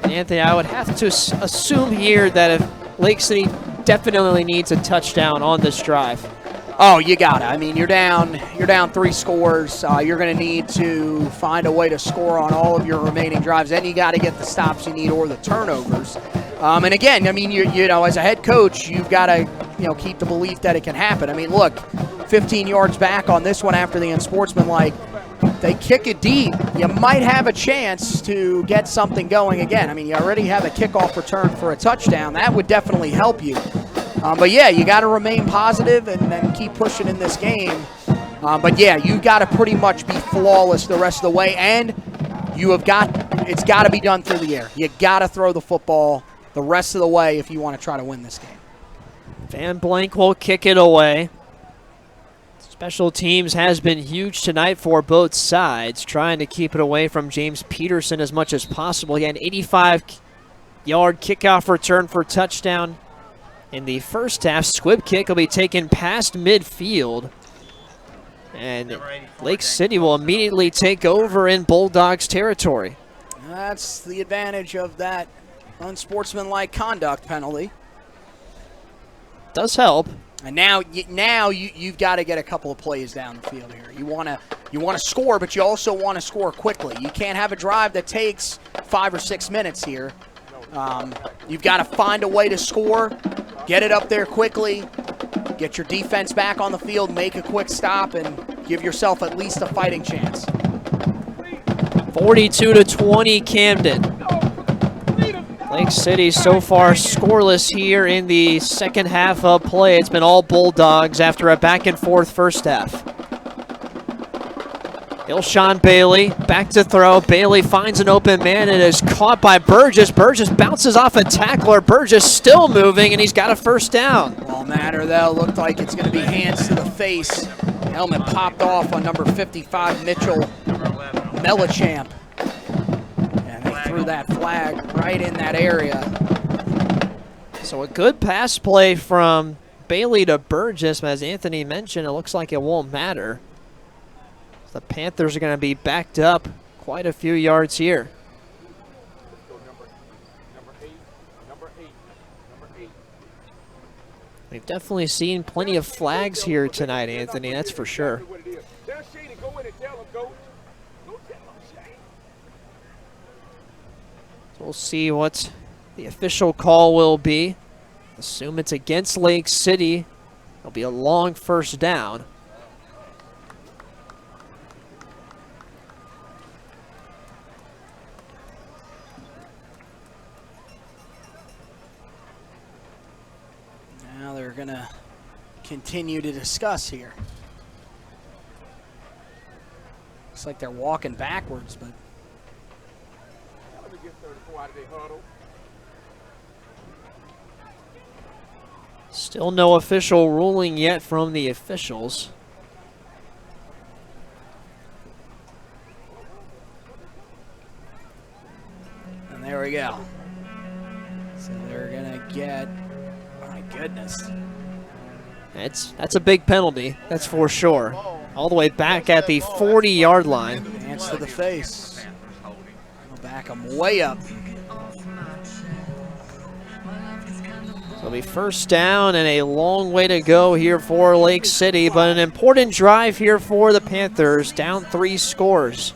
Anthony, I would have to assume here that if Lake City definitely needs a touchdown on this drive. Oh, you got it. I mean, you're down 3 scores. You're going to need to find a way to score on all of your remaining drives. Then you got to get the stops you need or the turnovers. And again, I mean, you know, as a head coach, you've got to, keep the belief that it can happen. I mean, look, 15 yards back on this one after the unsportsmanlike. They kick it deep. You might have a chance to get something going again. I mean, you already have a kickoff return for a touchdown. That would definitely help you. But yeah, you got to remain positive and keep pushing in this game. But yeah, you got to pretty much be flawless the rest of the way, and it's got to be done through the air. You got to throw the football the rest of the way if you want to try to win this game. Van Blank will kick it away. Special teams has been huge tonight for both sides, trying to keep it away from James Peterson as much as possible. He had an 85-yard kickoff return for touchdown in the first half. Squib kick will be taken past midfield. And Lake City will immediately take over in Bulldogs territory. That's the advantage of that unsportsmanlike conduct penalty. Does help. And now you've got to get a couple of plays down the field here. You want to score, but you also want to score quickly. You can't have a drive that takes 5 or 6 minutes here. You've got to find a way to score, get it up there quickly, get your defense back on the field, make a quick stop, and give yourself at least a fighting chance. 42-20 Camden. Lake City so far scoreless here in the second half of play. It's been all Bulldogs after a back-and-forth first half. Ilshawn Bailey back to throw. Bailey finds an open man and is caught by Burgess. Burgess bounces off a tackler. Burgess still moving, and he's got a first down. Won't matter, though. Looked like it's going to be hands to the face. Helmet popped off on number 55, Mitchell Melichamp. Threw that flag right in that area. So a good pass play from Bailey to Burgess, but as Anthony mentioned, it looks like it won't matter. The Panthers are going to be backed up quite a few yards here. We've definitely seen plenty of flags here tonight, Anthony, that's for sure. We'll see what the official call will be. Assume it's against Lake City. It'll be a long first down. Now they're going to continue to discuss here. Looks like they're walking backwards, but still no official ruling yet from the officials. And there we go. So they're gonna get, my goodness. That's a big penalty, that's for sure. All the way back at the 40-yard line. Hands to the face. We'll back them way up. So it'll be first down and a long way to go here for Lake City, but an important drive here for the Panthers, down 3 scores.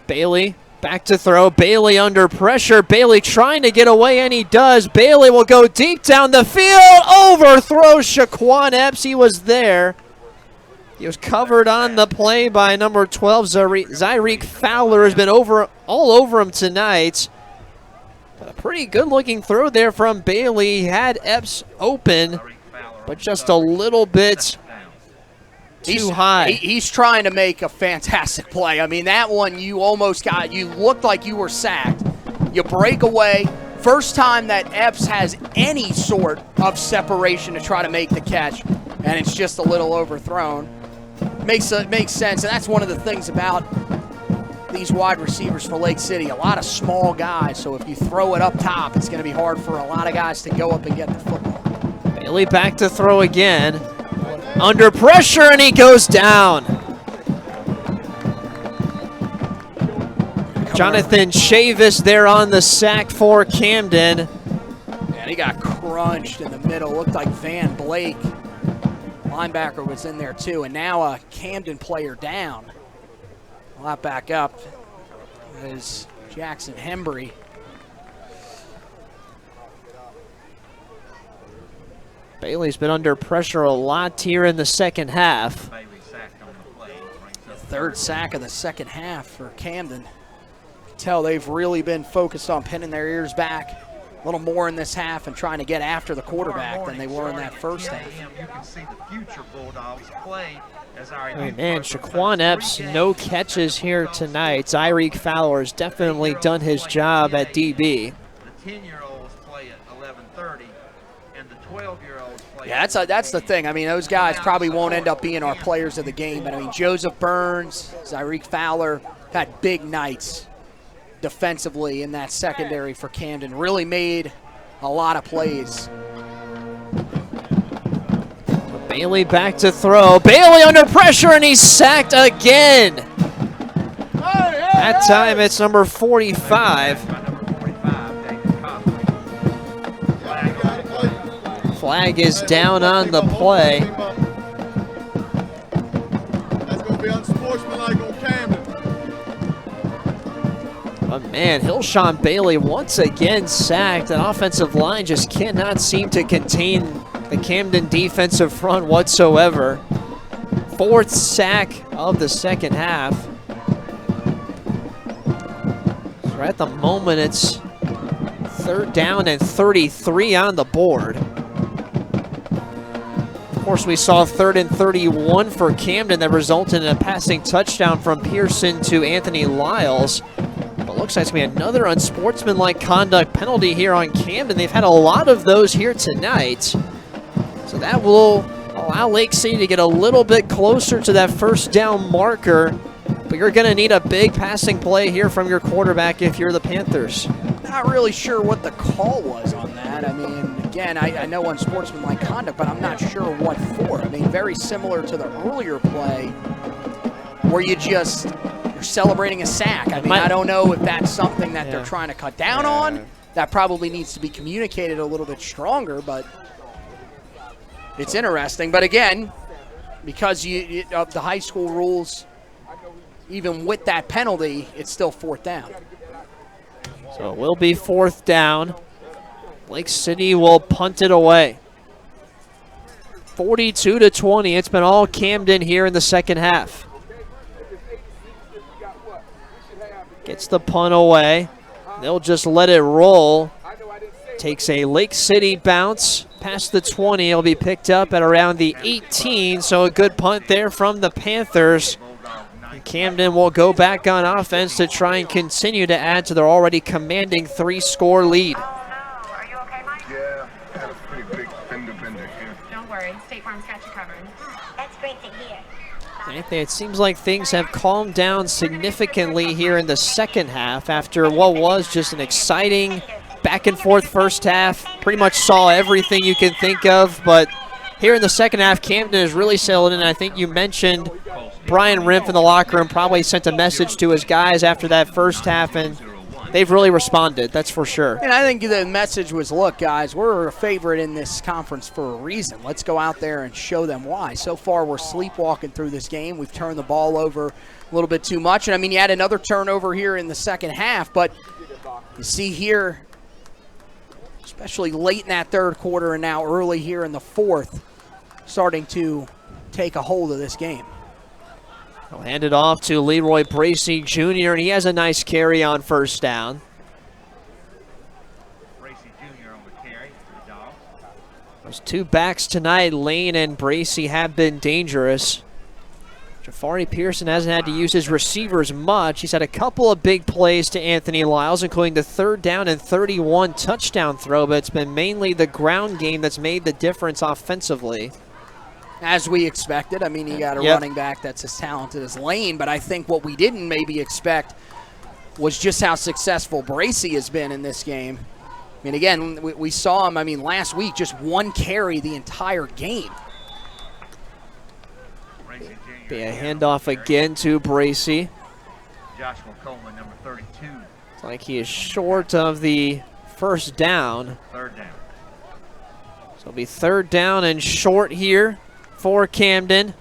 Bailey back to throw. Bailey under pressure. Bailey trying to get away, and he does. Bailey will go deep down the field. Overthrows Shaquan Epps. He was there. He was covered on the play by number 12, Zyreek Fowler. Has been all over him tonight. But a pretty good-looking throw there from Bailey. He had Epps open, but just a little bit too high. He's trying to make a fantastic play. I mean, that one you looked like you were sacked. You break away. First time that Epps has any sort of separation to try to make the catch, and it's just a little overthrown. Makes sense, and that's one of the things about these wide receivers for Lake City. A lot of small guys, so if you throw it up top, it's going to be hard for a lot of guys to go up and get the football. Bailey back to throw again. Under pressure, and he goes down. Jonathan Chavis there on the sack for Camden. And he got crunched in the middle. Looked like Van Blake, linebacker, was in there too. And now a Camden player down. A lot back up is Jackson Hembry. Bailey's been under pressure a lot here in the second half. Third sack of the second half for Camden. Tell they've really been focused on pinning their ears back a little more in this half and trying to get after the quarterback than they were in that first half. You can see the future Bulldogs play as our Man, Shaquan Epps, no catches here tonight. Zyreek Fowler has definitely done his job at DB. The 10-year-olds play at 11:30, and the 12-year-olds play. Yeah, that's the thing. I mean, those guys probably won't end up being our players of the game, but I mean, Joseph Burns, Zyreek Fowler had big nights defensively in that secondary for Camden. Really made a lot of plays. Bailey back to throw. Bailey under pressure, and he's sacked again. That time it's number 45. Flag is down on the play. That's going to be unsportsmanlike on Camden. But man, Hillshawn Bailey once again sacked. That offensive line just cannot seem to contain the Camden defensive front whatsoever. Fourth sack of the second half. So at the moment, it's 3rd down and 33 on the board. Of course, we saw 3rd and 31 for Camden that resulted in a passing touchdown from Pearson to Anthony Lyles. But it looks like it's going to be another unsportsmanlike conduct penalty here on Camden. They've had a lot of those here tonight. So that will allow Lake City to get a little bit closer to that first down marker. But you're going to need a big passing play here from your quarterback if you're the Panthers. Not really sure what the call was on that. I mean, again, I know unsportsmanlike conduct, but I'm not sure what for. I mean, very similar to the earlier play where you're celebrating a sack. I mean, I don't know if that's something that they're trying to cut down on. That probably needs to be communicated a little bit stronger, but it's interesting. But again, because of the high school rules, even with that penalty, it's still 4th down. So it will be 4th down. Lake City will punt it away. 42-20. It's been all Camden here in the second half. Gets the punt away. They'll just let it roll. Takes a Lake City bounce past the 20. It'll be picked up at around the 18. So a good punt there from the Panthers. Camden will go back on offense to try and continue to add to their already commanding 3-score lead. Are you okay, Mike? Yeah, I had a pretty big fender bender here. Don't worry, State Farm's got you covered. That's great to hear. Anthony, it seems like things have calmed down significantly here in the second half after what was just an exciting back-and-forth first half. Pretty much saw everything you can think of, but here in the second half, Camden has really settled in. I think you mentioned Brian Rimpf in the locker room probably sent a message to his guys after that first half, and they've really responded, that's for sure. And I think the message was, look, guys, we're a favorite in this conference for a reason. Let's go out there and show them why. So far, we're sleepwalking through this game. We've turned the ball over a little bit too much. And, I mean, you had another turnover here in the second half, but you see here, especially late in that third quarter and now early here in the fourth, starting to take a hold of this game. He'll hand it off to Leroy Bracey Jr., and he has a nice carry on first down. Bracey Jr. on the carry for the Dogs. Those two backs tonight, Lane and Bracey, have been dangerous. Jafari Pearson hasn't had to use his receivers much. He's had a couple of big plays to Anthony Lyles, including the 3rd down and 31 touchdown throw, but it's been mainly the ground game that's made the difference offensively. As we expected. I mean, you got a running back that's as talented as Lane, but I think what we didn't maybe expect was just how successful Bracey has been in this game. I mean, again, we saw him, I mean, last week, just 1 carry the entire game. Be a handoff again to Bracey. Joshua Coleman, number 32. It's like he is short of the first down. 3rd down. So it'll be 3rd down and short here for Camden.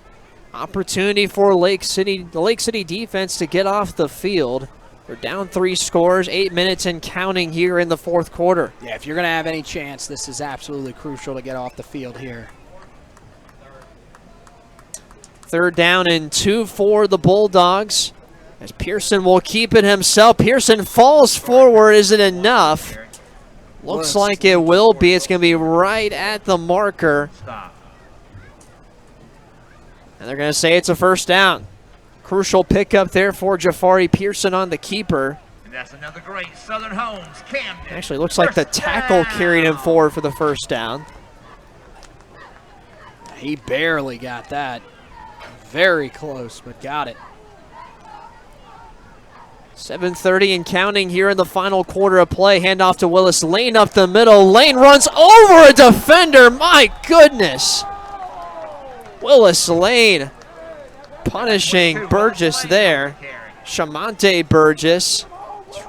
Opportunity for the Lake City defense to get off the field. They're down 3 scores, 8 minutes and counting here in the 4th quarter. Yeah, if you're going to have any chance, this is absolutely crucial to get off the field here. 3rd down and 2 for the Bulldogs. As Pearson will keep it himself. Pearson falls forward. Is it enough? Looks like it will be. It's going to be right at the marker. And they're going to say it's a 1st down. Crucial pickup there for Jafari Pearson on the keeper. And that's another great Southern Homes, Camden. Actually, looks like the tackle carried him forward for the 1st down. He barely got that. Very close, but got it. 7:30 and counting here in the final quarter of play. Handoff to Willis Lane up the middle. Lane runs over a defender. My goodness. Willis Lane punishing Burgess there. Shamante Burgess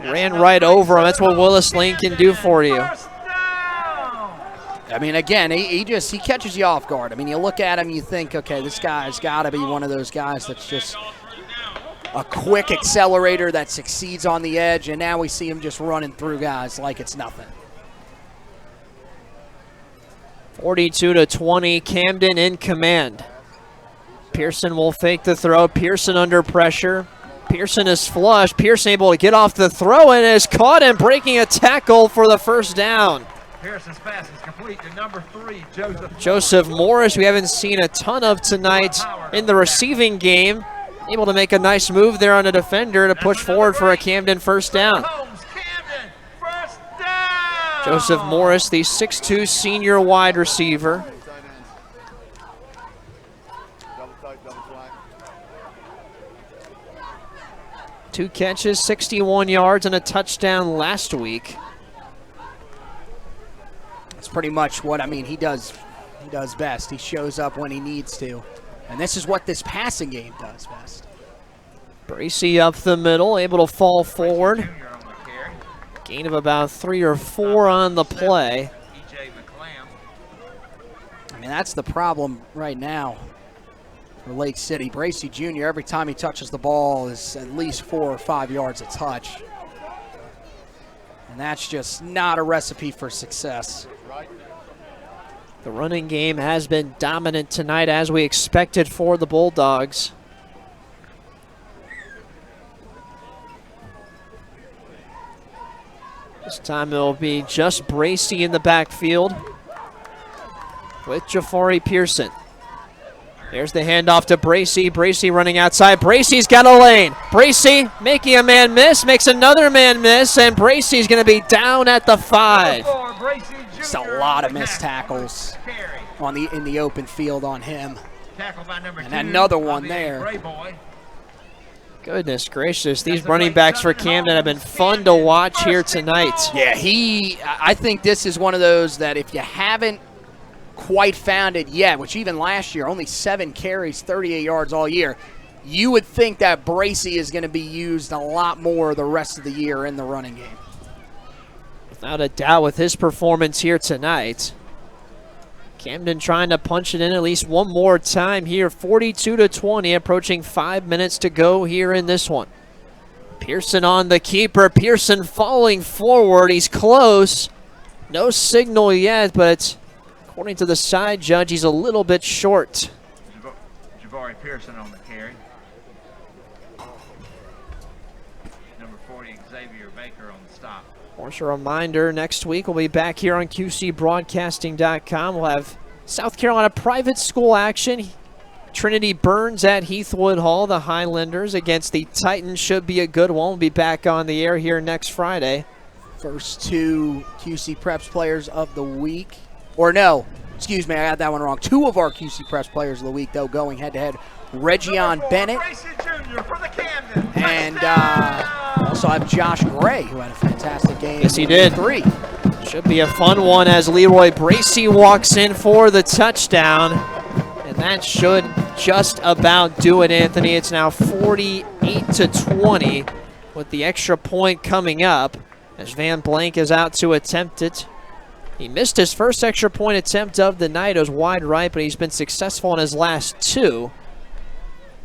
ran right over him. That's what Willis Lane can do for you. I mean, again, he catches you off guard. I mean, you look at him, you think, okay, this guy's got to be one of those guys that's just a quick accelerator that succeeds on the edge, and now we see him just running through guys like it's nothing. 42-20, Camden in command. Pearson will fake the throw. Pearson under pressure. Pearson is flush. Pearson able to get off the throw and is caught and breaking a tackle for the 1st down. Pearson's pass is complete to number 3, Joseph Morris, we haven't seen a ton of tonight in the receiving game. Able to make a nice move there on a defender to push forward for a Camden 1st down. Joseph Morris, the 6'2" senior wide receiver. Two catches, 61 yards, and a touchdown last week. That's pretty much what, I mean, he does best. He shows up when he needs to. And this is what this passing game does best. Bracey up the middle, able to fall forward. Gain of about 3 or 4 on the play. I mean, that's the problem right now for Lake City. Bracey Jr., every time he touches the ball, is at least 4 or 5 yards a touch. And that's just not a recipe for success. The running game has been dominant tonight, as we expected for the Bulldogs. This time it'll be just Bracey in the backfield with Jafari Pearson. There's the handoff to Bracey. Bracey running outside. Bracey's got a lane. Bracey making a man miss, makes another man miss, and Bracey's going to be down at the 5. Just a lot of missed tackles in the open field on him. And another one there. Goodness gracious, these running backs for Camden have been fun to watch here tonight. Yeah, I think this is one of those that if you haven't quite found it yet, which even last year, only 7 carries, 38 yards all year, you would think that Bracey is going to be used a lot more the rest of the year in the running game. Without a doubt, with his performance here tonight. Camden trying to punch it in at least one more time here. 42-20, approaching 5 minutes to go here in this one. Pearson on the keeper. Pearson falling forward. He's close. No signal yet, but according to the side judge, he's a little bit short. Jabari Pearson on the carry. Number 40, Xavier Baker on the stop. Of course, a reminder, next week we'll be back here on QCBroadcasting.com. We'll have South Carolina private school action. Trinity Burns at Heathwood Hall. The Highlanders against the Titans should be a good one. We'll be back on the air here next Friday. First two QC Preps players of the week. Or no, excuse me, I got that one wrong. Two of our QC Preps players of the week, though, going head-to-head. Reggion Bennett. And also have Josh Gray, who had a fantastic game. Yes, he did. 3. Should be a fun one as Leroy Bracey walks in for the touchdown. And that should just about do it, Anthony. It's now 48-20 with the extra point coming up as Van Blank is out to attempt it. He missed his first extra point attempt of the night. It was wide right, but he's been successful in his last 2.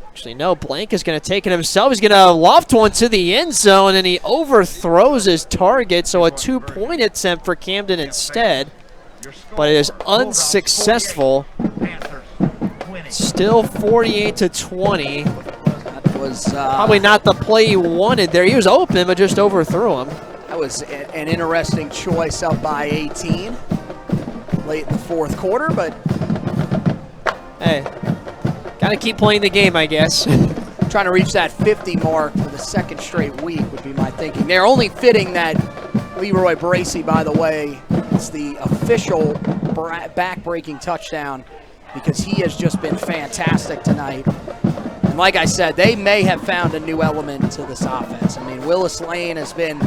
Actually, no, Blank is going to take it himself. He's going to loft one to the end zone, and he overthrows his target, so a 2-point attempt for Camden instead. But it is unsuccessful. Still 48-20. That was probably not the play he wanted there. He was open, but just overthrew him. That was an interesting choice up by 18 late in the fourth quarter, but hey, got to keep playing the game, I guess. Trying to reach that 50 mark for the second straight week would be my thinking. They're only fitting that Leroy Bracey, by the way, is the official back-breaking touchdown because he has just been fantastic tonight. And like I said, they may have found a new element to this offense. I mean, Willis Lane has been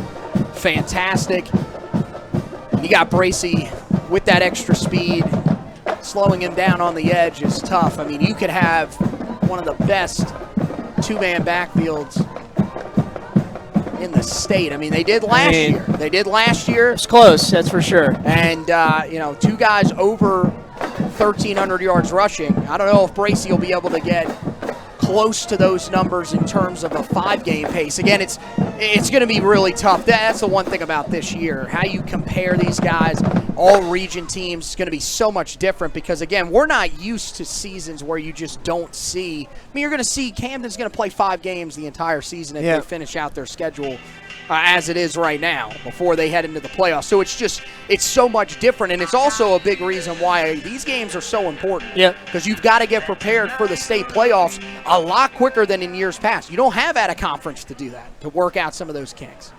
fantastic. You got Bracey with that extra speed. Slowing him down on the edge is tough. I mean, you could have one of the best two-man backfields in the state. I mean, they did last year. They did last year. It's close, that's for sure. And, you know, 2 guys over 1,300 yards rushing. I don't know if Bracey will be able to get close to those numbers in terms of a 5-game pace. Again, it's going to be really tough. That's the one thing about this year. How you compare these guys, all region teams, is going to be so much different because, again, we're not used to seasons where you just don't see. I mean, you're going to see Camden's going to play 5 games the entire season if they finish out their schedule as it is right now before they head into the playoffs. So it's so much different, and it's also a big reason why these games are so important. Yeah. Because you've got to get prepared for the state playoffs a lot quicker than in years past. You don't have at a conference to do that, to work out some of those kinks.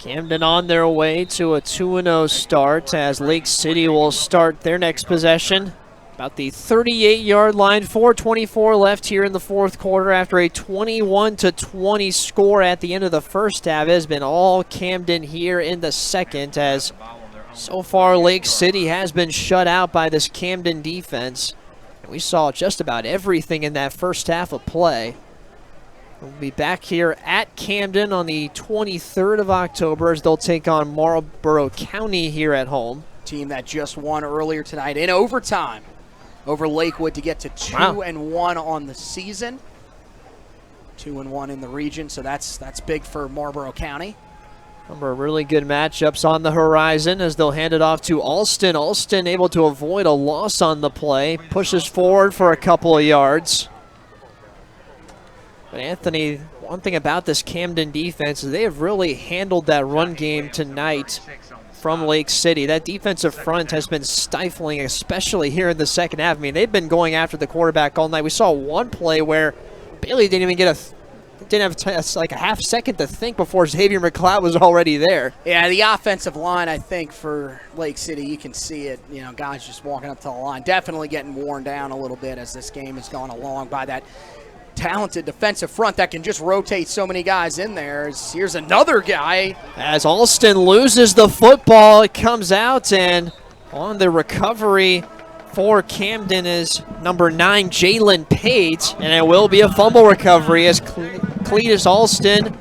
Camden on their way to a 2-0 start as Lake City will start their next possession. About the 38-yard line, 4:24 left here in the fourth quarter after a 21-20 score at the end of the first half. It has been all Camden here in the second as so far Lake City has been shut out by this Camden defense. And we saw just about everything in that first half of play. We'll be back here at Camden on the 23rd of October as they'll take on Marlboro County here at home. Team that just won earlier tonight in overtime over Lakewood to get to 2-1 on the season. 2-1 in the region, so that's big for Marlboro County. Number of really good matchups on the horizon as they'll hand it off to Alston. Alston able to avoid a loss on the play, pushes forward for a couple of yards. But Anthony, one thing about this Camden defense is they have really handled that run game tonight from Lake City. That defensive front has been stifling, especially here in the second half. I mean, they've been going after the quarterback all night. We saw one play where Bailey didn't even get like a half second to think before Xavier McLeod was already there. Yeah, the offensive line, I think, for Lake City, you can see it. You know, guys just walking up to the line, definitely getting worn down a little bit as this game has gone along by that talented defensive front that can just rotate so many guys in there. Here's another guy. As Alston loses the football, it comes out, and on the recovery for Camden is number 9, Jalen Pate, and it will be a fumble recovery as Cletus Alston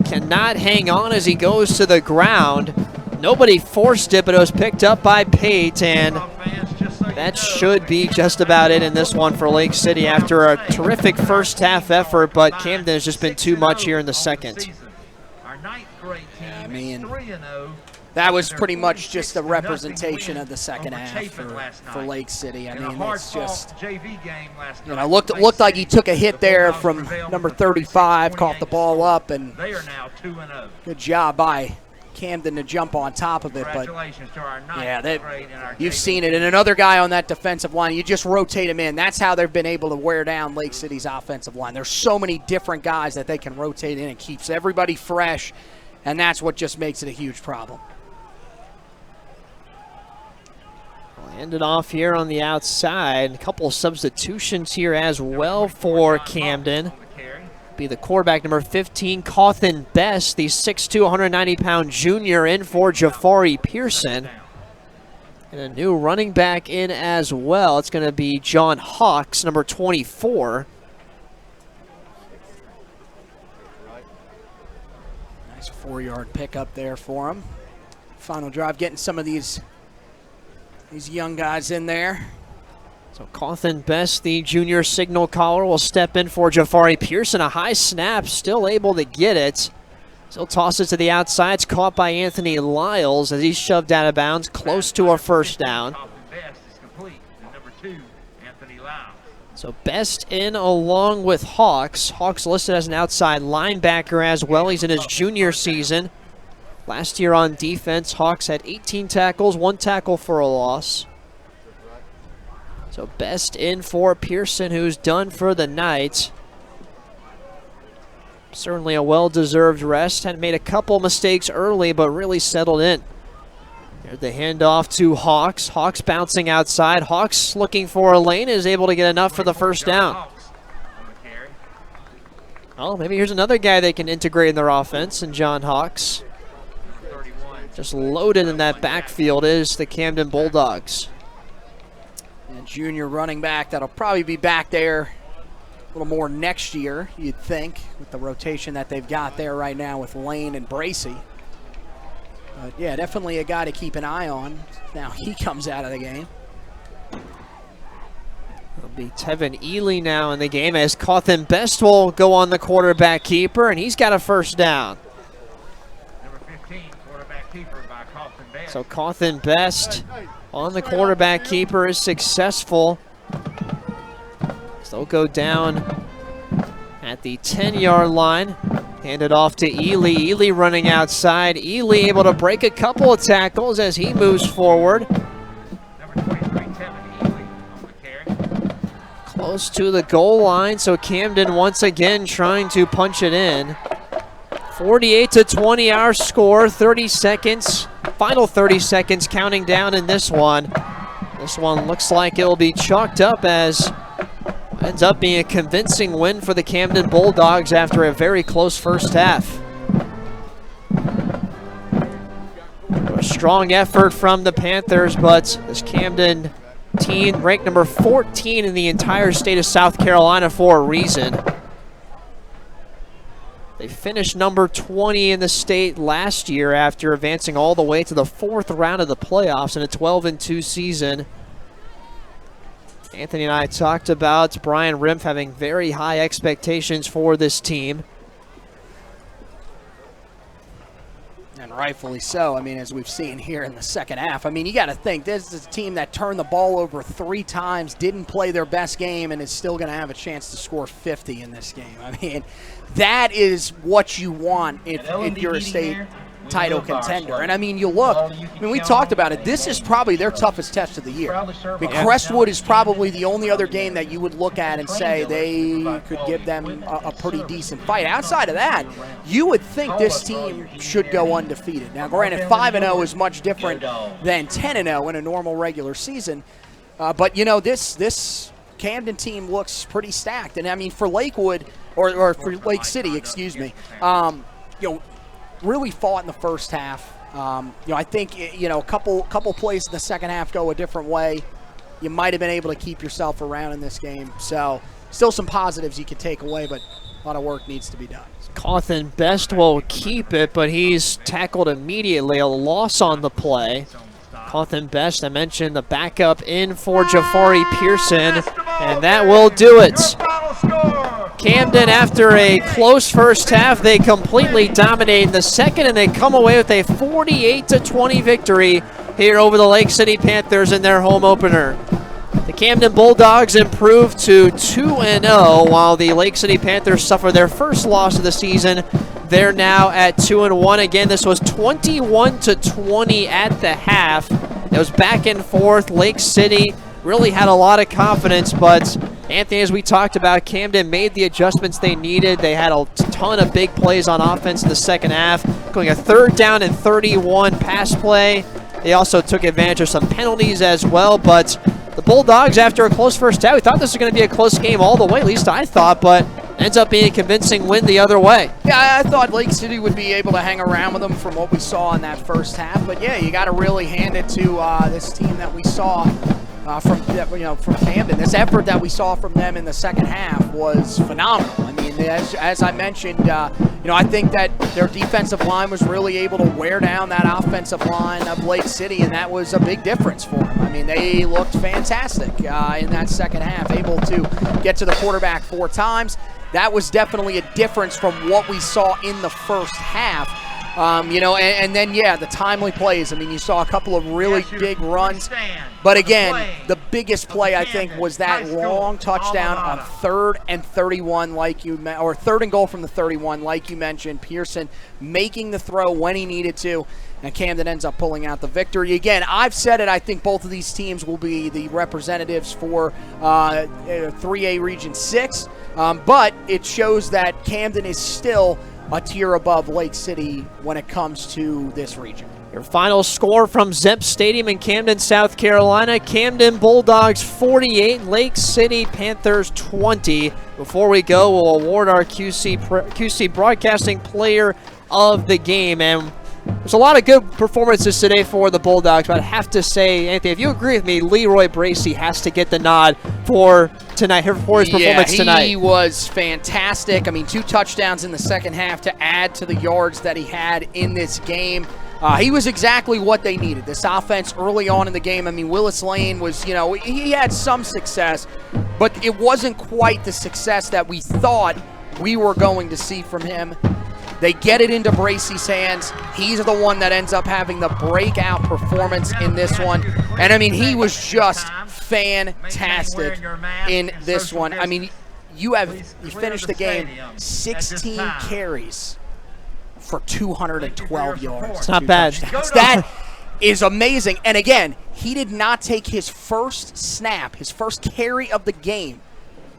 cannot hang on as he goes to the ground. Nobody forced it, but it was picked up by Pate, and that should be just about it in this one for Lake City after a terrific first half effort, but Camden has just been too much here in the second. Our ninth grade team I mean, is 3-0 That was pretty much just a representation of the second half for Lake City. I mean, it's just, you know, looked like he took a hit there from number 35, caught the ball up, and they are now 2-0. good job by Camden to jump on top of it. But yeah, you've seen it. And another guy on that defensive line, you just rotate him in. That's how they've been able to wear down Lake City's offensive line. There's so many different guys that they can rotate in. It keeps everybody fresh, and that's what just makes it a huge problem. Ended off here on the outside. A couple of substitutions here as well for Camden. Be the quarterback, number 15, Cawthon Best, the 6'2", 190-pound junior, in for Jafari Pearson. And a new running back in as well. It's going to be John Hawks, number 24. Nice 4-yard pickup there for him. Final drive, getting some of these young guys in there. So Cawthon Best, the junior signal caller, will step in for Jafari Pearson. A high snap, still able to get it. Still tosses to the outside. It's caught by Anthony Lyles as he's shoved out of bounds, close to a first down. So Best in along with Hawks. Hawks listed as an outside linebacker as well. He's in his junior season. Last year on defense, Hawks had 18 tackles, 1 tackle for a loss. So Best in for Pearson, who's done for the night. Certainly a well-deserved rest. Had made a couple mistakes early, but really settled in. Here's the handoff to Hawks. Hawks bouncing outside. Hawks looking for a lane, is able to get enough for the first down. Oh, maybe here's another guy they can integrate in their offense, and John Hawks. Just loaded in that backfield is the Camden Bulldogs. And junior running back that'll probably be back there a little more next year, you'd think, with the rotation that they've got there right now with Lane and Bracey. But yeah, definitely a guy to keep an eye on. Now he comes out of the game. It'll be Tevin Ely now in the game as Cawthon Best will go on the quarterback keeper, and he's got a first down. So Cawthon Best on the quarterback keeper is successful. So they'll go down at the 10-yard line. Hand it off to Ely. Ely running outside. Ely able to break a couple of tackles as he moves forward. Close to the goal line, so Camden once again trying to punch it in. 48-20 our score, 30 seconds. Final 30 seconds counting down in this one. This one looks like it'll be chalked up as ends up being a convincing win for the Camden Bulldogs after a very close first half. A strong effort from the Panthers, but this Camden team ranked number 14 in the entire state of South Carolina for a reason. They finished number 20 in the state last year after advancing all the way to the 4th round of the playoffs in a 12-2 season. Anthony and I talked about Brian Rimpf having very high expectations for this team. And rightfully so. I mean, as we've seen here in the second half. I mean, you got to think, this is a team that turned the ball over 3 times, didn't play their best game, and is still going to have a chance to score 50 in this game. I mean, that is what you want if you're a state title contender. And I mean, you look, I mean, we talked about it. This is probably their toughest test of the year. I mean, Crestwood is probably the only other game that you would look at and say they could give them a pretty decent fight. Outside of that, you would think this team should go undefeated. Now, granted, 5-0 is much different than 10-0 in a normal regular season. But, you know, this Camden team looks pretty stacked. And, I mean, for Lakewood, or for Lake City, excuse me, you know, really fought in the first half. You know, I think, you know, a couple plays in the second half go a different way. You might have been able to keep yourself around in this game. So still some positives you could take away, but a lot of work needs to be done. Cawthon Best will keep it, but he's tackled immediately. A loss on the play. Cawthon Best, I mentioned the backup in for Jafari Pearson, and that will do it. Camden, after a close first half, they completely dominated the second, and they come away with a 48-20 victory here over the Lake City Panthers in their home opener. The Camden Bulldogs improved to 2-0, while the Lake City Panthers suffer their first loss of the season. They're now at 2-1. Again, this was 21-20 at the half. It was back and forth. Lake City really had a lot of confidence, but Anthony, as we talked about, Camden made the adjustments they needed. They had a ton of big plays on offense in the second half, going a 3rd down and 31 pass play. They also took advantage of some penalties as well, but the Bulldogs, after a close first half, we thought this was going to be a close game all the way, at least I thought, but ends up being a convincing win the other way. Yeah, I thought Lake City would be able to hang around with them from what we saw in that first half, but yeah, you got to really hand it to this team that we saw from Camden. This effort that we saw from them in the second half was phenomenal. I mean, as I mentioned, I think that their defensive line was really able to wear down that offensive line of Lake City, and that was a big difference for them. I mean, they looked fantastic in that second half, able to get to the quarterback 4 times. That was definitely a difference from what we saw in the first half. And then, the timely plays. I mean, you saw a couple of really big runs. But again, the biggest play, I think, was that long touchdown on 3rd and 31, or 3rd and goal from the 31, like you mentioned. Pearson making the throw when he needed to, and Camden ends up pulling out the victory. Again, I've said it, I think both of these teams will be the representatives for 3A Region 6, but it shows that Camden is still a tier above Lake City when it comes to this region. Your final score from Zemp Stadium in Camden, South Carolina: Camden Bulldogs 48, Lake City Panthers 20. Before we go, we'll award our QC Broadcasting Player of the Game. And there's a lot of good performances today for the Bulldogs, but I have to say, Anthony, if you agree with me, Leroy Bracey has to get the nod for tonight, for his performance tonight. He was fantastic. I mean, 2 touchdowns in the second half to add to the yards that he had in this game. He was exactly what they needed. This offense early on in the game, I mean, Willis Lane was, he had some success, but it wasn't quite the success that we thought we were going to see from him. They get it into Bracey's hands. He's the one that ends up having the breakout performance in this one. And, I mean, he was just fantastic in this one. I mean, you finished the game 16 carries for 212 yards. It's not bad. That is amazing. And, again, he did not take his first snap, his first carry of the game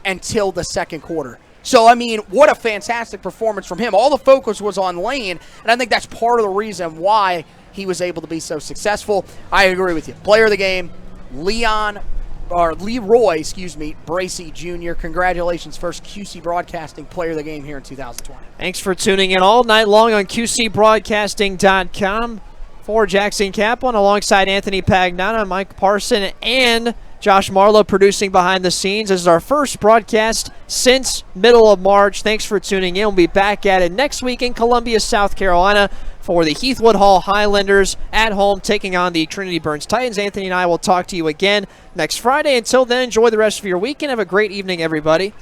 until the second quarter. So, I mean, what a fantastic performance from him. All the focus was on Lane, and I think that's part of the reason why he was able to be so successful. I agree with you. Player of the game, Leroy Bracey Jr. Congratulations, first QC Broadcasting Player of the Game here in 2020. Thanks for tuning in all night long on QCBroadcasting.com. For Jackson Kaplan, alongside Anthony Pagnana, Mike Parson, and Josh Marlowe producing behind the scenes. This is our first broadcast since middle of March. Thanks for tuning in. We'll be back at it next week in Columbia, South Carolina for the Heathwood Hall Highlanders at home taking on the Trinity Burns Titans. Anthony and I will talk to you again next Friday. Until then, enjoy the rest of your week and have a great evening, everybody.